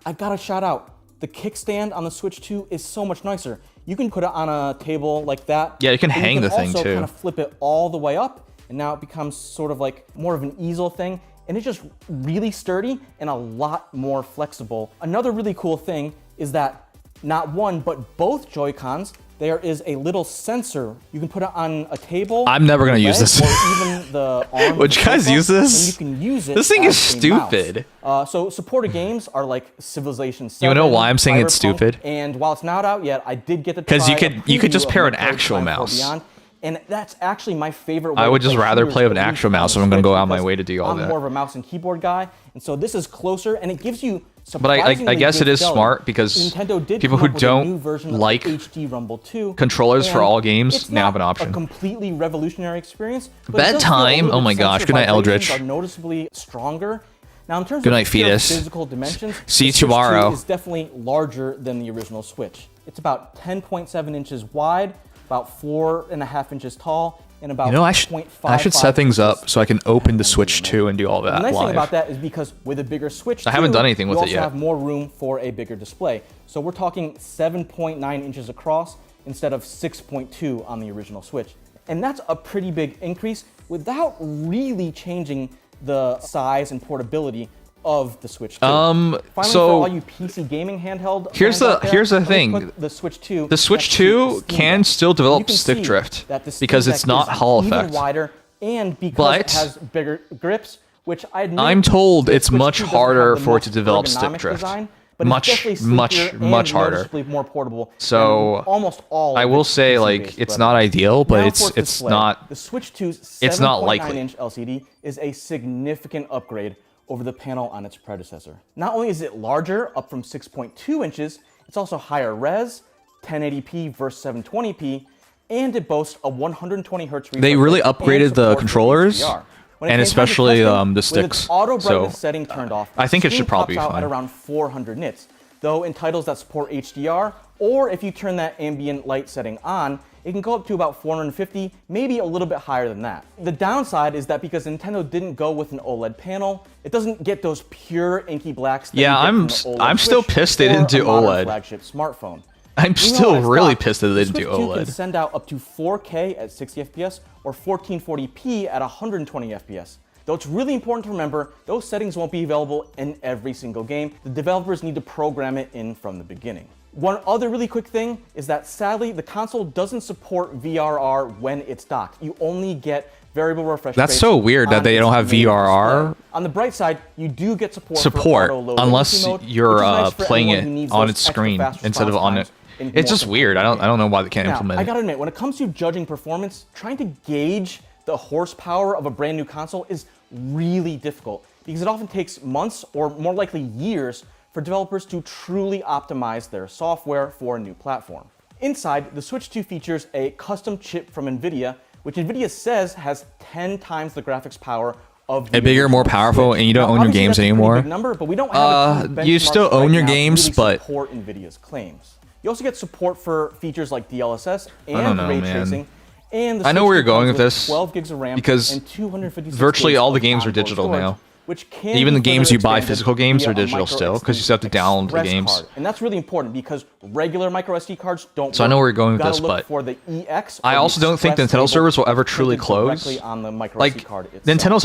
I gotta shout out, the kickstand on the Switch 2 is so much nicer. You can put it on a table like that. Yeah, you can but hang the thing, also too. kind of flip it all the way up, and now it becomes sort of like more of an easel thing. And it's just really sturdy and a lot more flexible. Another really cool thing is that not one, but both Joy-Cons, there is a little sensor. You can put it on a table. I'm never gonna the use leg, this. Or even the arm. Would of the you guys sofa, use this? And you can use it. This thing as is a mouse. stupid. So supported games are like Civilization 7. You wanna know why I'm saying it's Cyberpunk, stupid? And while it's not out yet, I did get to 'Cause try you could- a you could preview just of pair an Metroid actual Prime 4 mouse. Beyond, and that's actually my favorite way I to would just rather shooters, play with an at least actual on mouse the if I'm gonna go Switch, out my because way to do all I'm that. more of a mouse and keyboard guy, and so this is closer, and it gives you But I surprisingly guess good it is fidelity. smart because Nintendo did people come who up with a new don't version of like HD Rumble 2, controllers for and all games it's now have not an option. A completely revolutionary experience. But it does feel a Bedtime? little Oh my bit gosh. sensor Good night, vibrations Eldritch. Are noticeably stronger. Now, in terms Good of night, pure fetus. physical dimensions, See you the Switch 2 tomorrow. is definitely larger than the original Switch. It's about 10.7 inches wide, about 4.5 inches tall, and about You know, I should set things up so I can open the Switch 2 and do all that The nice thing live. about that is because with a bigger Switch 2, I haven't done anything with you it also yet. have more room for a bigger display. So we're talking 7.9 inches across instead of 6.2 on the original Switch. And that's a pretty big increase without really changing the size and portability of the Switch 2. Finally, so for all you PC gaming handheld here's fans the- out there, here's the let me thing. put the Switch 2 The Switch next to 2 the Steam can Deck. still You develop can stick see drift that the Steam because Deck it's not is Hall even effect. wider, and because But it has bigger grips, which I admit I'm told the it's Switch much 2 doesn't harder have the for it to most develop stick ergonomic drift. design, but Much, it's definitely much, sleeker much and harder. noticeably more portable So, than almost all I of will its say, like, PC-based it's brethren. not ideal, but Now it's for its display. not The Switch 2's it's not 7.9 likely. inch LCD is a significant upgrade over the panel on its predecessor. Not only is it larger, up from 6.2 inches, it's also higher res, 1080p versus 720p, and it boasts a 120 hertz refresh They really rate and upgraded the support for controllers, HDR. When it and came time to especially, testing, the with its sticks. auto So, brightness setting turned off, I think the it should screen probably tops be out at fine. around 400 nits. Though in titles that support HDR, or if you turn that ambient light setting on, it can go up to about 450, maybe a little bit higher than that. The downside is that because Nintendo didn't go with an OLED panel, it doesn't get those pure inky blacks that Yeah, you get from the OLED I'm still Switch pissed they or didn't a do modern OLED. flagship smartphone. I'm Even still though it's really not, pissed that they the didn't do Switch 2 can OLED. send out up to 4K at 60 FPS or 1440p at 120 FPS. Though it's really important to remember, those settings won't be available in every single game. The developers need to program it in from the beginning. One other really quick thing is that sadly, the console doesn't support VRR when it's docked. You only get variable refresh That's rates so weird that on they its don't have main VRR. display. On the bright side, you do get support Support, for auto low unless latency mode, you're which is nice for playing anyone it who needs on those its extra screen fast instead of response on it. times in It's more just weird. I don't know why they can't now, implement I it. gotta admit, when it comes to judging performance, trying to gauge the horsepower of a brand new console is really difficult because it often takes months or more likely years for developers to truly optimize their software for a new platform. Inside, the Switch 2 features a custom chip from NVIDIA, which NVIDIA says has 10 times the graphics power of A bigger, more original powerful, Switch. and you don't Now, own your obviously, games that's a pretty anymore. big number, but we don't have a ton of You still benchmarks own right your now to games, really but support NVIDIA's claims. You also get support for features like DLSS don't and know, ray man. tracing. And the I know Switch where you're 2 going comes with this, 12 gigs of RAM because and 256 virtually gigs all the of games are onboard digital storage, now. which can Even be the games further you buy, expanded physical games, via are a digital micro still, 'cause you still have to download the express games. card. And that's really important because regular micro SD cards don't So I work. know where you're going You with gotta this, look but for the EX I or the also don't think express Nintendo label servers will ever truly printed close. directly on the micro Like, SD card itself. That Nintendo's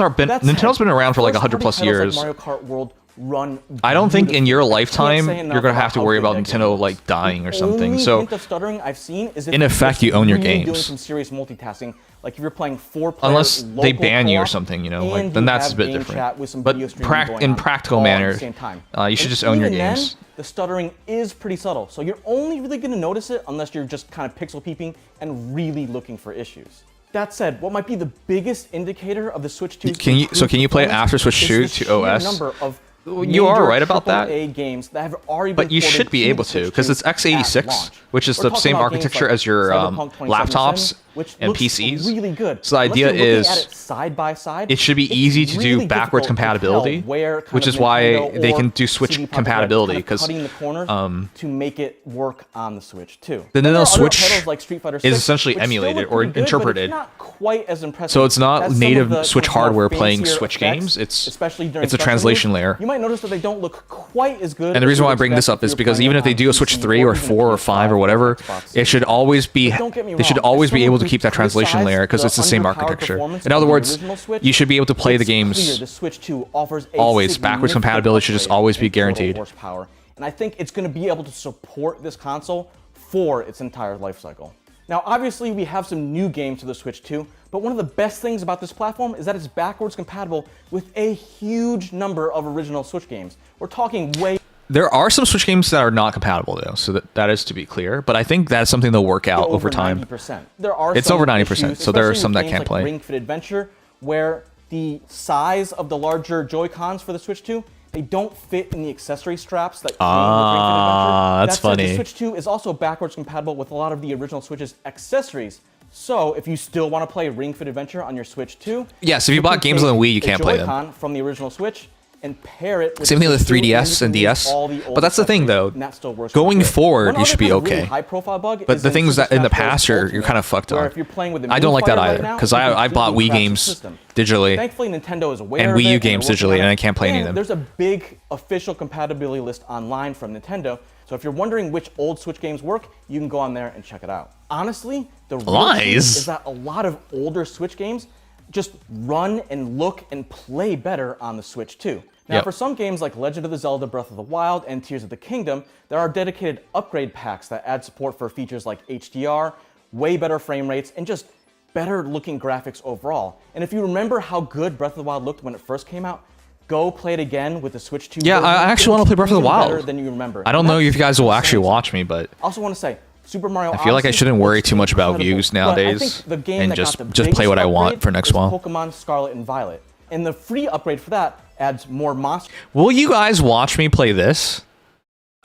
said, been around for like first-party 100 plus titles like years. Mario Kart World run I don't think in your beautifully. I can't lifetime say enough you're gonna about have to how worry good about that game Nintendo looks. like dying or The something. only So hint of stuttering I've seen is if in you're effect, just you own your really doing games. some serious multitasking, like if you're playing 4-player unless they local ban you or co-op something, you know, and like then you that's a have bit game different. chat with some But video streaming going in on practical all at the manner, same time. you should And just own your even then, games. the stuttering is pretty subtle, so you're only really going to notice it unless you're just kind of pixel peeping and really looking for issues. That said, what might be the biggest indicator of the Switch 2's Can you play it after Switch 2 to OS? Number of You are major right about that. AAA games that have already But been you ported should be to able the to, Switch because 2 it's at x86, launch. which is We're the talking same about games architecture like as your Cyberpunk 2077, laptops which and looks PCs. really good. So the Unless idea you're looking is at it side by side, it should be it's easy to do really backwards difficult to tell compatibility, where kind which of is why Nintendo they or can do Switch CD Projekt Red compatibility, kind of 'cause, cutting the corners to make it work on the Switch too. The There are Nintendo other Switch titles like Street Fighter is 6, essentially which still emulated look or pretty good, but it's interpreted. not quite as impressive So it's not as some of native the Switch more hardware playing fancier Switch effects, games. It's especially during a structure translation moves. layer. You might notice that they don't look quite as good. And the as reason you why I would bring this expect up is you're because playing even it if they on do a Switch PC 3 or even a 4 or 5 or PS5 whatever, Xbox it should always be But don't get me they should wrong, always as be someone able to who keep that translation criticized layer because the it's the same underpowered architecture. performance In of other the words, original Switch, you should be able to play the it's clear games. the Switch 2 offers a Always. Backwards significant compatibility should just upgrade always be in total guaranteed. horsepower, and I think it's going to be able to support this console for its entire life cycle. Now, obviously, we have some new games to the Switch 2, but one of the best things about this platform is that it's backwards compatible with a huge number of original Switch games. We're talking way There are some Switch games that are not compatible though, so that is to be clear. But I think that's something they'll work out over time. 90%. There are It's some over 90%, issues, so there are especially some with that games can't like play. Ring Fit Adventure, where the size of the larger Joy-Cons for the Switch 2, they don't fit in the accessory straps that came with Ring Fit Adventure. That's That said, funny. The Switch 2 is also backwards compatible with a lot of the original Switch's accessories. So if you still want to play Ring Fit Adventure on your Switch 2, Yes, if you you bought can games on the take Wii, you a can't play them. Joy-Con from the original Switch and pair it with Same thing with Switch 2, 3DS and you can use DS. all the But old that's the thing, accessories, though. and that still works Going really good. forward, One you should be other kind of okay. really high-profile bug But is the in things Super that in the Smash Bros. past you're Ultimate, kind of fucked where on. if you're playing with the I don't new like that fighter either right now, because it's a I bought completely Wii crafted games system. digitally. Thankfully, Nintendo is aware And of Wii U it, games they're working digitally, on and it. I can't play any of them. There's a big official compatibility list online from Nintendo, so if you're wondering which old Switch games work, you can go on there and check it out. Honestly, the real key Lies? is that a lot of older Switch games just run and look and play better on the Switch 2. Now, Yep. for some games like Legend of Zelda Breath of the Wild and Tears of the Kingdom, there are dedicated upgrade packs that add support for features like HDR, way better frame rates, and just better looking graphics overall. And if you remember how good Breath of the Wild looked when it first came out, go play it again with the Switch 2 Yeah, version. I actually It wanna play looks Breath of the even Wild. better than you remember. I don't And know if that's you guys will saying actually something. watch me, but I also want to say, Super Mario I feel like I Odyssey shouldn't worry looks too much about incredible, views but I nowadays think the game and that just got the play biggest what I want upgrade for next was while. Pokemon Scarlet and Violet. And the free upgrade for that adds more monsters. Will you guys watch me play this?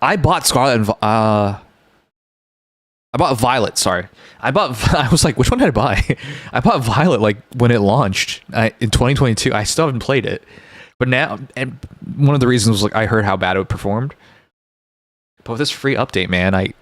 I bought Scarlet and I bought Violet. Sorry, I was like, which one did I buy? I bought Violet like when it launched in 2022. I still haven't played it, but now, and one of the reasons was like I heard how bad it performed. But with this free update, man, I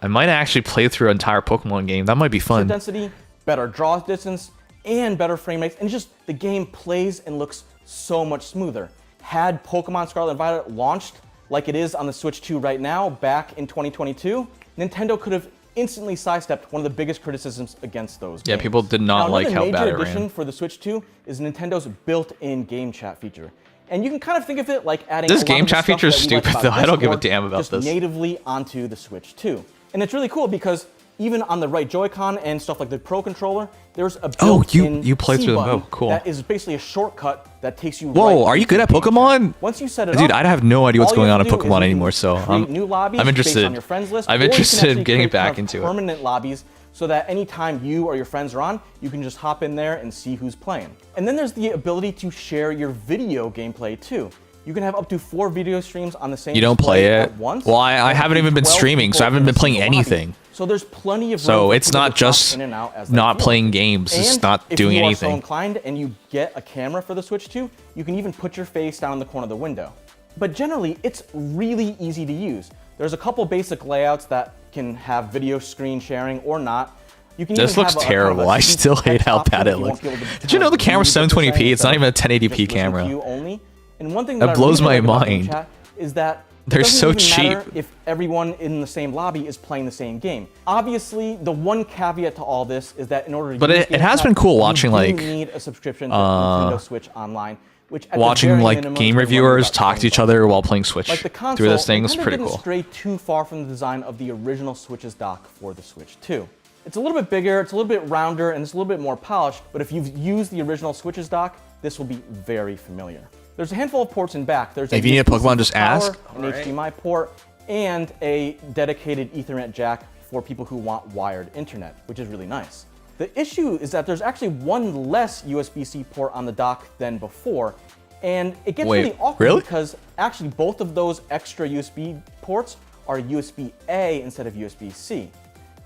might actually play through an entire Pokemon game. That might be fun. Density, better draw distance, and better frame rates, and just the game plays and looks so much smoother. Had Pokemon Scarlet and Violet launched like it is on the Switch 2 right now, back in 2022, Nintendo could have instantly sidestepped one of the biggest criticisms against those Yeah, games. people did not Now, like how another bad it major addition ran. for the Switch 2 is Nintendo's built-in game chat feature. And you can kind of think of it like adding This a lot game of the chat stuff feature is that we like stupid, about though. I don't give a Discord damn about just this. natively onto the Switch 2. And it's really cool because even on the right Joy-Con and stuff like the Pro Controller, there's a built-in you play C through them. button Oh, cool. that is basically a shortcut that takes you Whoa, right are you into good at the game chat. Pokemon? Once you set it Dude, up, I have no idea what's all you going have on in to do is Pokemon you can anymore, so create new lobbies I'm based interested. on your friends list, I'm or you can interested in actually getting create back kind of into it. permanent lobbies so that anytime you or your friends are on, you can just hop in there and see who's playing. And then there's the ability to share your video gameplay too. You can have up to 4 video streams on the same You don't display play it? at once. Well, I and haven't up to even been 12 streaming, so I people haven't in a been playing single lobby. anything. So So there's plenty of room So for it's people not to drop just in and out as they not feel. playing games, it's And not doing if you are so anything. inclined and you get a camera for the Switch 2, you can even put your face down in the corner of the window. But generally, it's really easy to use. There's a couple basic layouts that can have video screen sharing or not. You can This even looks have a terrible. I still hate how bad it looks. Did you know the camera's 720p? It's not even a 1080p camera. And one thing That that blows I really my like about the mind. chat is that They're it doesn't so even matter cheap. if everyone in the same lobby is playing the same game. Obviously, the one caveat to all this is that in order to But use it has GameChat, been cool you watching, do like, need a subscription to Nintendo Switch Online, which at the Watching very like minimum game is gonna run you reviewers about talk to each $20. other while playing Switch Like the console, through this thing is Nintendo pretty didn't cool. stray too far from the design of the original Switch's dock for the Switch 2. It's a little bit bigger, it's a little bit rounder, and it's a little bit more polished, but if you've used the original Switch's dock, this will be very familiar. There's a handful of ports in back. There's If you need a USB-C Pokemon, just power, ask. an HDMI port, and a dedicated Ethernet jack for people who want wired internet, which is really nice. The issue is that there's actually one less USB-C port on the dock than before, and it gets Wait, really awkward really? because actually both of those extra USB ports are USB-A instead of USB-C.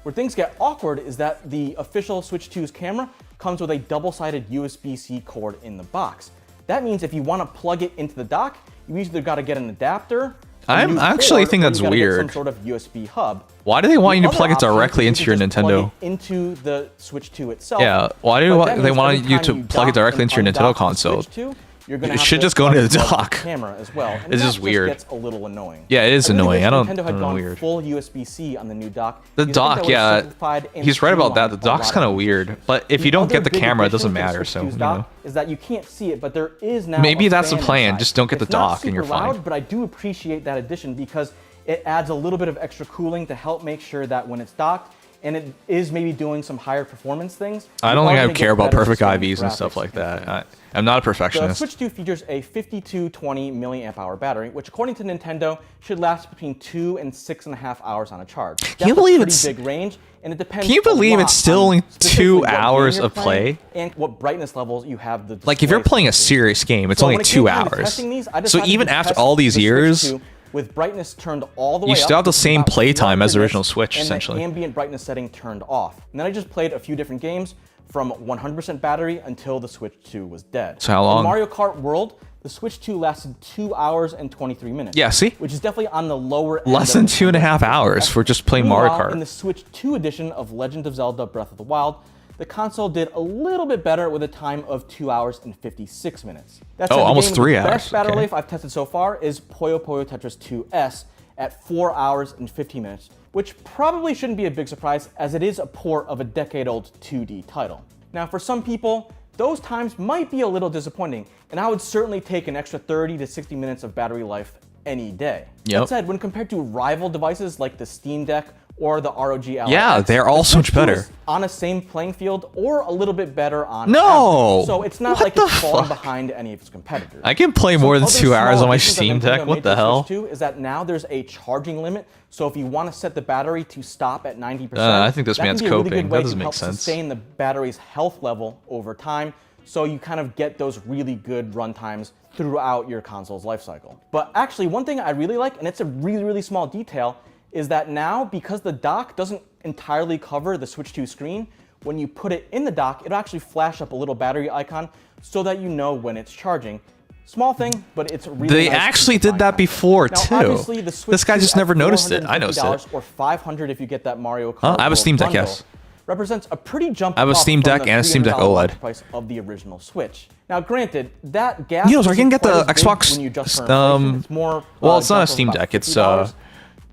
Where things get awkward is that the official Switch 2's camera comes with a double-sided USB-C cord in the box. That means if you want to plug it into the dock, you either got to get an adapter. I actually think that's Some weird. sort of USB hub. Why do they want you to The plug it other option directly is into you your can just plug Nintendo? it into the Switch 2 itself. Yeah, why do But that they means want every you time to plug it dock directly and into your Nintendo undock the console? Switch 2, you're gonna It have should to just go into the plug dock. camera as well. And It's that just weird. Gets a little annoying. Yeah, it is I really annoying. wish I don't- Nintendo I had don't know, gone weird. full USB-C on the new dock. The because I think dock, that would've yeah, simplified and he's right about that. The streamlined a dock's lot kind of of weird, features. but if you The don't get other the big camera, it addition doesn't to the matter. Switch So 2's you dock know, is that you can't see it, but there is now Maybe a that's the fan plan, inside. just don't get the It's not dock and you're super fine. loud, but I do appreciate that addition because it adds a little bit of extra cooling to help make sure that when it's docked and it is maybe doing some higher performance things. I don't you think are I gonna care get about better perfect sustained IVs and stuff graphics like and that. I'm not a the perfectionist. Switch 2 features a 5220 milliamp hour battery, which according to Nintendo should last between 2 and 6.5 hours on a charge. Can you believe pretty it's- big range, and it depends. Can you a believe lot it's still on only specifically 2 what game hours you're of playing play? and what brightness levels you have the. Like if you're display playing a set to. serious game, it's So only when it 2 came time to hours. testing these, I So decided even to after test all these the Switch years, 2 with brightness turned all the way you up, still have the which is same about playtime as the 300 original nits, Switch, and essentially. the ambient brightness setting turned off. And then I just played a few different games from 100% battery until the Switch 2 was dead. So how long? In Mario Kart World, the Switch 2 lasted 2 hours and 23 minutes. Yeah, see? Which is definitely on the lower end. Less of than the 2.5 hours for just playing Mario Meanwhile, Kart. in the Switch 2 edition of Legend of Zelda Breath of the Wild, the console did a little bit better with a time of 2 hours and 56 minutes. That said, Oh, the almost game 3 with the hours, best battery okay. life I've tested so far is Puyo Puyo Tetris 2S at 4 hours and 15 minutes, which probably shouldn't be a big surprise as it is a port of a decade-old 2D title. Now, for some people, those times might be a little disappointing, and I would certainly take an extra 30 to 60 minutes of battery life any day. Yep. That said, when compared to rival devices like the Steam Deck or the ROG Ally Yeah, X, they're all the so much Switch 2 better. is on a same playing field or a little bit better on No! average. So it's not What like the it's falling fuck? behind any of its competitors. I can play Some more than other 2 hours small on my additions that Steam Nintendo Deck. made What to the hell? Switch 2 is that now there's a charging limit. So if you want to set the battery to stop at 90%, I think this that can man's be a really coping. good way That doesn't to make help sense. sustain the battery's health level over time. So you kind of get those really good run times throughout your console's lifecycle. But actually, one thing I really like, and it's a really, really small detail, is that now, because the dock doesn't entirely cover the Switch 2 screen, when you put it in the dock, it'll actually flash up a little battery icon so that you know when it's charging. Small thing, but it's really They nice actually peace of did mind that kind of before, thing. too. Now, obviously, the Switch This guy 2 just at never noticed it. I noticed it. $450 or $500 if you get that Mario Kart. Huh? I have a World Steam Deck, bundle, yes. represents a pretty jump I have a up Steam from Deck the and a Steam Deck $300 OLED. launch price of the original Switch. Now, granted, that gap You know, so I can isn't get quite the as big Xbox, when you adjust for um, inflation. It's more, well, it's not a jump of Steam about Deck, it's, $50,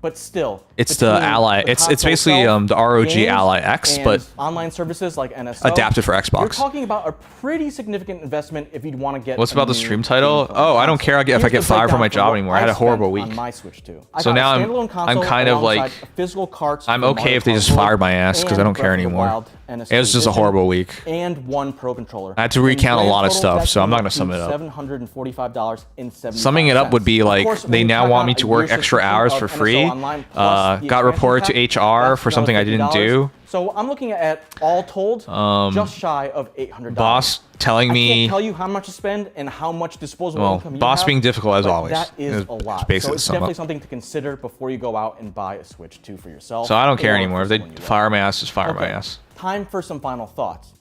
but still, it's the between Ally. the It's console basically itself, the ROG games, Ally X, and but online services like NSO, adapted for Xbox. You're talking about a pretty significant investment if you'd want to get. What's a about the new stream title? game Oh, I don't console. care if I Here's get the fired from my breakdown job what anymore. I had a horrible spent week. on my Switch 2. So I got now a I'm- standalone I'm console kind of like- alongside physical carts I'm for okay Mario if they Kart just World fired my ass 'cause I and don't care Breath of the anymore. Wild NSO It was just a edition, horrible week. And one Pro controller. I had to In recount a grand lot of total, stuff, that so I'm not came gonna sum to it up. $745.75. Summing it up would be Of like course, they when you now tack want on me a to work year extra subscription hours of for NSO free online, plus the got expansion reported pack, to HR that's for something I didn't $50. do. So I'm looking at all told, just shy of $800. Boss telling I me, can't tell you how much to spend and how much disposable well, income you boss have, being difficult as but always. that is It's a lot. basically So it's sum up. definitely something to consider before you go out and buy a Switch 2 for yourself. So I don't care or anymore. for If they someone you love. fire my ass, just fire my Okay, ass. time for some final thoughts.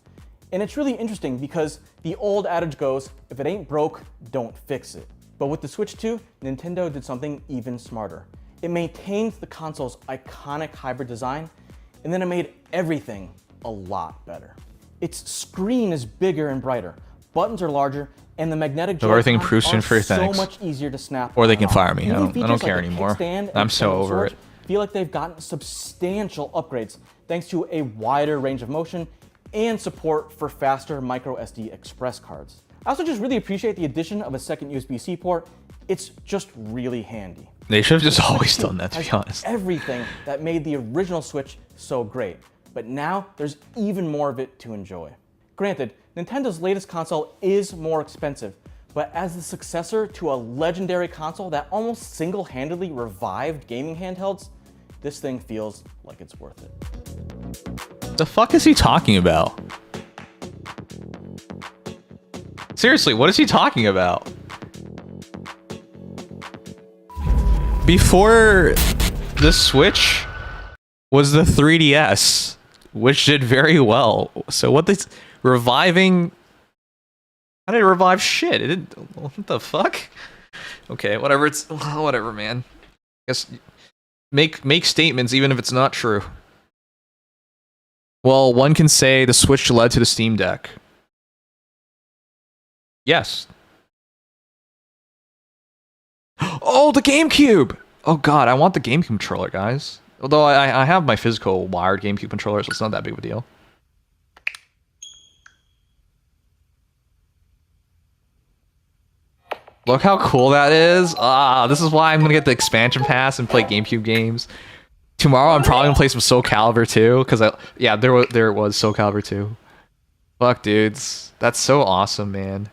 And it's really interesting because the old adage goes, if it ain't broke, don't fix it. But with the Switch 2, Nintendo did something even smarter. It maintained the console's iconic hybrid design, and then it made everything a lot better. Its screen is bigger and brighter, buttons are larger, and the magnetic So everything Joy-Cons proofs in are for so thanks. much easier to snap Or they on can and off. fire me. I Even don't features care like the anymore. kickstand and I'm so extendable over storage it. feel like they've gotten substantial upgrades thanks to a wider range of motion and support for faster micro SD express cards. I also just really appreciate the addition of a second USB-C port. It's just really handy. They should have just The Switch always 2 done that, to has be honest. everything that made the original Switch so great, but now there's even more of it to enjoy. Granted, Nintendo's latest console is more expensive, but as the successor to a legendary console that almost single-handedly revived gaming handhelds, this thing feels like it's worth it. The fuck is he talking about? Seriously, what is he talking about? Before the Switch was the 3DS, which did very well. So what this reviving? How did it revive shit? It didn't. What the fuck? Okay, whatever. It's whatever, man. Guess make statements even if it's not true. Well, one can say the Switch led to the Steam Deck. Yes. Oh, the GameCube! Oh god, I want the GameCube controller, guys. Although I have my physical wired GameCube controller, so it's not that big of a deal. Look how cool that is. Ah, this is why I'm gonna get the expansion pass and play GameCube games. Tomorrow I'm probably gonna play some Soul Calibur 2, because there it was, Soul Calibur 2. Fuck, dudes. That's so awesome, man.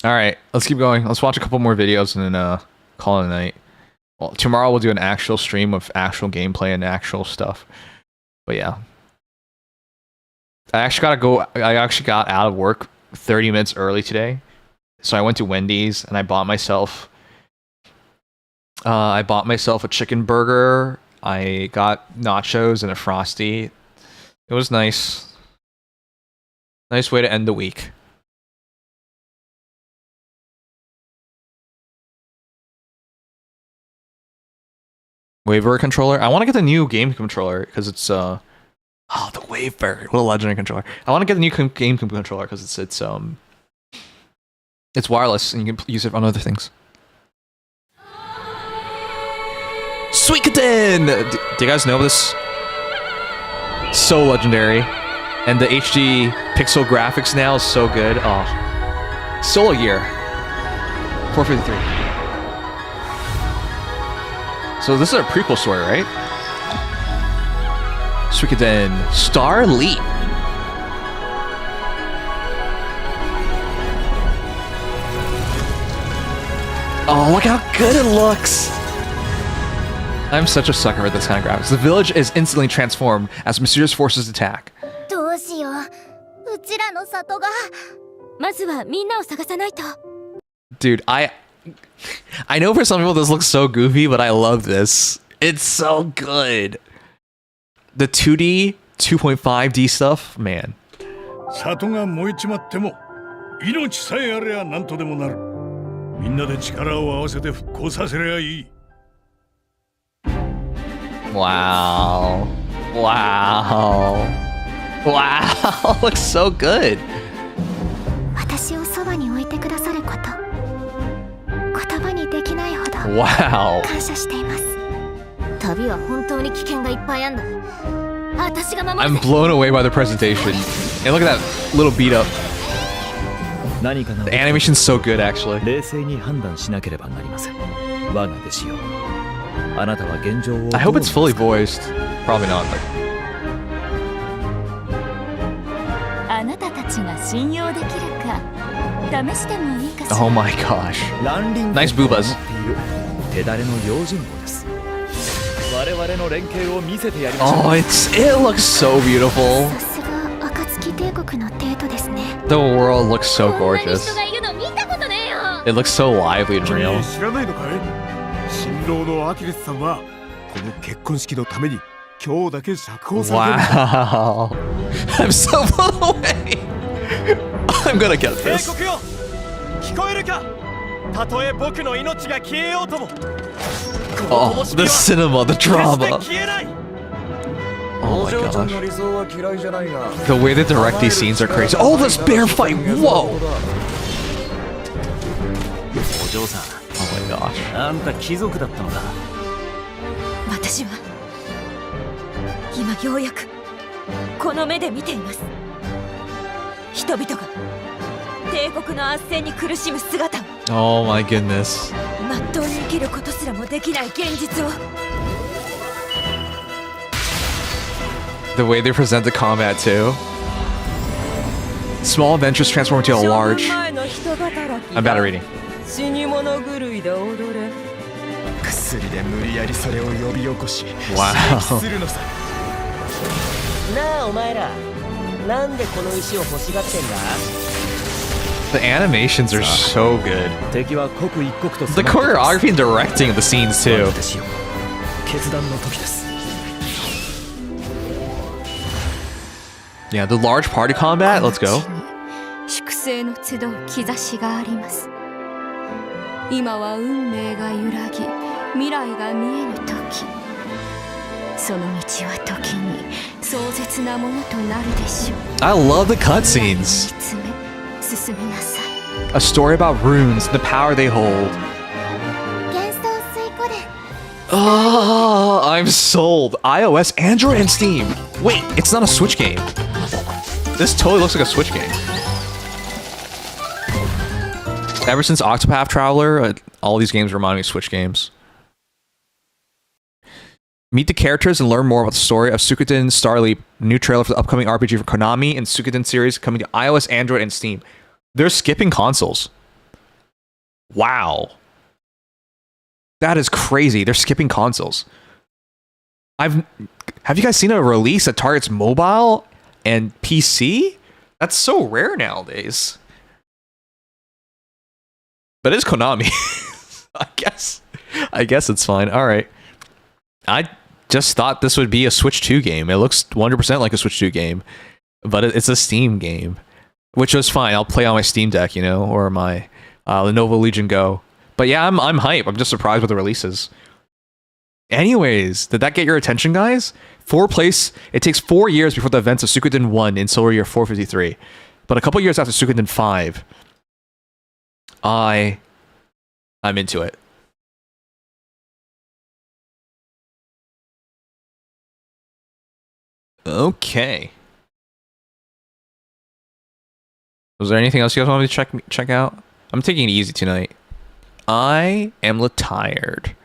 Alright, let's keep going. Let's watch a couple more videos and then call it a night. Well, tomorrow we'll do an actual stream of actual gameplay and actual stuff. But yeah. I actually got out of work 30 minutes early today. So I went to Wendy's and I bought myself a chicken burger. I got nachos and a Frosty. It was nice. Nice way to end the week. Waver controller. I want to get the new game controller because it's the Waver. What a legendary controller. I want to get the new game controller because it's wireless and you can use it on other things. Suikoden! Do you guys know this? So legendary. And the HD pixel graphics now is so good. Oh. Solo Gear. 453. So this is a prequel story, right? Suikoden Star Leap. Oh, look how good it looks! I'm such a sucker for this kind of graphics. The village is instantly transformed as mysterious forces attack. どうしよう。うちらの里が。まずはみんなを探さないと。 Dude, I know for some people this looks so goofy, but I love this. It's so good. The 2D, 2.5D stuff, man. 里が燃えちまっても命さえあれば何とでもなる。みんなで力を合わせて復興させりゃいい。 Wow. Wow. Wow. Looks so good. 私をそばに置いてくださること。言葉にできないほど Wow. 感謝しています。旅は本当に危険がいっぱいあんだ。私が守る I'm blown away by the presentation. And look at that little beat up. 何かが The animation's so good, actually. 冷静に判断しなければなりません。我が弟子よ。あなたは現状を I hope it's fully voiced. Probably not. あなたたちが信用できるか試してもいいかしら。 Oh my gosh. 蘭林 Nice 国を boobas. 持っている手だれの用心棒です。我々の連携を見せてやりましょう。 Oh, it looks so beautiful. さすが暁帝国の帝都ですね。 The world looks so こんなに gorgeous. 人がいるの見たことねえよ。 It looks so lively and 君 real. 知らないのかい？新郎のアキレスさんはこの結婚式のために今日だけ釈放されてる。 Wow. I'm so blown away. I'm gonna get 帝 this. 国よ、聞こえるか？たとえ僕の命が消えようとも、 Oh, the cinema, the 決して drama. 消えない。 Oh お my 嬢ちゃん gosh. の理想は嫌いじゃないが。 The way they direct these scenes are crazy. Oh, this bear fight. Whoa. お嬢さん、 Oh my gosh. あんた貴族だったのか。私は今ようやくこの目で見ています。人々が帝国の圧政に苦しむ姿を、 Oh my goodness. まっとうに生きることすらもできない現実を。 The way they present the combat too. Small adventures transform into a large. I'm bad at reading. 死に物狂いで踊れ。薬で無理やりそれを呼び起こし、 Wow. 刺激するのさ。なあお前ら、なんでこの石を欲しがってんだ？ The animations are so good. 敵は刻一刻と The choreography and directing of the scenes too. 決断の時です。 Yeah, the large party combat. Let's go. 粛清の集う兆しがあります。今は運命が揺らぎ、未来が見えぬ時、その道は時に壮絶なものとなるでしょう。 I love the cutscenes. 見つめ進みなさい。 A story about runes, the power they hold. 幻想水湖伝。 Oh, I'm sold. iOS, Android, and Steam. Wait, it's not a Switch game. This totally looks like a Switch game. Ever since Octopath Traveler, all these games remind me of Switch games. Meet the characters and learn more about the story of Suikoden Starleap, new trailer for the upcoming RPG for Konami and Suikoden series coming to iOS, Android, and Steam. They're skipping consoles. Wow. That is crazy. They're skipping consoles. Have you guys seen a release that targets mobile and PC? That's so rare nowadays. But it's Konami. I guess it's fine. All right. I just thought this would be a Switch 2 game. It looks 100% like a Switch 2 game, but it's a Steam game, which was fine. I'll play on my Steam Deck, you know, or my Lenovo Legion Go. But yeah, I'm hype. I'm just surprised with the releases. Anyways, did that get your attention, guys? It takes 4 years before the events of Suikoden 1 in solar year 453, but a couple years after Suikoden 5. I'm into it. Okay. Was there anything else you guys want me to check out? I'm taking it easy tonight. I am tired.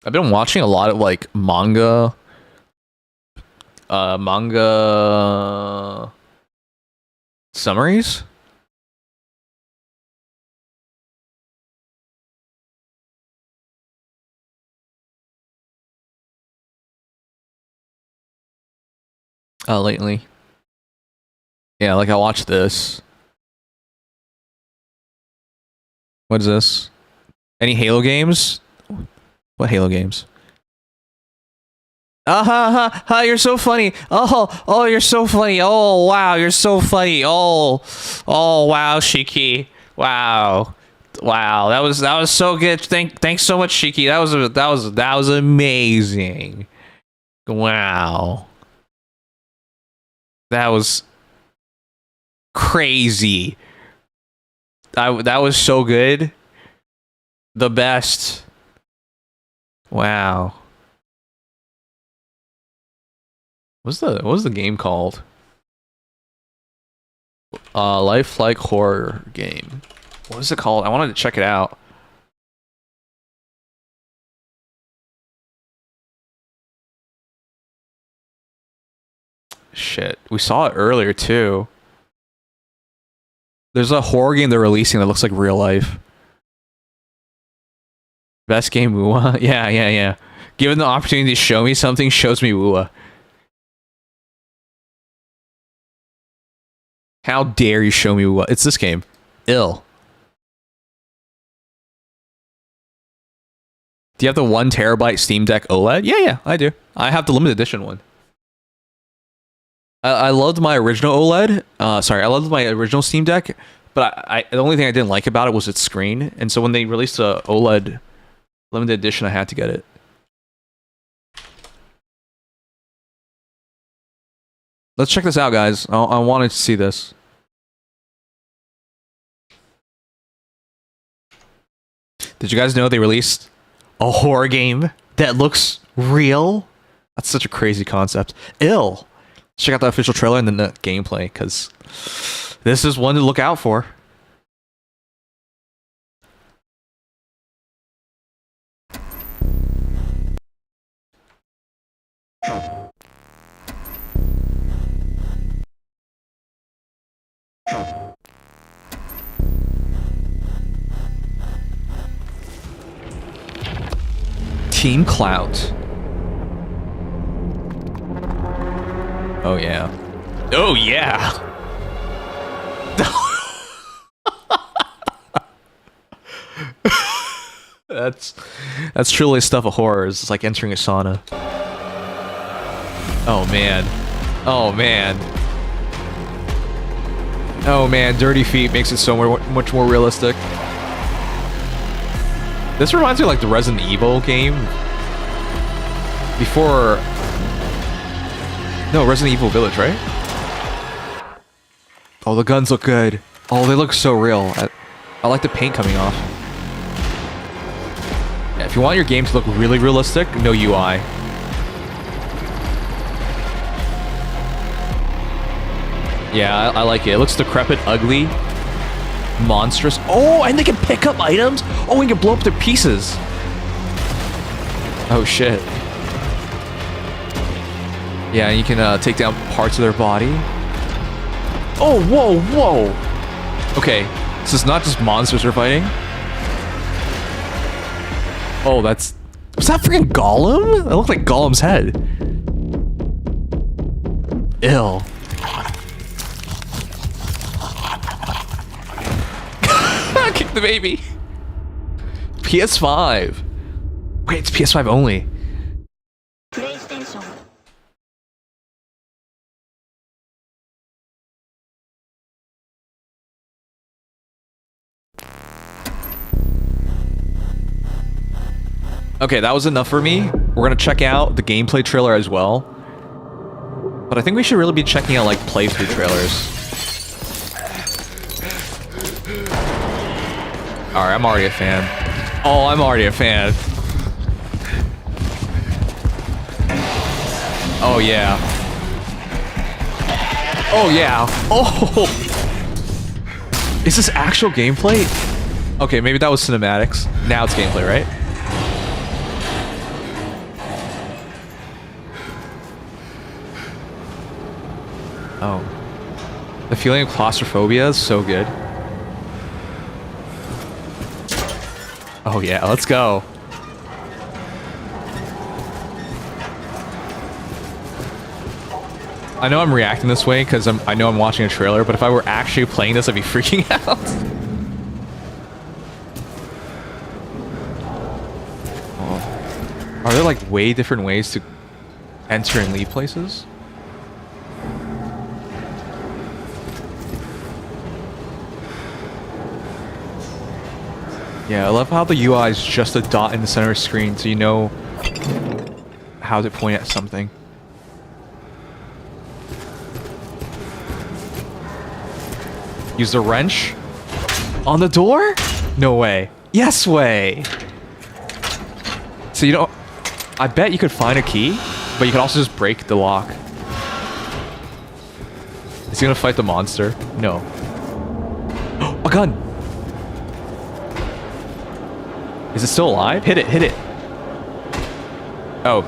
I've been watching a lot of like manga summaries. Lately. Yeah, like I watched this. What is this? Any Halo games? What Halo games? You're so funny. Oh, you're so funny. Oh, wow, you're so funny. Oh, wow, Shiki. Wow. That was so good. Thanks so much, Shiki. That was amazing. Wow. That was crazy. That was so good. The best. Wow. What was the game called? Lifelike horror game. What is it called? I wanted to check it out. Shit. We saw it earlier too. There's a horror game they're releasing that looks like real life. Best game Wua? Yeah. Given the opportunity to show me something, shows me Wua. How dare you show me Wua? It's this game. Ill. Do you have the 1 terabyte Steam Deck OLED? Yeah, I do. I have the limited edition one. I loved my original OLED. I loved my original Steam Deck, but the only thing I didn't like about it was its screen. And so when they released the OLED limited edition, I had to get it. Let's check this out, guys. I wanted to see this. Did you guys know they released a horror game that looks real? That's such a crazy concept. Ill. Check out the official trailer and then the gameplay, because this is one to look out for. Team Clout. Oh yeah. Oh yeah. That's truly stuff of horrors. It's like entering a sauna. Oh man. Oh man. Oh man, Dirty Feet makes it so much more realistic. This reminds me of like the Resident Evil game. Before... No, Resident Evil Village, right? Oh, the guns look good. Oh, they look so real. I like the paint coming off. Yeah, if you want your game to look really realistic, no UI. Yeah, I like it. It looks decrepit, ugly, monstrous. Oh, and they can pick up items? Oh, we can blow up their pieces. Oh, shit. Yeah, and you can take down parts of their body. Oh, whoa. Okay, this is not just monsters we're fighting. Oh, was that freaking Gollum? That looked like Gollum's head. Ill. Kick the baby. PS5. Wait, it's PS5 only. Okay, that was enough for me. We're gonna check out the gameplay trailer as well. But I think we should really be checking out like playthrough trailers. Alright, I'm already a fan. Oh, I'm already a fan. Oh yeah. Oh yeah. Oh! Is this actual gameplay? Okay, maybe that was cinematics. Now it's gameplay, right? Oh. The feeling of claustrophobia is so good. Oh yeah, let's go. I know I'm reacting this way because I know I'm watching a trailer, but if I were actually playing this, I'd be freaking out. Oh. Are there like way different ways to enter and leave places? Yeah, I love how the UI is just a dot in the center of the screen, so you know how to point at something. Use the wrench on the door? No way. Yes way. So you don't... I bet you could find a key, but you could also just break the lock. Is he gonna fight the monster? No. A gun! Is it still alive? Hit it, hit it. Oh.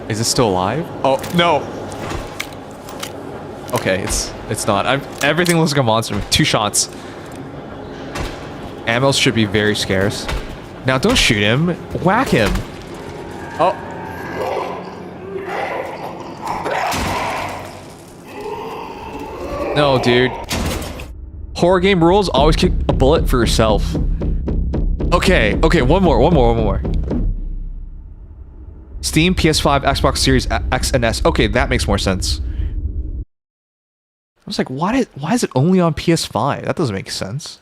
Is it still alive? Oh, no. Okay, it's not. Everything looks like a monster. 2 shots. Ammos should be very scarce. Now, don't shoot him. Whack him. Oh. No, dude. Horror game rules, always kick a bullet for yourself. Okay, one more. Steam, PS5, Xbox Series X and S. Okay, that makes more sense. I was like, why is it only on PS5? That doesn't make sense.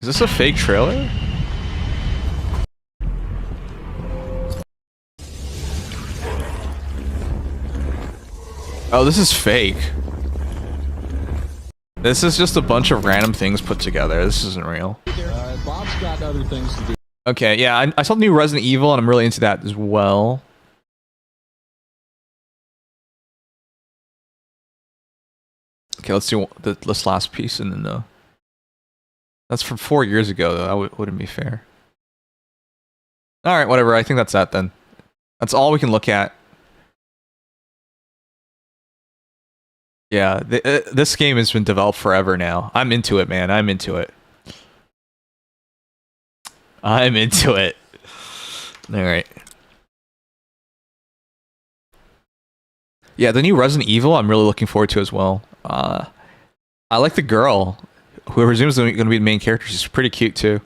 Is this a fake trailer? Oh, this is fake. This is just a bunch of random things put together. This isn't real. Bob's got other things to do. Okay, yeah, I saw the new Resident Evil and I'm really into that as well. Okay, let's do this last piece and then that's from 4 years ago though. That wouldn't be fair. Alright, whatever. I think that's that then. That's all we can look at. Yeah, this game has been developed forever now. I'm into it, man. I'm into it. I'm into it. Alright. Yeah, the new Resident Evil I'm really looking forward to as well. I like the girl. Who I presume is going to be the main character. She's pretty cute too.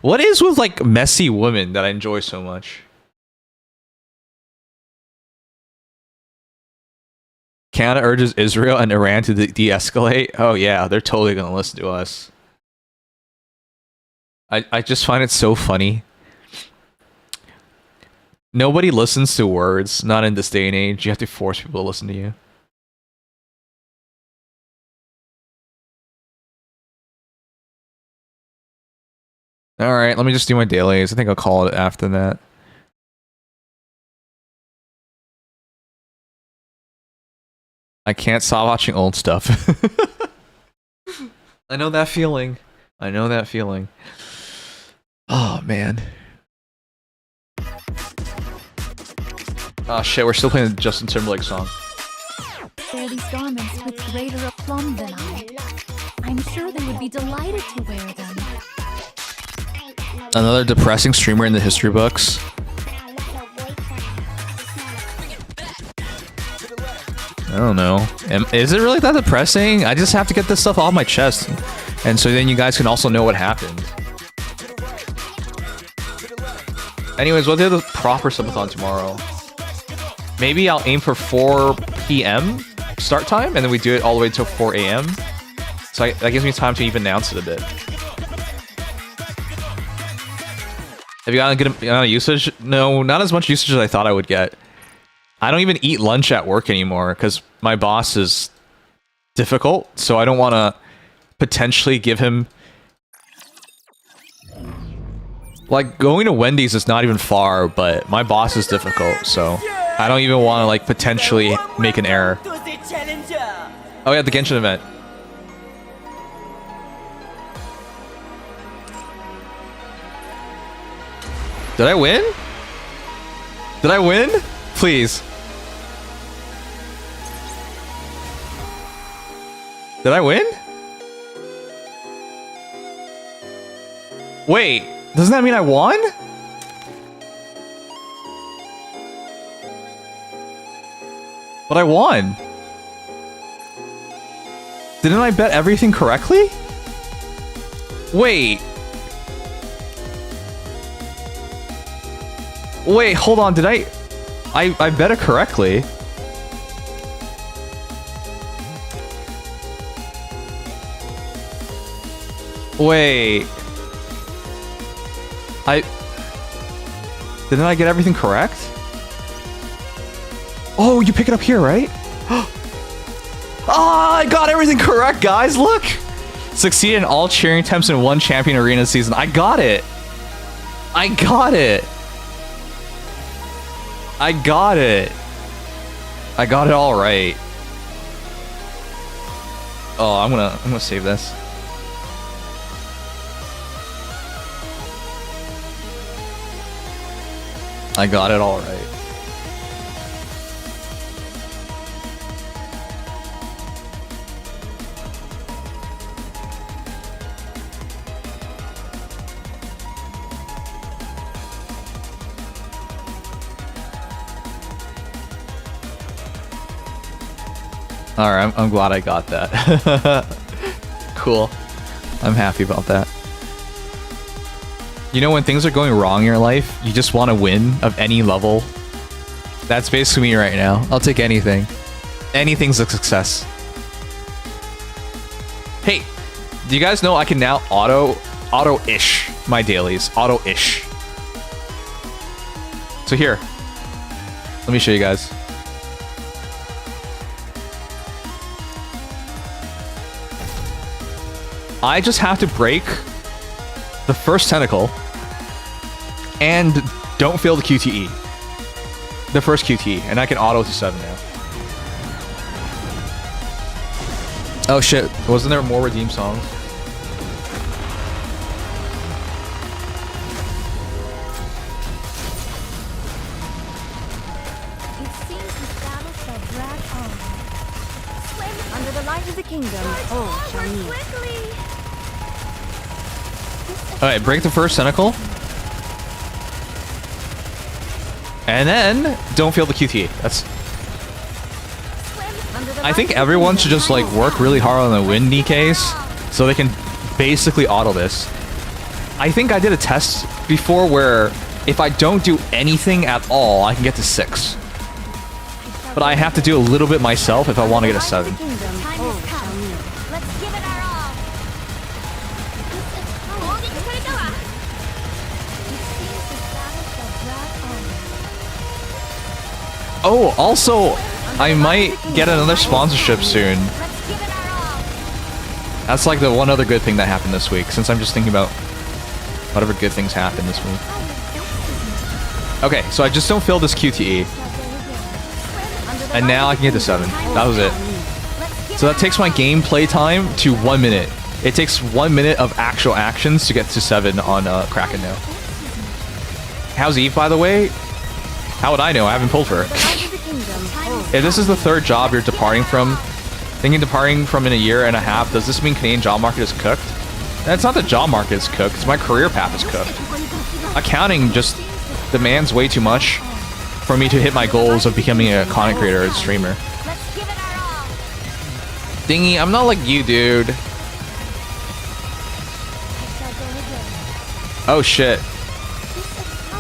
What is with like messy women that I enjoy so much? Canada urges Israel and Iran to de-escalate. Oh yeah, they're totally going to listen to us. I just find it so funny. Nobody listens to words, not in this day and age. You have to force people to listen to you. Alright, let me just do my dailies. I think I'll call it after that. I can't stop watching old stuff. I know that feeling. I know that feeling. Oh, man. Oh shit, we're still playing the Justin Timberlake song. Wear these garments with greater aplomb than I. I'm sure they would be delighted to wear them. Another depressing streamer in the history books. I don't know. Is it really that depressing? I just have to get this stuff off my chest. And so then you guys can also know what happened. Anyways, what are the proper subathon tomorrow? Maybe I'll aim for 4 p.m. start time, and then we do it all the way till 4 a.m. So that gives me time to even announce it a bit. Have you gotten a good amount of usage? No, not as much usage as I thought I would get. I don't even eat lunch at work anymore because my boss is difficult, so I don't want to potentially give him... Like, going to Wendy's is not even far, but my boss is difficult, so I don't even want to, like, potentially make an error. Oh yeah, the Genshin event. Did I win? Did I win? Please. Did I win? Wait, doesn't that mean I won? But I won. Didn't I bet everything correctly? Wait. Wait, hold on, did I bet it correctly. Wait. Didn't I get everything correct? Oh, you pick it up here, right? Oh, I got everything correct, guys. Look. Succeeded in all cheering attempts in one champion arena season. I got it. I got it. I got it. I got it all right. Oh, I'm gonna save this. I got it all right. Alright, I'm glad I got that. Cool. I'm happy about that. You know, when things are going wrong in your life, you just want to win of any level. That's basically me right now. I'll take anything. Anything's a success. Hey, do you guys know I can now auto-ish my dailies? Auto-ish. So here. Let me show you guys. I just have to break the first tentacle and don't fail the QTE. The first QTE, and I can auto to 7 now. Oh shit, wasn't there more redeem songs? It seems the battle shall drag on. Under the light of the kingdom, all shall meet. Alright, break the first tentacle. And then, don't fail the QTE. That's... I think everyone should just, like, work really hard on the win Nikes, so they can basically auto this. I think I did a test before where if I don't do anything at all, I can get to 6. But I have to do a little bit myself if I want to get a 7. Oh, also, I might get another sponsorship soon. That's like the one other good thing that happened this week, since I'm just thinking about whatever good things happened this week. Okay, so I just don't fail this QTE. And now I can get to 7. That was it. So that takes my gameplay time to 1 minute. It takes 1 minute of actual actions to get to 7 on Kraken now. How's Eve, by the way? How would I know? I haven't pulled her. If this is the 3rd job you're departing from, thinking departing from in a year and a half, does this mean Canadian job market is cooked? It's not the job market is cooked, it's my career path is cooked. Accounting just demands way too much for me to hit my goals of becoming a content creator and streamer. Dingy, I'm not like you, dude. Oh shit.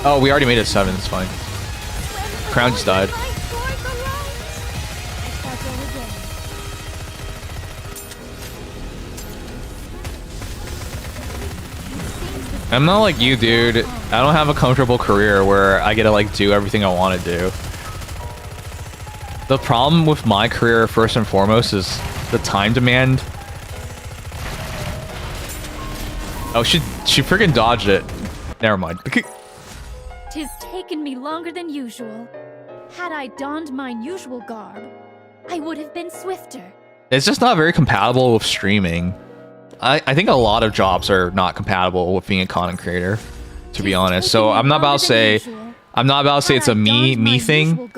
Oh, we already made it 7, it's fine. Crown just died. I'm not like you, dude. I don't have a comfortable career where I get to like do everything I want to do. The problem with my career, first and foremost, is the time demand. Oh, she freaking dodged it. Never mind. Tis taken me longer than usual. Had I donned mine usual garb, I would have been swifter. It's just not very compatible with streaming. I think a lot of jobs are not compatible with being a content creator, to be honest. So I'm not about to say it's a me thing.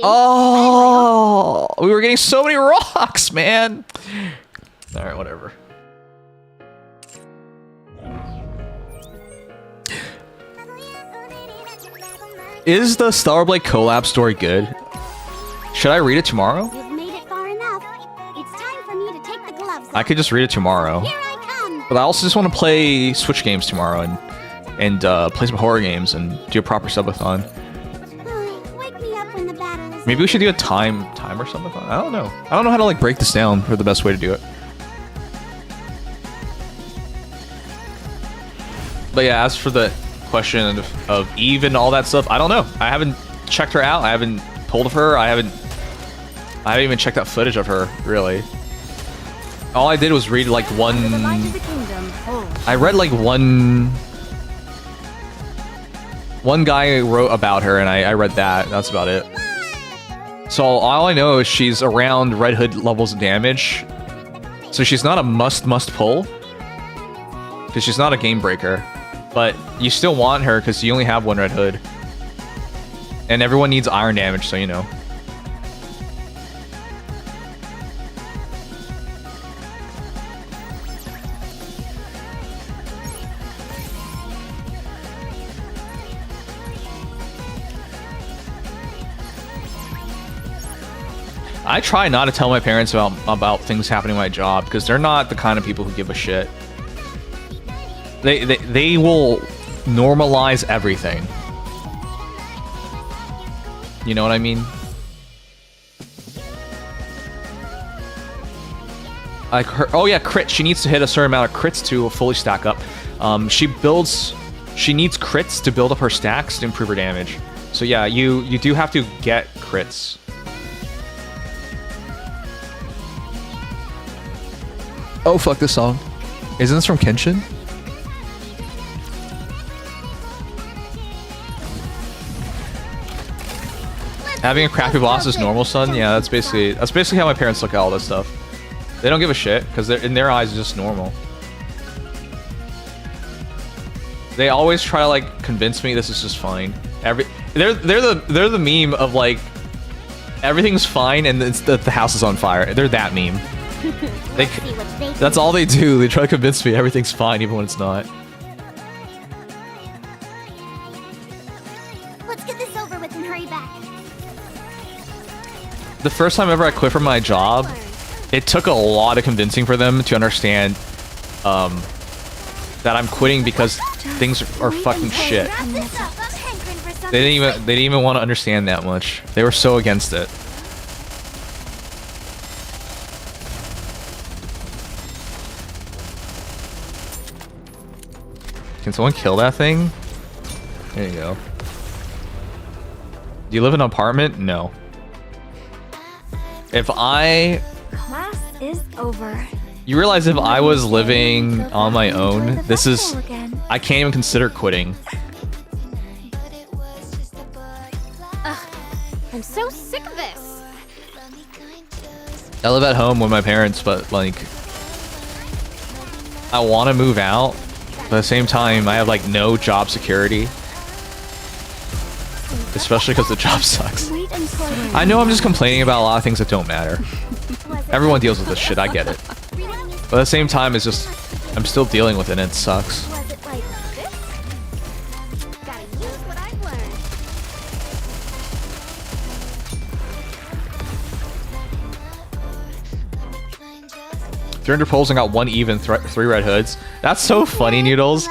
Oh, we were getting so many rocks, man. All right, whatever. Is the Starblade collab story good? Should I read it tomorrow? You've made it far enough. It's time for me to take the gloves off. I could just read it tomorrow. Here I come. But I also just want to play Switch games tomorrow and play some horror games and do a proper subathon. Wake me up when the battle is. Maybe we should do a timer subathon. I don't know. I don't know how to like break this down for the best way to do it. But yeah, as for the question of Eve and all that stuff, I don't know. I haven't checked her out. I haven't told of her. I haven't I haven't even checked out footage of her, really. All I did was read like one... I read like one guy wrote about her, and I read that. That's about it. So all I know is she's around Red Hood levels of damage. So she's not a must pull. Because she's not a game breaker. But you still want her because you only have one Red Hood. And everyone needs iron damage, so you know. I try not to tell my parents about things happening in my job because they're not the kind of people who give a shit. They will normalize everything. You know what I mean? Like her, oh yeah, crit. She needs to hit a certain amount of crits to fully stack up. She needs crits to build up her stacks to improve her damage. So yeah, you do have to get crits. Oh fuck this song. Isn't this from Kenshin? Having a crappy boss is normal, son? Yeah, that's basically how my parents look at all this stuff. They don't give a shit, because in their eyes it's just normal. They always try to like convince me this is just fine. They're the meme of like everything's fine and it's the house is on fire. They're that meme. That's all they do. They try to convince me everything's fine even when it's not. Let's get this over with and hurry back. The first time ever I quit from my job, it took a lot of convincing for them to understand that I'm quitting because things are fucking shit. They didn't even want to understand that much. They were so against it. Can someone kill that thing? There you go. Do you live in an apartment? No. If I... Class is over. You realize if I was living on my own, this is... I can't even consider quitting. Ugh, I'm so sick of this. I live at home with my parents, but like... I want to move out. But at the same time, I have like no job security. Especially because the job sucks. I know I'm just complaining about a lot of things that don't matter. Everyone deals with this shit, I get it. But at the same time, it's just... I'm still dealing with it and it sucks. $300 pulls and got 1 even, 3 red hoods. That's so funny, Noodles.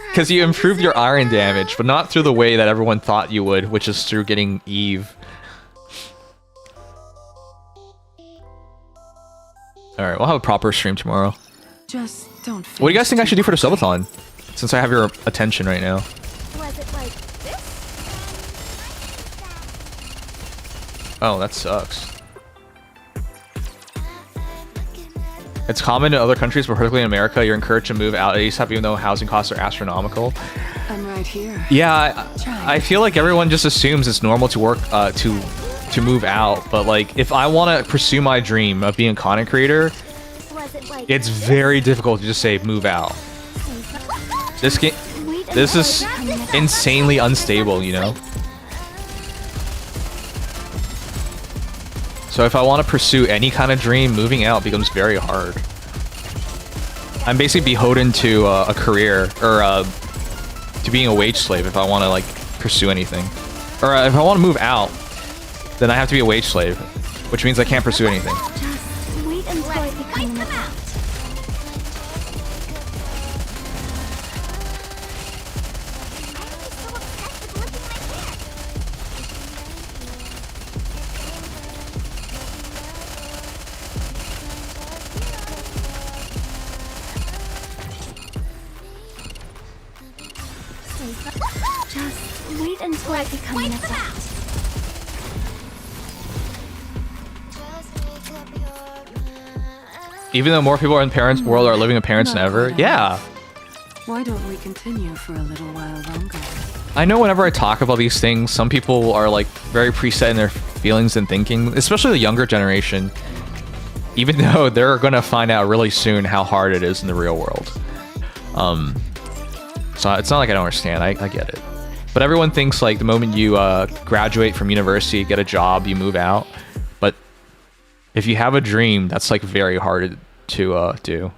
Because you improved your iron damage, but not through the way that everyone thought you would, which is through getting Eve. Alright, we'll have a proper stream tomorrow. Just don't. What do you guys think I should do for the subathon? Since I have your attention right now. Was it like this? Oh, that sucks. It's common in other countries, but particularly in America, you're encouraged to move out ASAP even though housing costs are astronomical. I'm right here. Yeah, I feel like everyone just assumes it's normal to work to move out, but like if I want to pursue my dream of being a content creator, it's very difficult to just say move out. This is insanely unstable, you know? So if I want to pursue any kind of dream, moving out becomes very hard. I'm basically beholden to a career, or to being a wage slave if I want to like pursue anything. Or if I want to move out, then I have to be a wage slave, which means I can't pursue anything. Just wait until I become an adult. Just wait until I become an adult. Even though more people in parents' world are living with parents than ever. Yeah. Why don't we continue for a little while longer? I know whenever I talk about these things, some people are like very preset in their feelings and thinking, especially the younger generation. Even though they're gonna find out really soon how hard it is in the real world. So it's not like I don't understand. I get it. But everyone thinks like the moment you graduate from university, get a job, you move out. But if you have a dream, that's like very hard to do.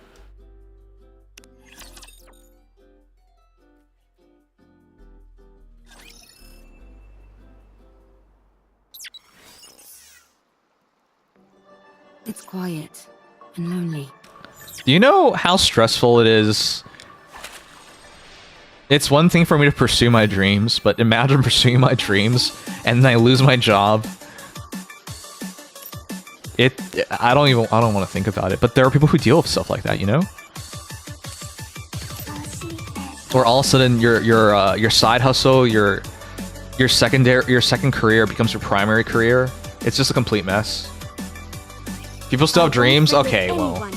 It's quiet and lonely. Do you know how stressful it is? It's one thing for me to pursue my dreams, but imagine pursuing my dreams and then I lose my job. I don't want to think about it, but there are people who deal with stuff like that, you know? Or all of a sudden your side hustle, your second career becomes your primary career. It's just a complete mess. People still have dreams? Okay, well.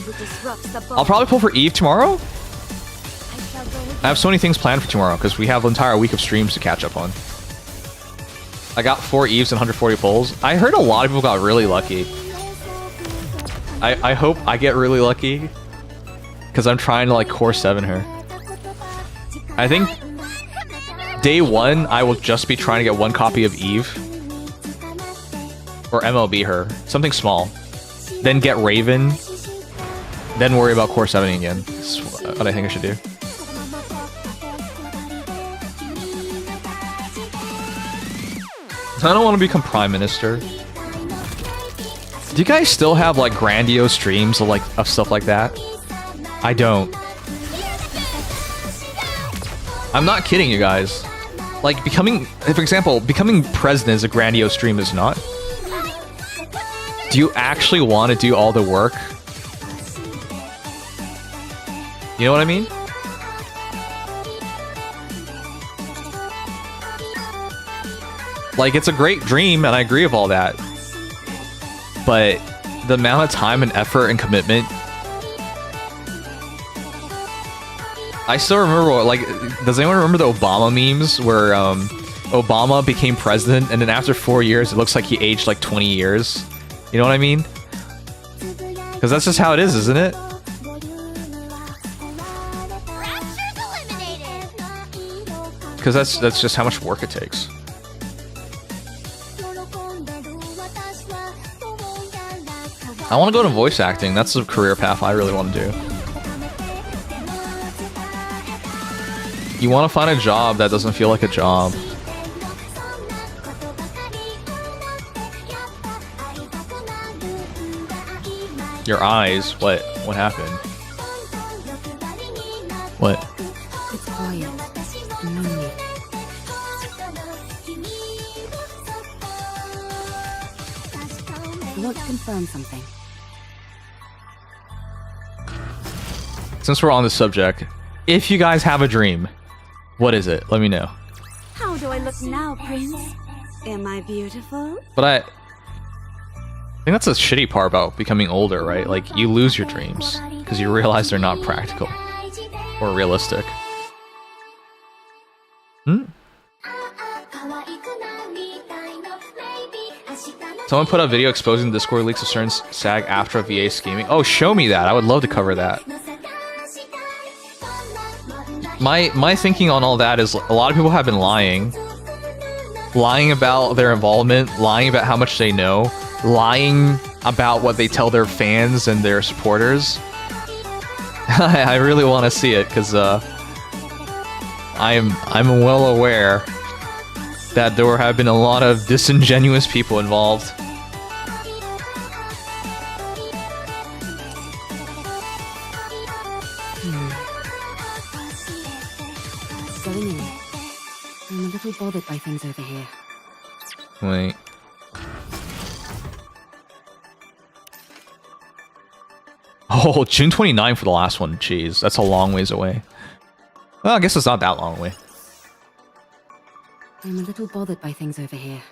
I'll probably pull for Eve tomorrow. I have so many things planned for tomorrow because we have an entire week of streams to catch up on. I got 4 Eves and 140 pulls. I heard a lot of people got really lucky. I hope I get really lucky because I'm trying to like core 7 her. I think day 1 I will just be trying to get 1 copy of Eve or MLB her, something small. Then get Raven, then worry about core 7 again. That's what I think I should do. I don't want to become Prime Minister. Do you guys still have like grandiose dreams of stuff like that? I don't. I'm not kidding you guys. Like becoming, for example, becoming president is a grandiose dream, is not? Do you actually want to do all the work? You know what I mean? Like, it's a great dream, and I agree with all that. But the amount of time and effort and commitment... I still remember, like, does anyone remember the Obama memes where Obama became president, and then after 4 years, it looks like he aged like 20 years? You know what I mean? Because that's just how it is, isn't it? Because that's just how much work it takes. I want to go to voice acting. That's a career path I really want to do. You want to find a job that doesn't feel like a job. Your eyes, what happened? What? It's quiet and lonely. I want to confirm something. Since we're on the subject, if you guys have a dream, what is it? Let me know. How do I look now, Prince? Am I beautiful? But I think that's a shitty part about becoming older, right? Like, you lose your dreams because you realize they're not practical or realistic. Someone put a video exposing the Discord leaks of certain SAG after a VA scheming. Oh, show me that. I would love to cover that. My thinking on all that is a lot of people have been lying. Lying about their involvement, lying about how much they know, lying about what they tell their fans and their supporters. I really want to see it because I'm well aware that there have been a lot of disingenuous people involved. Going in. I'm a little bothered by things over here. Wait. Oh, June 29 for the last one. Jeez, that's a long ways away. Well, I guess it's not that long away. I'm a little bothered by things over here.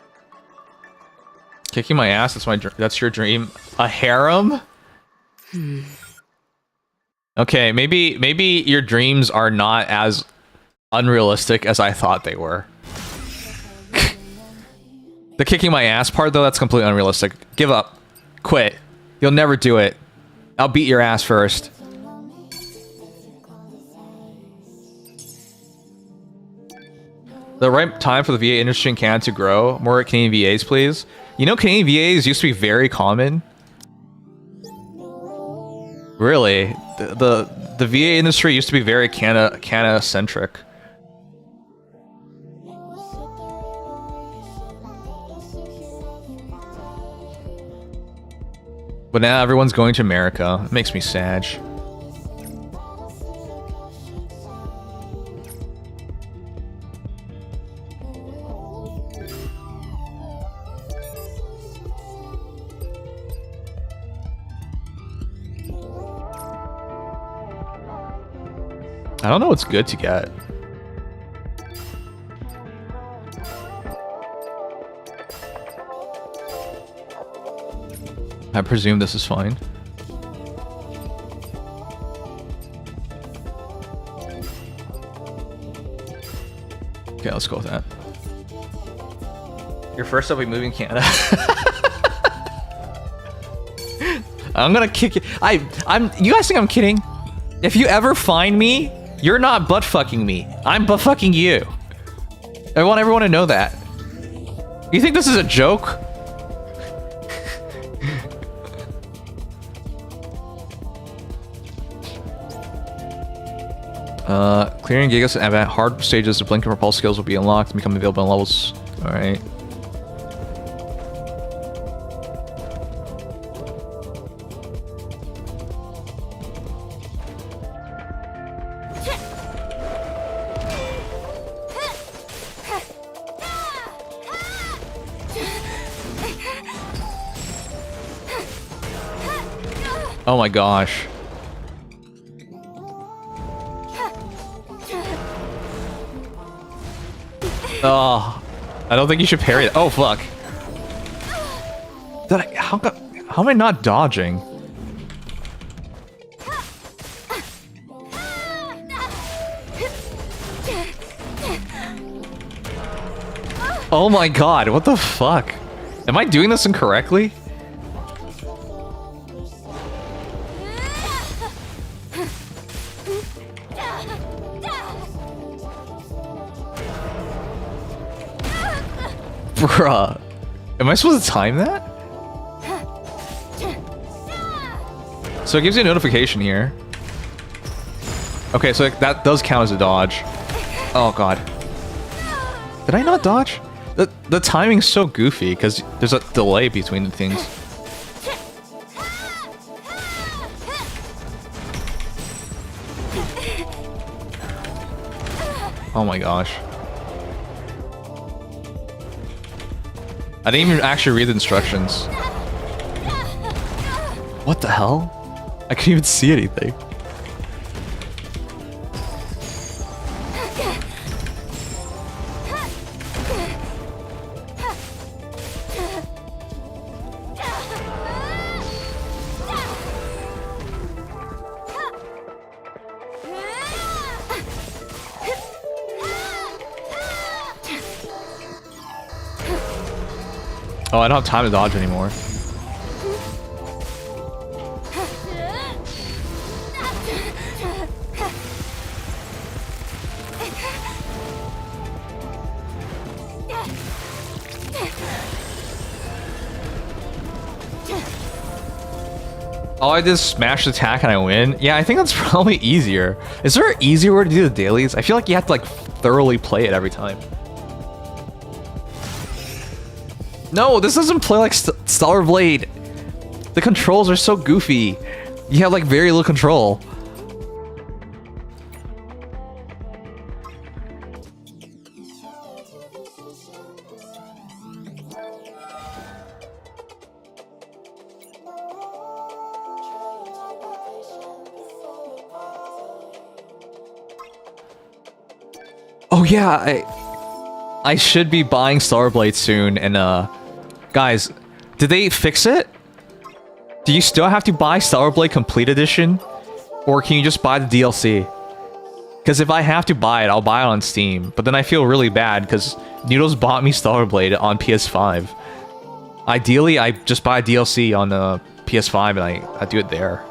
Kicking my ass, that's your dream. A harem? Okay, maybe your dreams are not as unrealistic as I thought they were. The kicking my ass part, though, that's completely unrealistic. Give up. Quit. You'll never do it. I'll beat your ass first. The right time for the VA industry in Canada to grow. More Canadian VAs, please. You know, Canadian VAs used to be very common. Really, the VA industry used to be very Canada centric. But now everyone's going to America. It makes me sad. I don't know what's good to get. I presume this is fine. Okay, let's go with that. Your first up, we moving Canada. I'm gonna kick you. You guys think I'm kidding? If you ever find me, you're not butt fucking me. I'm butt fucking you. I want everyone to know that. You think this is a joke? Clearing Gigas at hard stages, the blink and repulse skills will be unlocked and become available on levels. Alright. Oh my gosh. Oh, I don't think you should parry it. Oh fuck. How am I not dodging? Oh my god, what the fuck? Am I doing this incorrectly? Bruh. Am I supposed to time that? So it gives you a notification here. Okay, so that does count as a dodge. Oh god. Did I not dodge? The timing's so goofy because there's a delay between the things. Oh my gosh. I didn't even actually read the instructions. What the hell? I couldn't even see anything. Oh, I don't have time to dodge anymore. Oh, I just smash the attack and I win? Yeah, I think that's probably easier. Is there an easier way to do the dailies? I feel like you have to like thoroughly play it every time. No, this doesn't play like Stellar Blade. The controls are so goofy. You have like very little control. Oh yeah, I should be buying Stellar Blade soon, and guys, did they fix it? Do you still have to buy Stellar Blade Complete Edition Or can you just buy the DLC? Because if I have to buy it, I'll buy it on Steam. But then I feel really bad because Noodles bought me Stellar Blade on PS5. Ideally, I just buy DLC on the PS5 and I do it there.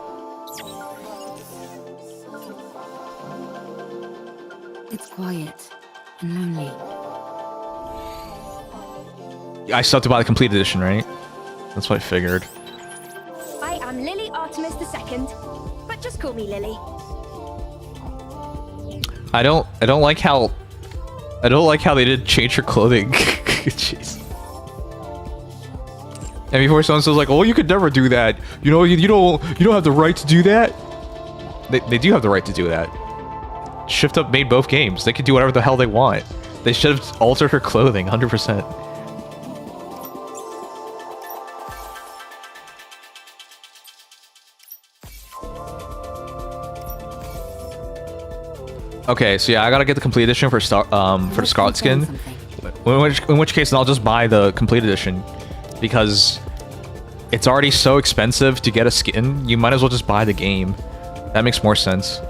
It's quiet and lonely. I still have to buy the complete edition, right? That's what I figured. I am Lily Artemis II, but just call me Lily. I don't like how they did change her clothing. Jeez. And before someone says like, "Oh, you could never do that," you know, you don't have the right to do that. They do have the right to do that. Shift Up made both games. They could do whatever the hell they want. They should have altered her clothing, 100%. Okay, so yeah, I gotta get the complete edition for the Scarlet skin. In which case, I'll just buy the complete edition because it's already so expensive to get a skin. You might as well just buy the game. That makes more sense.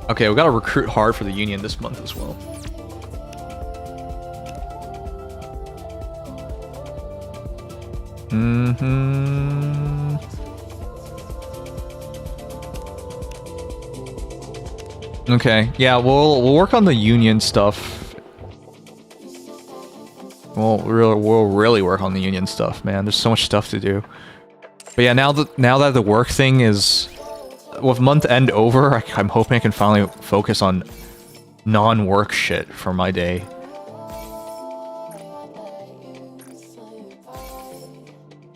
Okay, we gotta recruit hard for the Union this month as well. Okay, yeah, we'll work on the Union stuff. We'll really work on the Union stuff, man. There's so much stuff to do. But yeah, now that the work thing is with month end over, I'm hoping I can finally focus on non-work shit for my day.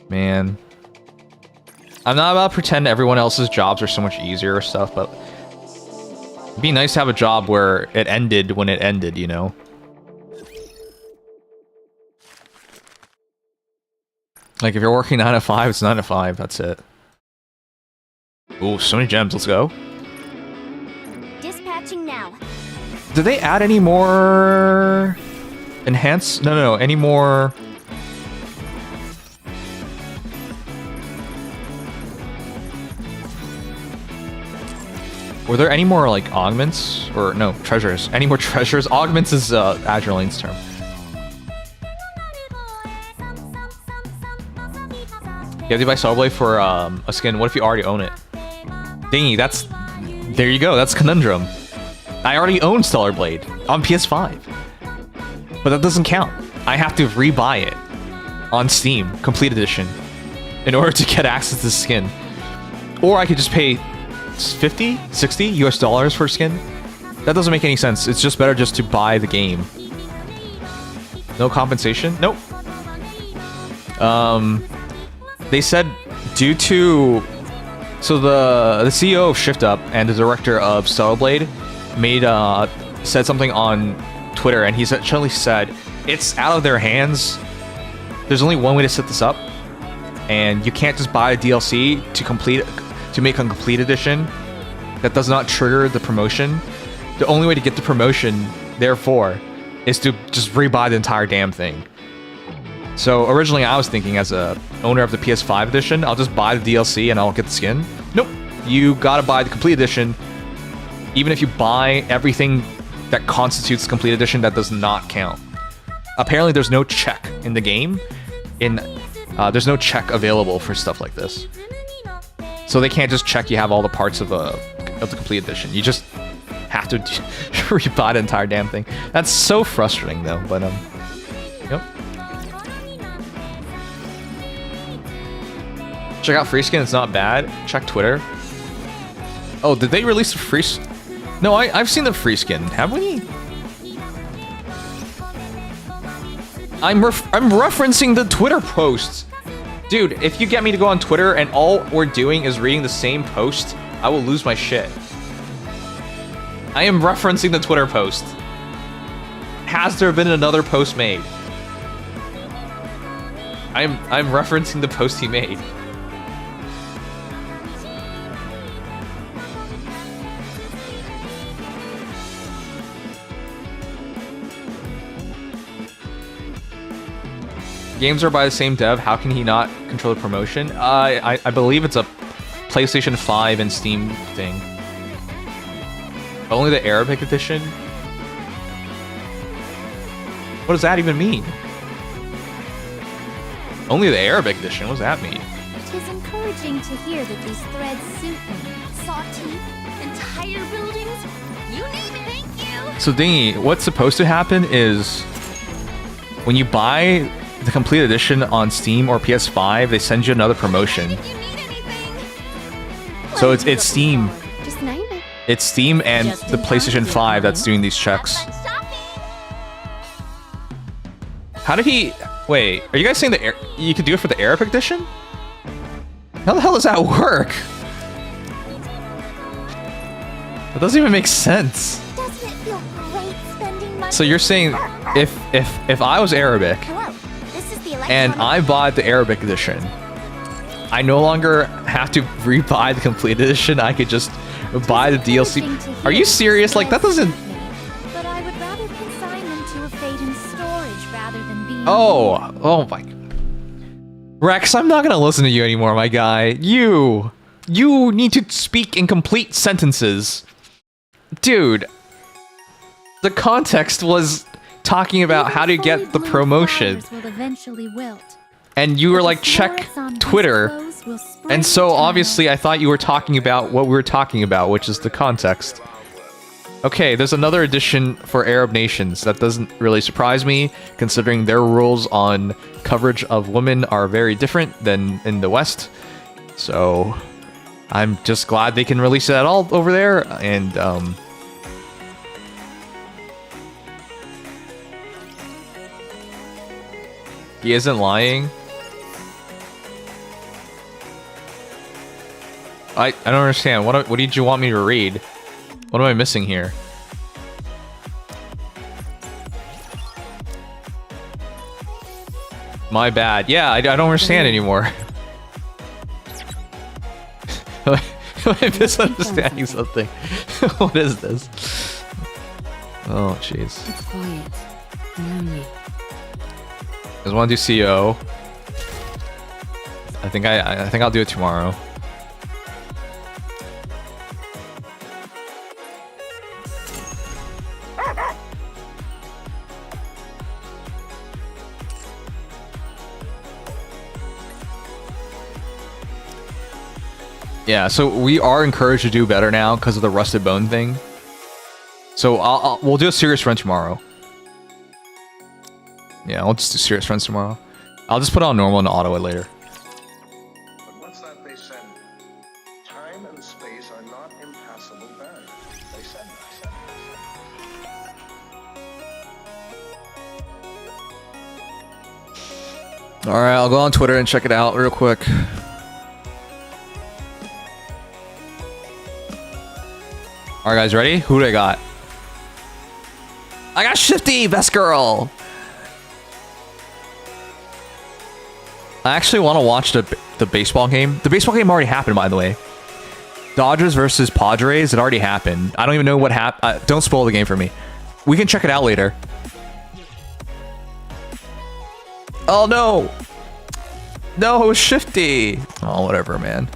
Man. I'm not about to pretend everyone else's jobs are so much easier or stuff, but it'd be nice to have a job where it ended when it ended, you know? Like, if you're working 9 to 5, it's 9 to 5, that's it. Ooh, so many gems, let's go. Dispatching now. Did they add any more... Enhance? No, any more... Were there any more, like, augments? Or, no, treasures. Any more treasures? Augments is, Azurlane's term. You have to buy Stellar Blade for, a skin. What if you already own it? Dingy, that's... There you go, that's Conundrum. I already own Stellar Blade on PS5. But that doesn't count. I have to rebuy it on Steam, Complete Edition, in order to get access to the skin. Or I could just pay 50, 60 US dollars for a skin. That doesn't make any sense. It's just better just to buy the game. No compensation? Nope. They said due to... So the CEO of Shift Up and the director of Stellar Blade said something on Twitter, and he essentially said it's out of their hands. There's only one way to set this up, and you can't just buy a DLC to make a complete edition that does not trigger the promotion. The only way to get the promotion, therefore, is to just rebuy the entire damn thing. So originally I was thinking, as a owner of the PS5 edition, I'll just buy the DLC and I'll get the skin. Nope. You gotta buy the complete edition. Even if you buy everything that constitutes the complete edition, that does not count. Apparently there's no check in the game. There's no check available for stuff like this. So they can't just check you have all the parts of the complete edition. You just have to rebuy the entire damn thing. That's so frustrating though, but yep. Check out free skin, it's not bad. Check Twitter. Oh, did they release a free No, I've seen the free skin. Have we? I'm referencing the Twitter posts. Dude, if you get me to go on Twitter and all we're doing is reading the same post, I will lose my shit. I am referencing the Twitter post. has there been another post made? I'm referencing the post he made. Games are by the same dev. How can he not control the promotion? I believe it's a PlayStation 5 and Steam thing. Only the Arabic edition? What does that even mean? Only the Arabic edition? What does that mean? It is encouraging to hear that these threads suit me. Saw teeth, entire buildings, you name it. Thank you. So Dingy, what's supposed to happen is when you buy the complete edition on Steam or PS5, they send you another promotion. So it's Steam. Just name it. It's Steam and the PlayStation 5 that's doing these checks. How did he... Wait, are you guys saying that you could do it for the Arabic edition? How the hell does that work? That doesn't even make sense. Doesn't it feel great spending money? So you're saying if I was Arabic and I bought the Arabic edition, I no longer have to rebuy the complete edition. I could just buy the DLC. Are you serious? Like that doesn't... But I would rather consign them to a fate in storage rather than being... Oh my... Rex, I'm not gonna listen to you anymore, my guy. You need to speak in complete sentences. Dude, the context was talking about how to get the promotion. Will eventually wilt. And you were like, check Twitter. And so obviously I thought you were talking about what we were talking about, which is the context. Okay, there's another edition for Arab nations. That doesn't really surprise me, considering their rules on coverage of women are very different than in the West. So I'm just glad they can release that all over there. And he isn't lying. I don't understand. What did you want me to read? What am I missing here? My bad. Yeah, I don't understand anymore. Am I misunderstanding something? What is this? Oh, jeez. It's quiet. Lonely. You guys want to do CO? I think I'll do it tomorrow. Yeah, so we are encouraged to do better now because of the rusted bone thing. So we'll do a serious run tomorrow. Yeah, I'll just do serious runs tomorrow. I'll just put on normal and auto it later. But what's that they said? Time and space are not impassable barriers. They said. Alright, I'll go on Twitter and check it out real quick. Alright guys, ready? Who do I got? I got Shifty, best girl! I actually want to watch the baseball game. The baseball game already happened, by the way. Dodgers versus Padres, it already happened. I don't even know what happened. Don't spoil the game for me. We can check it out later. Oh no! No, it was Shifty! Oh, whatever, man.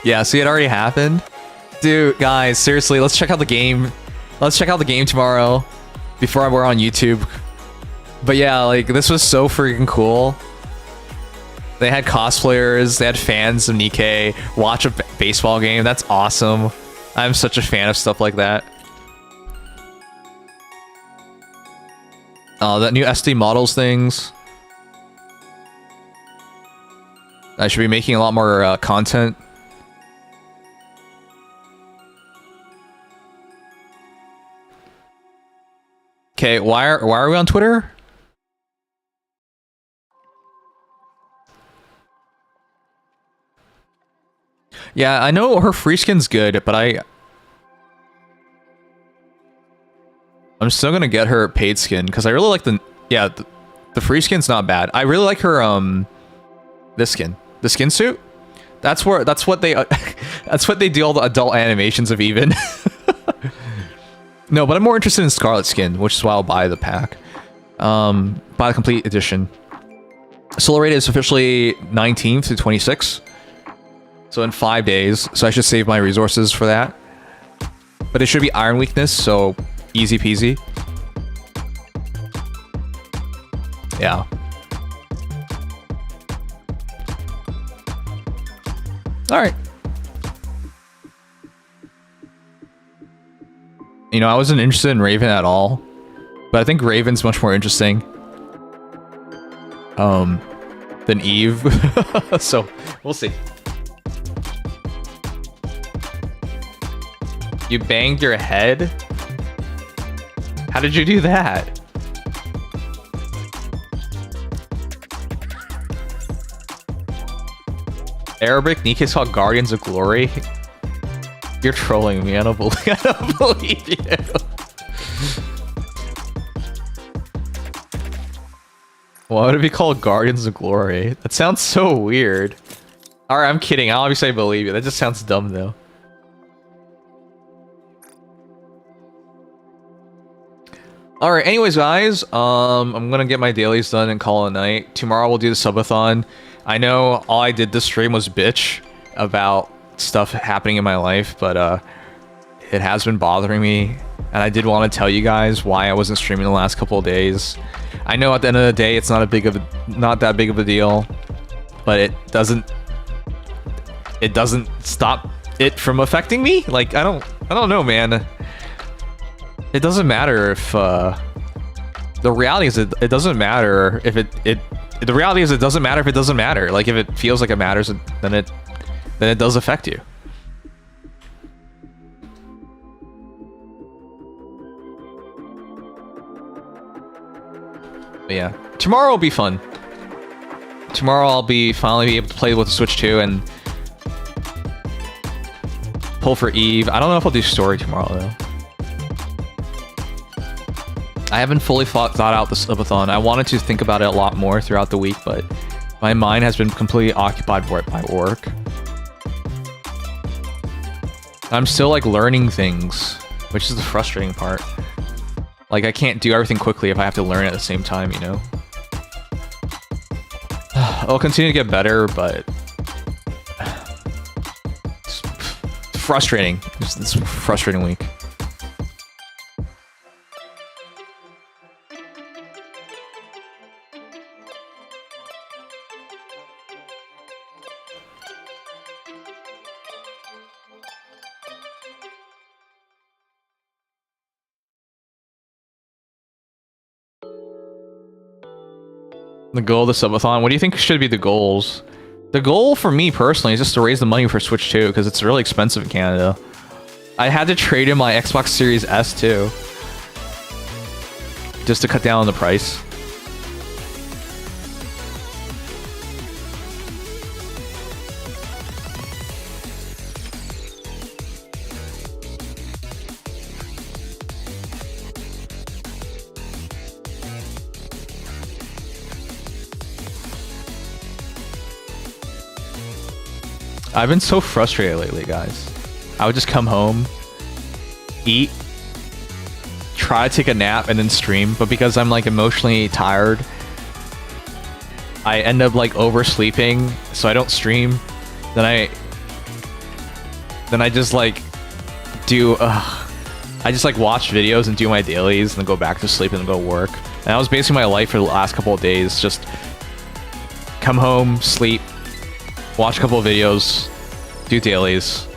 Yeah, see, it already happened. Dude, guys, seriously, let's check out the game. Let's check out the game tomorrow before we're on YouTube. But yeah, like, this was so freaking cool. They had cosplayers, they had fans of Nikkei watch a baseball game. That's awesome. I'm such a fan of stuff like that. That new SD models things. I should be making a lot more content. Okay, why are we on Twitter? Yeah, I know her free skin's good, but I'm still gonna get her paid skin because I really like the free skin's not bad. I really like her this skin, the skin suit. That's what they that's what they do all the adult animations of even. No, but I'm more interested in Scarlet skin, which is why I'll buy the pack. Buy the complete edition. Solar rate is officially 19th to 26th. So in 5 days. So I should save my resources for that. But it should be iron weakness, so easy peasy. Yeah. Alright. You know, I wasn't interested in Raven at all. But I think Raven's much more interesting. Than Eve. So, we'll see. You banged your head? How did you do that? Arabic Nika's called Guardians of Glory? You're trolling me, I don't believe you. Why would it be called Guardians of Glory? That sounds so weird. Alright, I'm kidding. Obviously I believe you. That just sounds dumb though. Alright, anyways guys, I'm gonna get my dailies done and call it a night. Tomorrow we'll do the subathon. I know all I did this stream was bitch about stuff happening in my life, but it has been bothering me, and I did want to tell you guys why I wasn't streaming the last couple of days. I know at the end of the day it's not that big of a deal, but it doesn't stop it from affecting me. Like I don't know, man. It doesn't matter if the reality is it doesn't matter if the reality is it doesn't matter if it doesn't matter. Like if it feels like it matters, then it does affect you. But yeah, tomorrow will be fun. Tomorrow I'll finally be able to play with the Switch 2 and pull for Eve. I don't know if I'll do story tomorrow though. I haven't fully thought out the subathon. I wanted to think about it a lot more throughout the week, but my mind has been completely occupied by work. I'm still like learning things, which is the frustrating part. Like I can't do everything quickly if I have to learn at the same time, you know? I'll continue to get better, but it's frustrating. It's a frustrating week. The goal of the subathon? What do you think should be the goals? The goal for me personally is just to raise the money for Switch 2 because it's really expensive in Canada. I had to trade in my Xbox Series S too, just to cut down on the price. I've been so frustrated lately, guys. I would just come home, eat, try to take a nap, and then stream. But because I'm like emotionally tired, I end up like oversleeping, so I don't stream. Then I just like do. I just like watch videos and do my dailies, and then go back to sleep and then go work. And that was basically my life for the last couple of days. Just come home, sleep, watch a couple of videos, do dailies,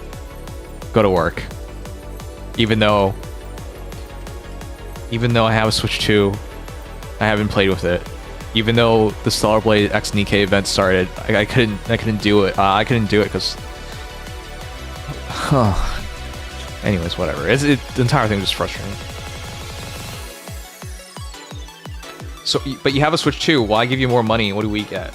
go to work. Even though I have a Switch 2, I haven't played with it. Even though the Stellar Blade X Nikkei event started, I couldn't do it. I couldn't do it because. Anyways, whatever. The entire thing was just frustrating. So, but you have a Switch too. Why give you more money? What do we get?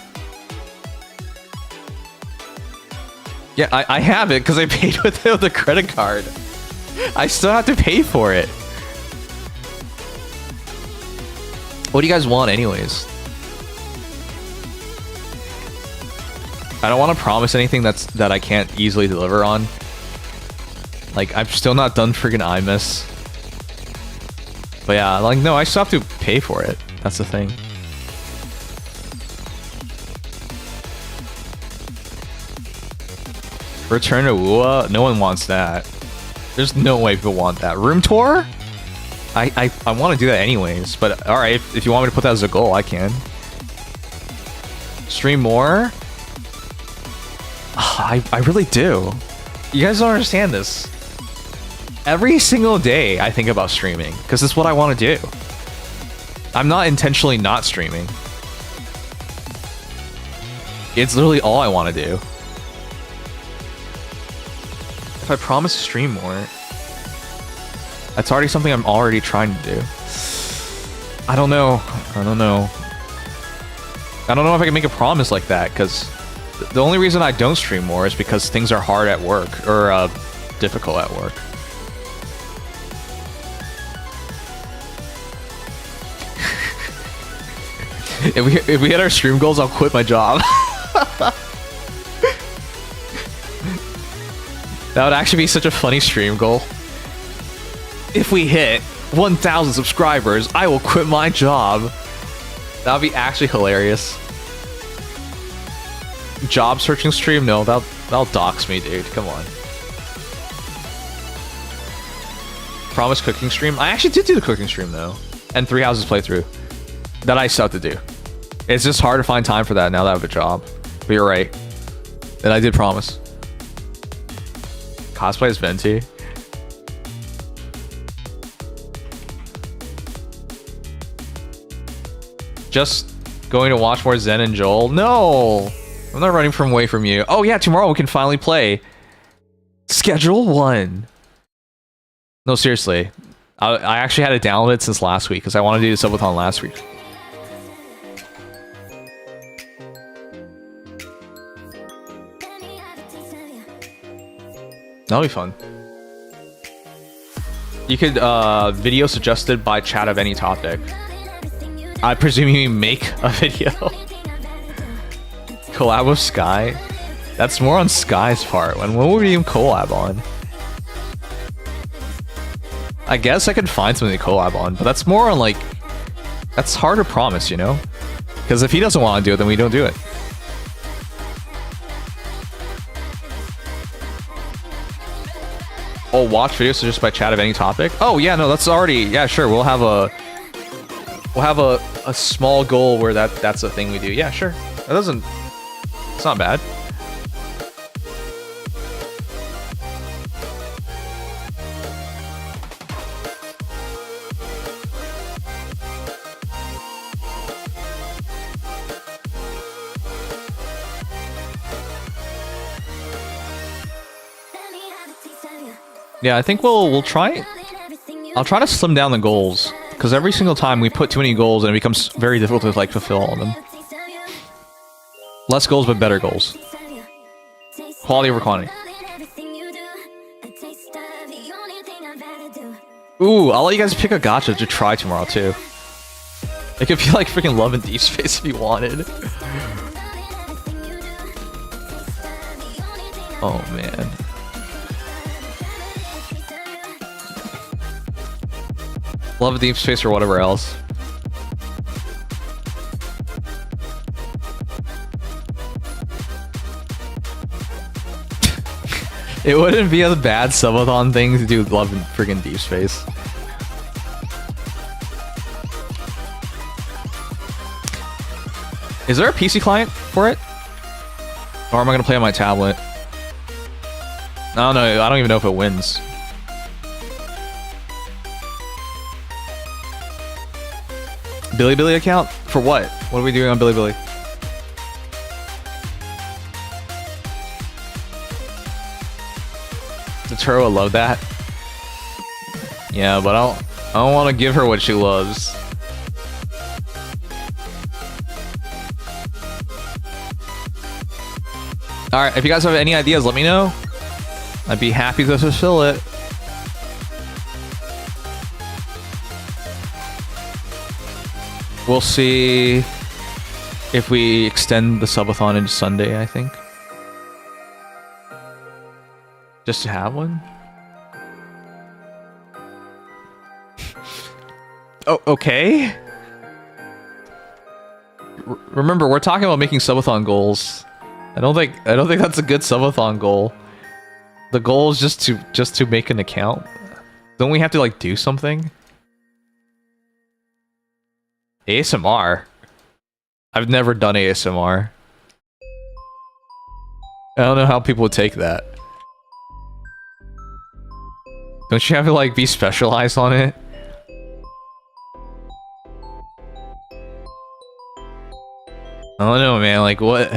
Yeah, I have it because I paid with the credit card. I still have to pay for it. What do you guys want anyways? I don't want to promise anything that I can't easily deliver on. Like, I'm still not done freaking IMIS. But yeah, like, no, I still have to pay for it. That's the thing. Return to Wua? No one wants that. There's no way people want that. Room tour? I want to do that anyways, but alright, if you want me to put that as a goal, I can. Stream more? I really do. You guys don't understand this. Every single day I think about streaming, because it's what I want to do. I'm not intentionally not streaming. It's literally all I want to do. If I promise to stream more, that's already something I'm already trying to do. I don't know. I don't know. I don't know if I can make a promise like that, because the only reason I don't stream more is because things are hard at work, or difficult at work. If we hit our stream goals, I'll quit my job. That would actually be such a funny stream goal. If we hit 1,000 subscribers, I will quit my job. That would be actually hilarious. Job searching stream? No, that'll dox me, dude. Come on. Promise cooking stream? I actually did do the cooking stream, though. And 3 houses playthrough. That I still have to do. It's just hard to find time for that now that I have a job. But you're right. And I did promise. Cosplay as Venti. Just going to watch more Zen and Joel? No! I'm not running away from you. Oh yeah, tomorrow we can finally play Schedule 1. No, seriously. I actually had it downloaded since last week because I wanted to do the subathon last week. That'll be fun. You could video suggested by chat of any topic. I presume you make a video. Collab with Sky? That's more on Sky's part. When would we even collab on? I guess I could find something to collab on, but that's more on like... That's hard to promise, you know? Because if he doesn't want to do it, then we don't do it. Oh, watch videos suggested by chat of any topic? Oh yeah, no, that's already... Yeah, sure, we'll have a small goal where that's a thing we do. Yeah, sure. That doesn't... It's not bad. Yeah, I think we'll try... I'll try to slim down the goals. Because every single time we put too many goals and it becomes very difficult to like fulfill all of them. Less goals but better goals. Quality over quantity. Ooh, I'll let you guys pick a gacha to try tomorrow too. It could be like freaking Love and Deep Space if you wanted. Oh man. Love of Deep Space or whatever else. It wouldn't be a bad subathon thing to do Love and friggin' Deep Space. Is there a PC client for it? Or am I gonna play on my tablet? I don't know, I don't even know if it wins. Bilibili account? For what? What are we doing on Bilibili? The Turo will love that. Yeah, but I don't want to give her what she loves. All right, if you guys have any ideas, let me know. I'd be happy to fulfill it. We'll see if we extend the subathon into Sunday, I think. Just to have one? Oh, okay. Remember, we're talking about making subathon goals. I don't think that's a good subathon goal. The goal is just to make an account. Don't we have to like do something? ASMR. I've never done ASMR. I don't know how people would take that. Don't you have to like be specialized on it? I don't know, man. Like what?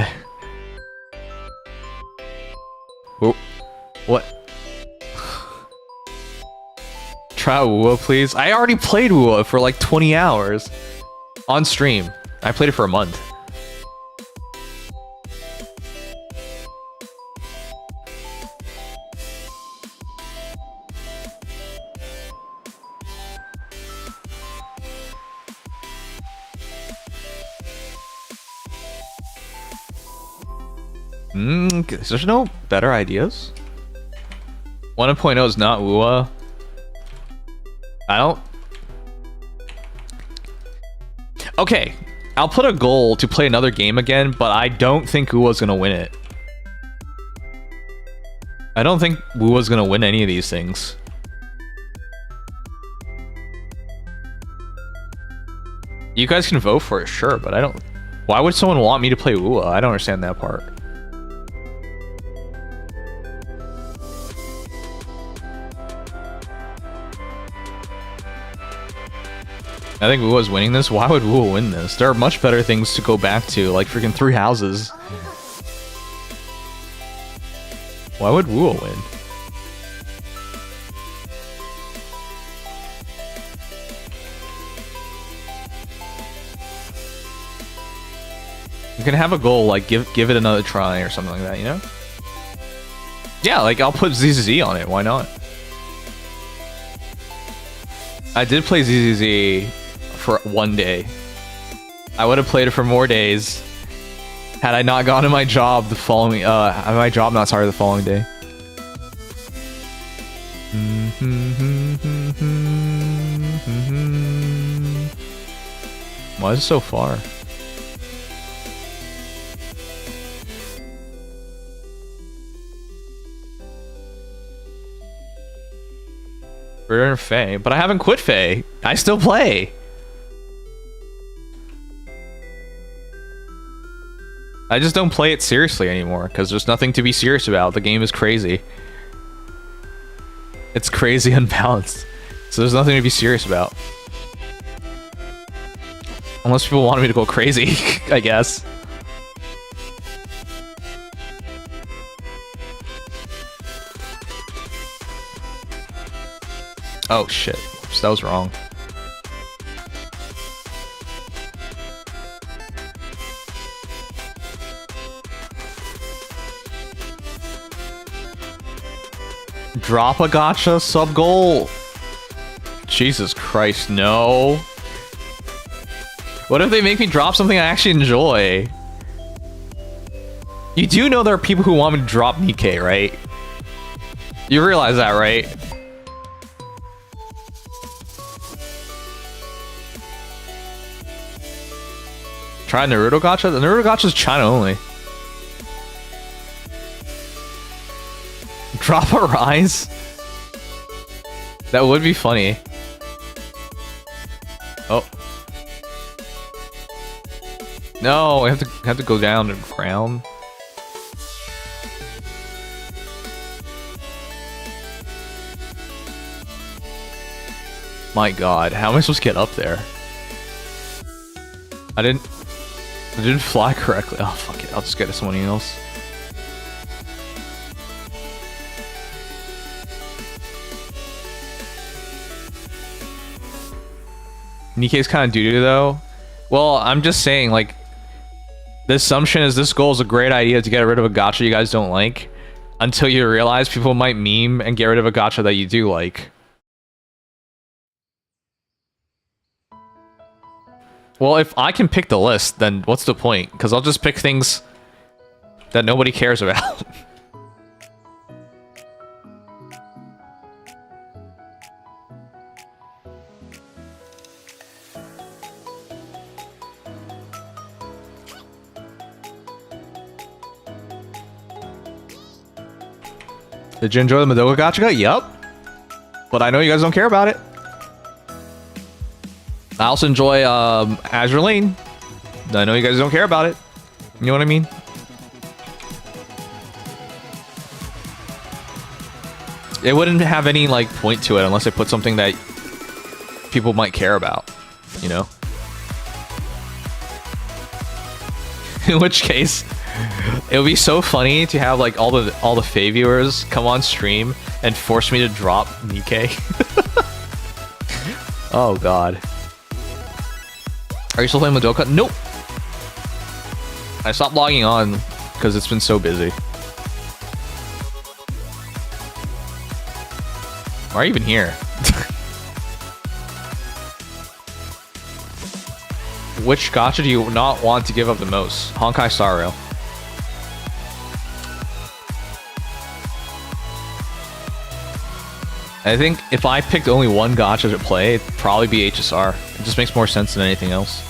What? Try Wua, please. I already played Wua for like 20 hours on stream. I played it for a month. There's no better ideas? 1.0 is not Wua. I don't... Okay, I'll put a goal to play another game again, but I don't think Wua's gonna win it. I don't think Wua's gonna win any of these things. You guys can vote for it, sure, but I don't... Why would someone want me to play Wua? I don't understand that part. I think Wua's winning this. Why would Wua win this? There are much better things to go back to, like freaking 3 houses. Why would Wua win? You can have a goal, like give it another try or something like that, you know? Yeah, like I'll put ZZZ on it, why not? I did play ZZZ for 1 day. I would have played it for more days had I not gone to my job the following my job not started the following day. Why is it so far? We're in Faye, but I haven't quit Faye. I still play. I just don't play it seriously anymore because there's nothing to be serious about. The game is crazy. It's crazy unbalanced. So there's nothing to be serious about. Unless people want me to go crazy, I guess. Oh shit. Oops, that was wrong. Drop a gacha sub goal. Jesus Christ, no. What if they make me drop something I actually enjoy? You do know there are people who want me to drop Nikkei, right? You realize that, right? Try Naruto gacha? The Naruto gacha is China only. Drop a rise? That would be funny. Oh. No, I have to go down to ground. My god, how am I supposed to get up there? I didn't fly correctly. Oh fuck it, I'll just get to somebody else. Nikkei's kind of doo-doo though. Well, I'm just saying, like, The assumption is this goal is a great idea to get rid of a gacha you guys don't like, until you realize people might meme and get rid of a gacha that you do like. Well, if I can pick the list, then what's the point? Because I'll just pick things that nobody cares about. Did you enjoy the Madoka Gacha? Yup. But I know you guys don't care about it. I also enjoy Azure Lane. I know you guys don't care about it. You know what I mean? It wouldn't have any like point to it unless I put something that people might care about, you know? In which case, it would be so funny to have like all the Faye viewers come on stream and force me to drop Nikkei. Oh god. Are you still playing Madoka? Nope. I stopped logging on because it's been so busy. Why are you even here? Which gacha do you not want to give up the most? Honkai Star Rail. I think if I picked only one gacha to play, it'd probably be HSR. It just makes more sense than anything else.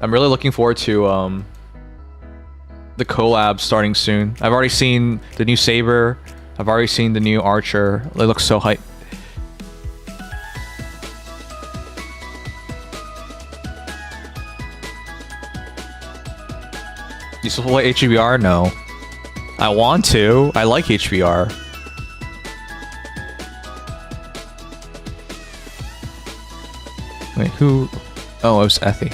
I'm really looking forward to the collab starting soon. I've already seen the new Saber. I've already seen the new Archer. They look so hype. You still play HBR? No. I want to. I like HBR. Wait, who? Oh, it was Effie.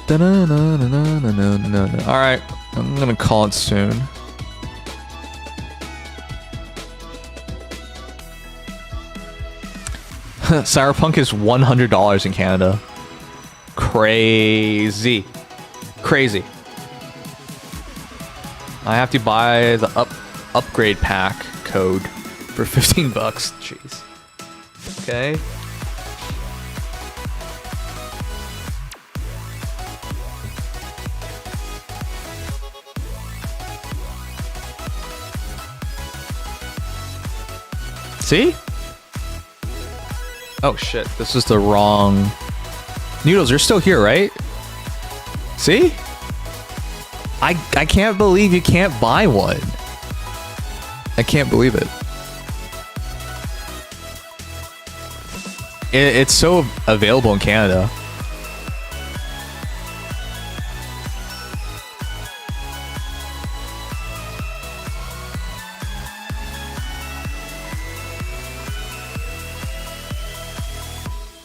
Alright, I'm gonna call it soon. Cyberpunk is $100 in Canada. Crazy. Crazy. I have to buy the upgrade pack code for 15 bucks. Jeez. Okay. See? Oh shit, this is the wrong... Noodles, you're still here, right? See? I can't believe you can't buy one. I can't believe it. It's so available in Canada.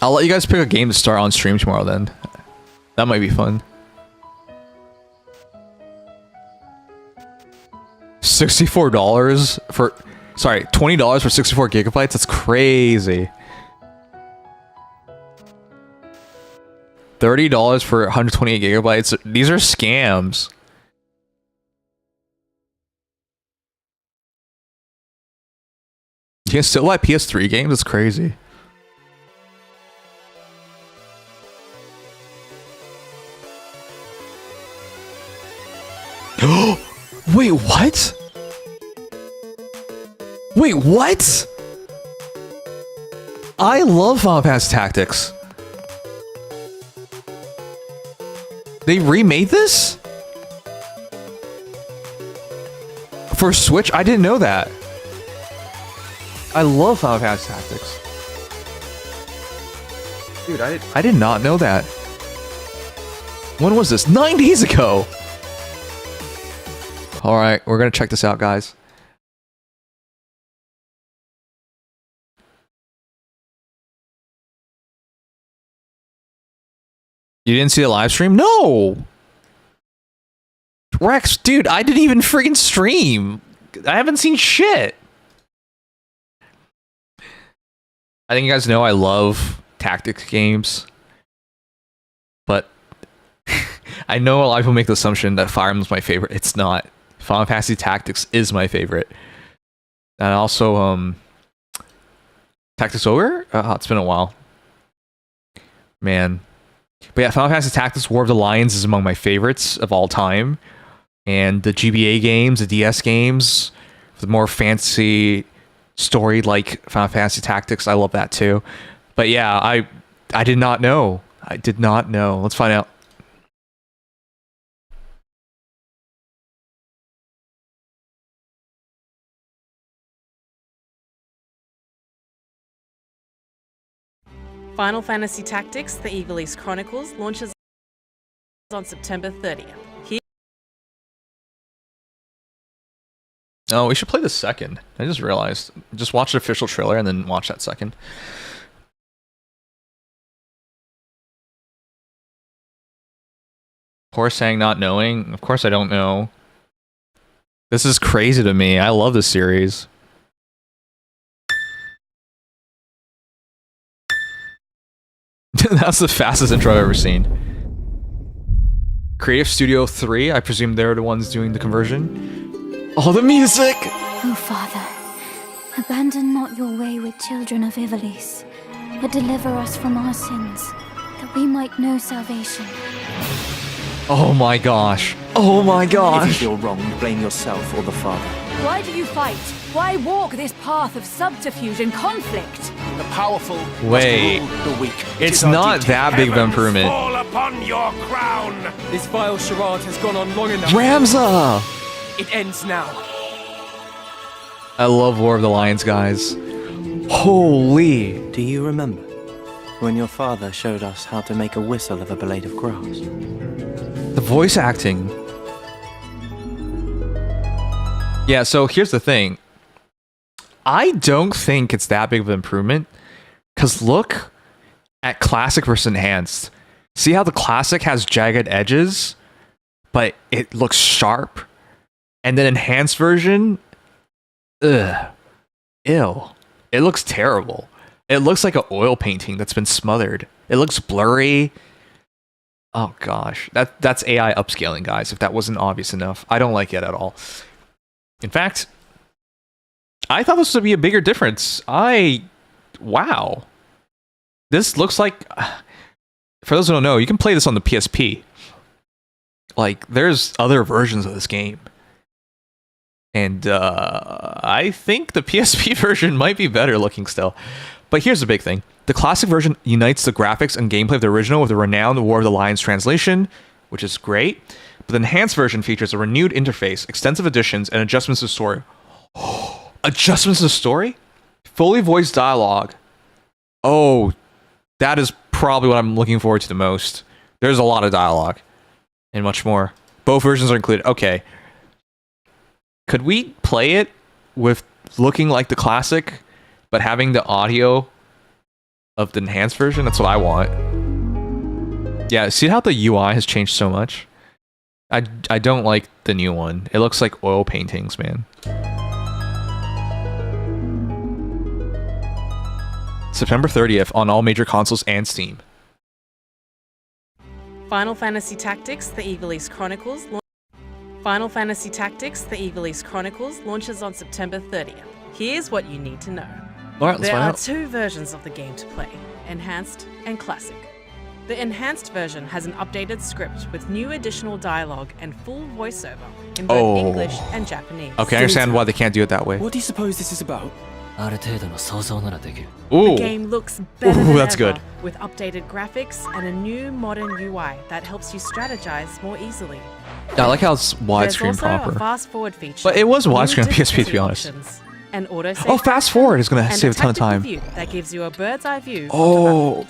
I'll let you guys pick a game to start on stream tomorrow then. That might be fun. $64 for... Sorry, $20 for 64 gigabytes? That's crazy. $30 for 128 gigabytes? These are scams. You can still buy PS3 games? That's crazy. Wait, what? Wait, what? I love Final Fantasy Tactics. They remade this? For Switch? I didn't know that. I love Final Fantasy Tactics. Dude, I did not know that. When was this? 9 days ago! Alright, we're gonna check this out, guys. You didn't see the live stream? No! Rex, dude, I didn't even freaking stream. I haven't seen shit. I think you guys know I love tactics games, but I know a lot of people make the assumption that Fire Emblem's my favorite. It's not. Final Fantasy Tactics is my favorite. And also, Tactics Ogre? It's been a while. Man. But yeah, Final Fantasy Tactics War of the Lions is among my favorites of all time. And the GBA games, the DS games, the more fancy story like Final Fantasy Tactics, I love that too. But yeah, I did not know. I did not know. Let's find out. Final Fantasy Tactics: The Evilise Chronicles launches on September 30th. Oh, we should play the second. I just realized. Just watch the official trailer and then watch that second. Poor saying not knowing. Of course I don't know. This is crazy to me. I love this series. That's the fastest intro I've ever seen. Creative Studio 3, I presume they're the ones doing the conversion. Oh, the music! Oh, Father, abandon not your wayward children of Ivelisse, but deliver us from our sins, that we might know salvation. Oh my gosh. Oh my gosh. If you feel wrong, blame yourself or the Father. Why do you fight? Why walk this path of subterfuge and conflict? The powerful Wait. must rule the weak. It's not that big of an improvement. Fall upon your crown. This vile charade has gone on long enough. Ramza! It ends now. I love War of the Lions, guys. Holy. Do you remember when your father showed us how to make a whistle of a blade of grass? The voice acting. Yeah, so here's the thing. I don't think it's that big of an improvement. Because look at Classic versus Enhanced. See how the Classic has jagged edges, but it looks sharp? And then Enhanced version, ugh. Ew. It looks terrible. It looks like an oil painting that's been smothered. It looks blurry. Oh gosh. That's AI upscaling, guys, if that wasn't obvious enough. I don't like it at all. In fact, I thought this would be a bigger difference. Wow. This looks like... For those who don't know, you can play this on the PSP. Like, there's other versions of this game. And I think the PSP version might be better looking still. But here's the big thing. The classic version unites the graphics and gameplay of the original with the renowned War of the Lions translation, which is great. But the enhanced version features a renewed interface, extensive additions, and adjustments to the story. Adjustments to the story? Fully voiced dialogue. Oh, that is probably what I'm looking forward to the most. There's a lot of dialogue. And much more. Both versions are included. Okay. Could we play it with looking like the classic, but having the audio of the enhanced version? That's what I want. Yeah, see how the UI has changed so much? I don't like the new one. It looks like oil paintings, man. September 30th on all major consoles and Steam. Final Fantasy Tactics: The Evilise Chronicles. Final Fantasy Tactics: The Evilise Chronicles launches on September 30th. Here's what you need to know. Alright, let's there find are out. 2 versions of the game to play, Enhanced and Classic. The Enhanced version has an updated script with new additional dialogue and full voiceover in both English and Japanese. Okay, I understand why they can't do it that way. What do you suppose this is about? Ooh. The game looks better than that's ever, good. with updated graphics and a new modern UI that helps you strategize more easily. I like how it's widescreen There's also proper. a fast forward feature. But it was new widescreen on PSP, to be honest. options, an autosave Oh, fast forward is going to and save a ton of tactical time. view that gives you a bird's eye view. Oh.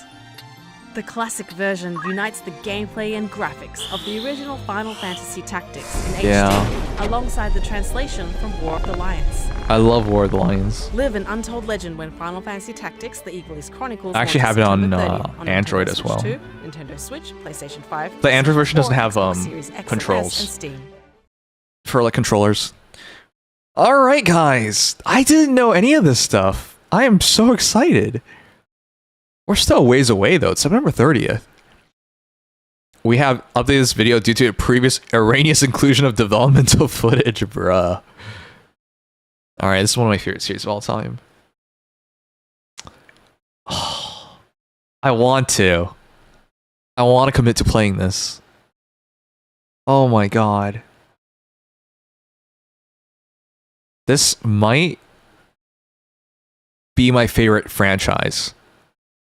The classic version unites the gameplay and graphics of the original Final Fantasy Tactics in HD, Yeah. alongside the translation from War of the Lions. I love War of the Lions. Live an untold legend when Final Fantasy Tactics: The Evilise Chronicles. I actually launches have it on, September 30th Android Nintendo as Switch well. 2, Nintendo Switch, PlayStation 5. The Android version doesn't or have Xbox Series X and S controls and Steam. for like controllers. All right, guys. I didn't know any of this stuff. I am so excited. We're still a ways away though. It's September 30th. We have updated this video due to a previous erroneous inclusion of developmental footage, bruh. Alright, this is one of my favorite series of all time. Oh, I want to commit to playing this. Oh my god. This might be my favorite franchise.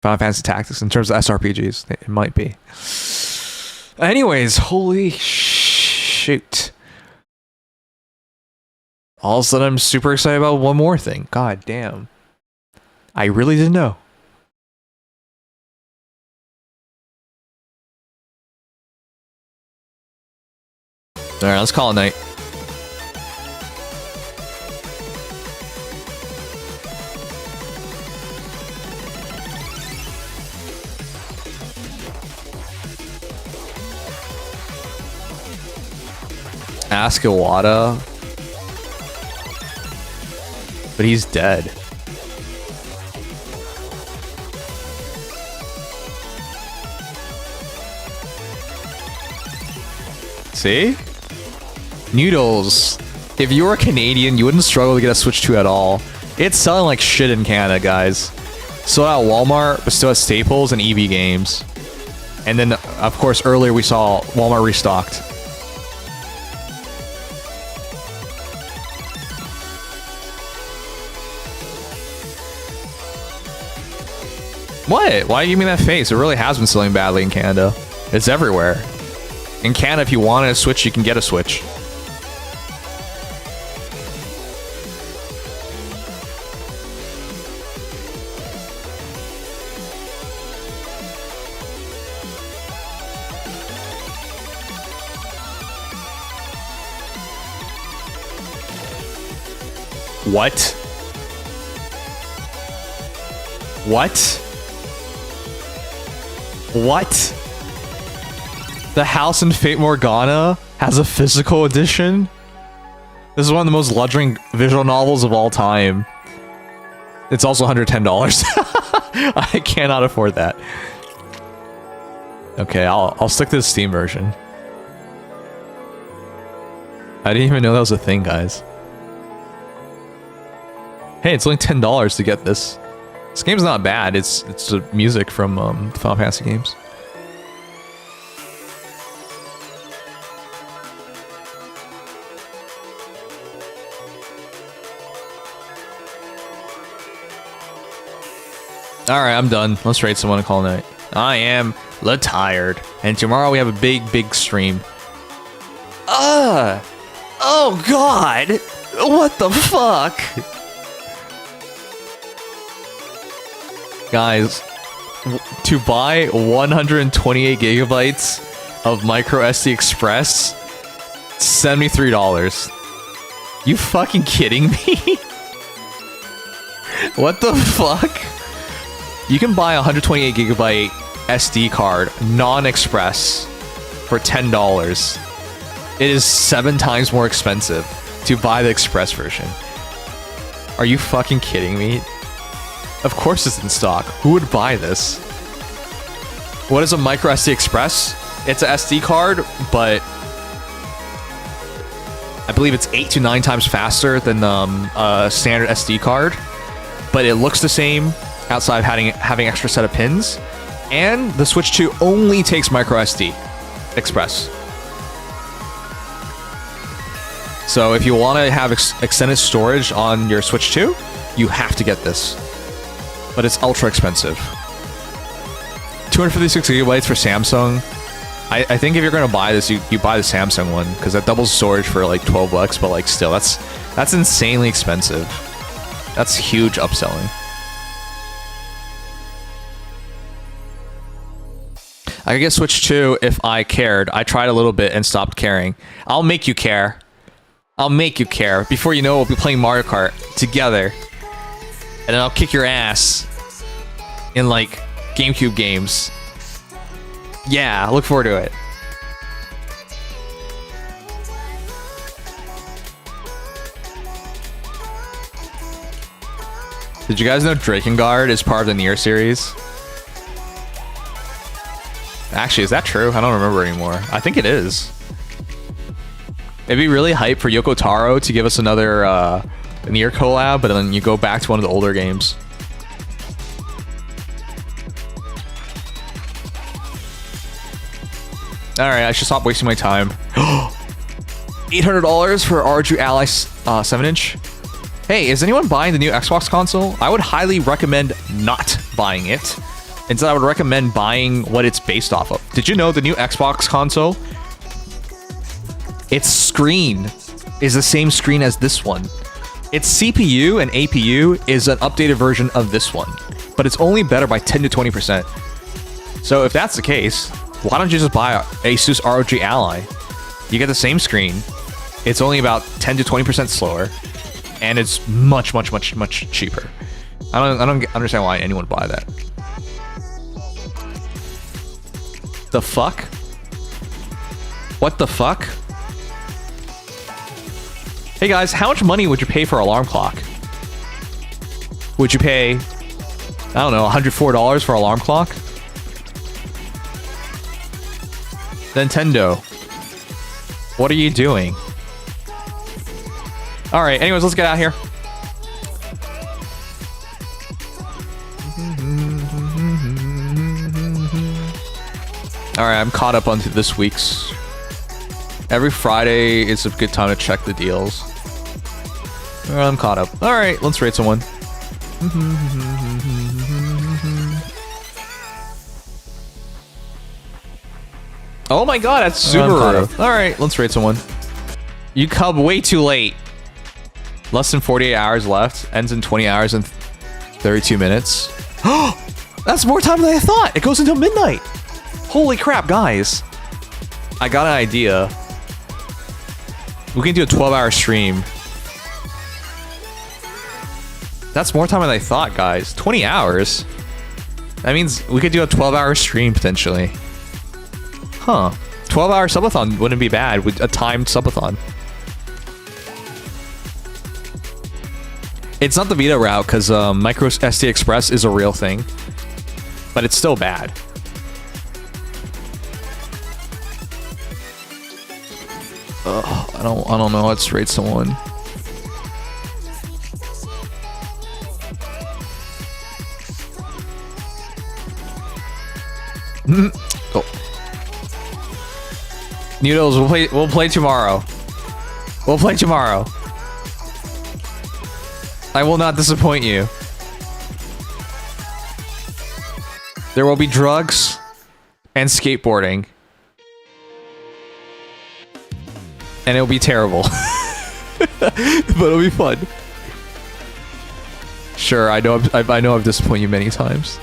Final Fantasy Tactics in terms of SRPGs. It might be. Anyways, holy shoot. All of a sudden I'm super excited about one more thing. God damn. I really didn't know. Alright, let's call it night. Ask Iwata. But he's dead. See? Noodles. If you were a Canadian, you wouldn't struggle to get a Switch 2 at all. It's selling like shit in Canada, guys. Sold out at Walmart, but still at Staples and EB Games. And then, of course, earlier we saw Walmart restocked. What? Why do you give me that face? It really has been selling badly in Canada. It's everywhere. In Canada, if you wanted a Switch, you can get a Switch. What? What? What? The House in Fate Morgana has a physical edition? This is one of the most luxury visual novels of all time. It's also $110. I cannot afford that. Okay, I'll stick to the Steam version. I didn't even know that was a thing, guys. Hey, it's only $10 to get this. This game's not bad. It's the music from Final Fantasy games. Alright, I'm done. Let's raid someone and call it night. I am tired. And tomorrow we have a big stream. Oh god! What the fuck? Guys, to buy 128 gigabytes of micro SD Express, $73. You fucking kidding me? What the fuck? You can buy a 128 gigabyte SD card, non-express, for $10. It is 7 times more expensive to buy the express version. Are you fucking kidding me? Of course it's in stock. Who would buy this? What is a micro SD Express? It's an SD card, but I believe it's 8 to 9 times faster than a standard SD card. But it looks the same outside of having extra set of pins. And the Switch 2 only takes micro SD Express. So if you want to have extended storage on your Switch 2, you have to get this. But it's ultra expensive. 256 gigabytes for Samsung. I think if you're gonna buy this, you buy the Samsung one because that doubles storage for like $12, but like still, that's insanely expensive. That's huge upselling. I could get Switch 2 if I cared. I tried a little bit and stopped caring. I'll make you care. I'll make you care. Before you know, we'll be playing Mario Kart together. And then I'll kick your ass in, like, GameCube games. Yeah, I look forward to it. Did you guys know Drakengard is part of the Nier series? Actually, is that true? I don't remember anymore. I think it is. It'd be really hype for Yoko Taro to give us another Nier collab, but then you go back to one of the older games. Alright, I should stop wasting my time. $800 for ROG Ally 7-inch. Hey, is anyone buying the new Xbox console? I would highly recommend not buying it. Instead, I would recommend buying what it's based off of. Did you know the new Xbox console, its screen is the same screen as this one? Its CPU and APU is an updated version of this one, but it's only better by 10 to 20%. So if that's the case, why don't you just buy Asus ROG Ally? You get the same screen. It's only about 10 to 20% slower, and it's much cheaper. I don't understand why anyone would buy that. The fuck? What the fuck? Hey guys, how much money would you pay for an alarm clock? Would you pay, I don't know, $104 for an alarm clock? Nintendo, what are you doing? Alright, anyways, let's get out of here. Alright, I'm caught up onto this week's. Every Friday is a good time to check the deals. I'm caught up. Alright, let's rate someone. Oh my god, that's Subaru. Alright, let's rate someone. You come way too late. Less than 48 hours left. Ends in 20 hours and 32 minutes. That's more time than I thought. It goes until midnight. Holy crap, guys. I got an idea. We can do a 12-hour stream. That's more time than I thought, guys. 20 hours? That means we could do a 12-hour stream, potentially. Huh. 12-hour subathon wouldn't be bad with a timed subathon. It's not the Vita route, because Micro SD Express is a real thing. But it's still bad. Ugh, I don't know. Let's rate someone. Oh. Noodles, we'll play tomorrow. We'll play tomorrow. I will not disappoint you. There will be drugs and skateboarding. And it'll be terrible. But it'll be fun. Sure, I know I've disappointed you many times.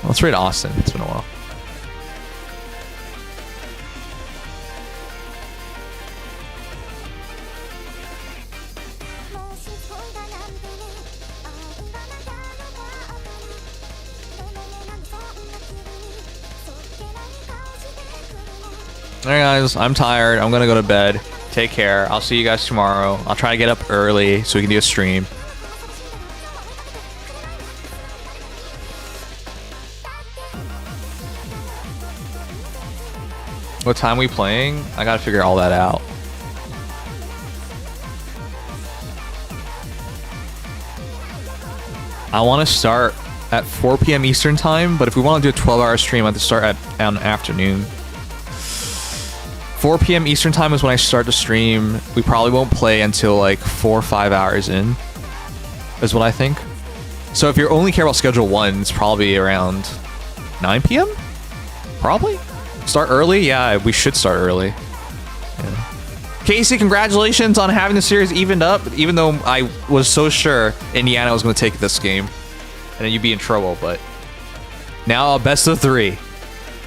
Let's rate Austin. It's been a while. Alright guys, I'm tired. I'm gonna go to bed. Take care. I'll see you guys tomorrow. I'll try to get up early so we can do a stream. What time are we playing? I gotta figure all that out. I want to start at 4 p.m. Eastern time, but if we want to do a 12-hour stream, I have to start at an afternoon. 4 p.m. Eastern time is when I start to stream. We probably won't play until like 4 or 5 hours in, is what I think. So if you only care about schedule 1, it's probably around 9 p.m. Probably. Start early? Yeah, we should start early. Yeah. Casey, congratulations on having the series evened up, even though I was so sure Indiana was going to take this game. And then you'd be in trouble, but... Now, best of 3.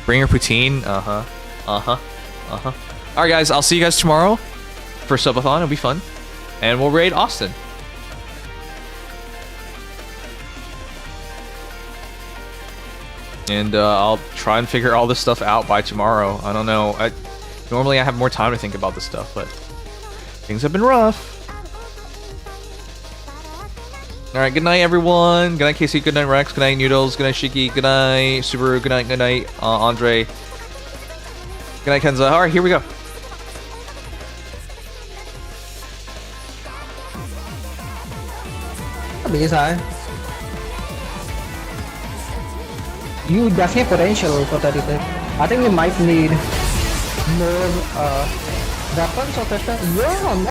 Bring your poutine. Alright guys, I'll see you guys tomorrow for subathon. It'll be fun. And we'll raid Austin. And I'll try and figure all this stuff out by tomorrow. I don't know. Normally I have more time to think about this stuff, but things have been rough. Alright, good night, everyone. Good night, Casey. Good night, Rex. Good night, Noodles. Good night, Shiki. Good night, Subaru. Good night, Andre. Good night, Kenza. Alright, here we go. Bisa. You definitely have potential for that. I think we might need more weapons or that. Yeah,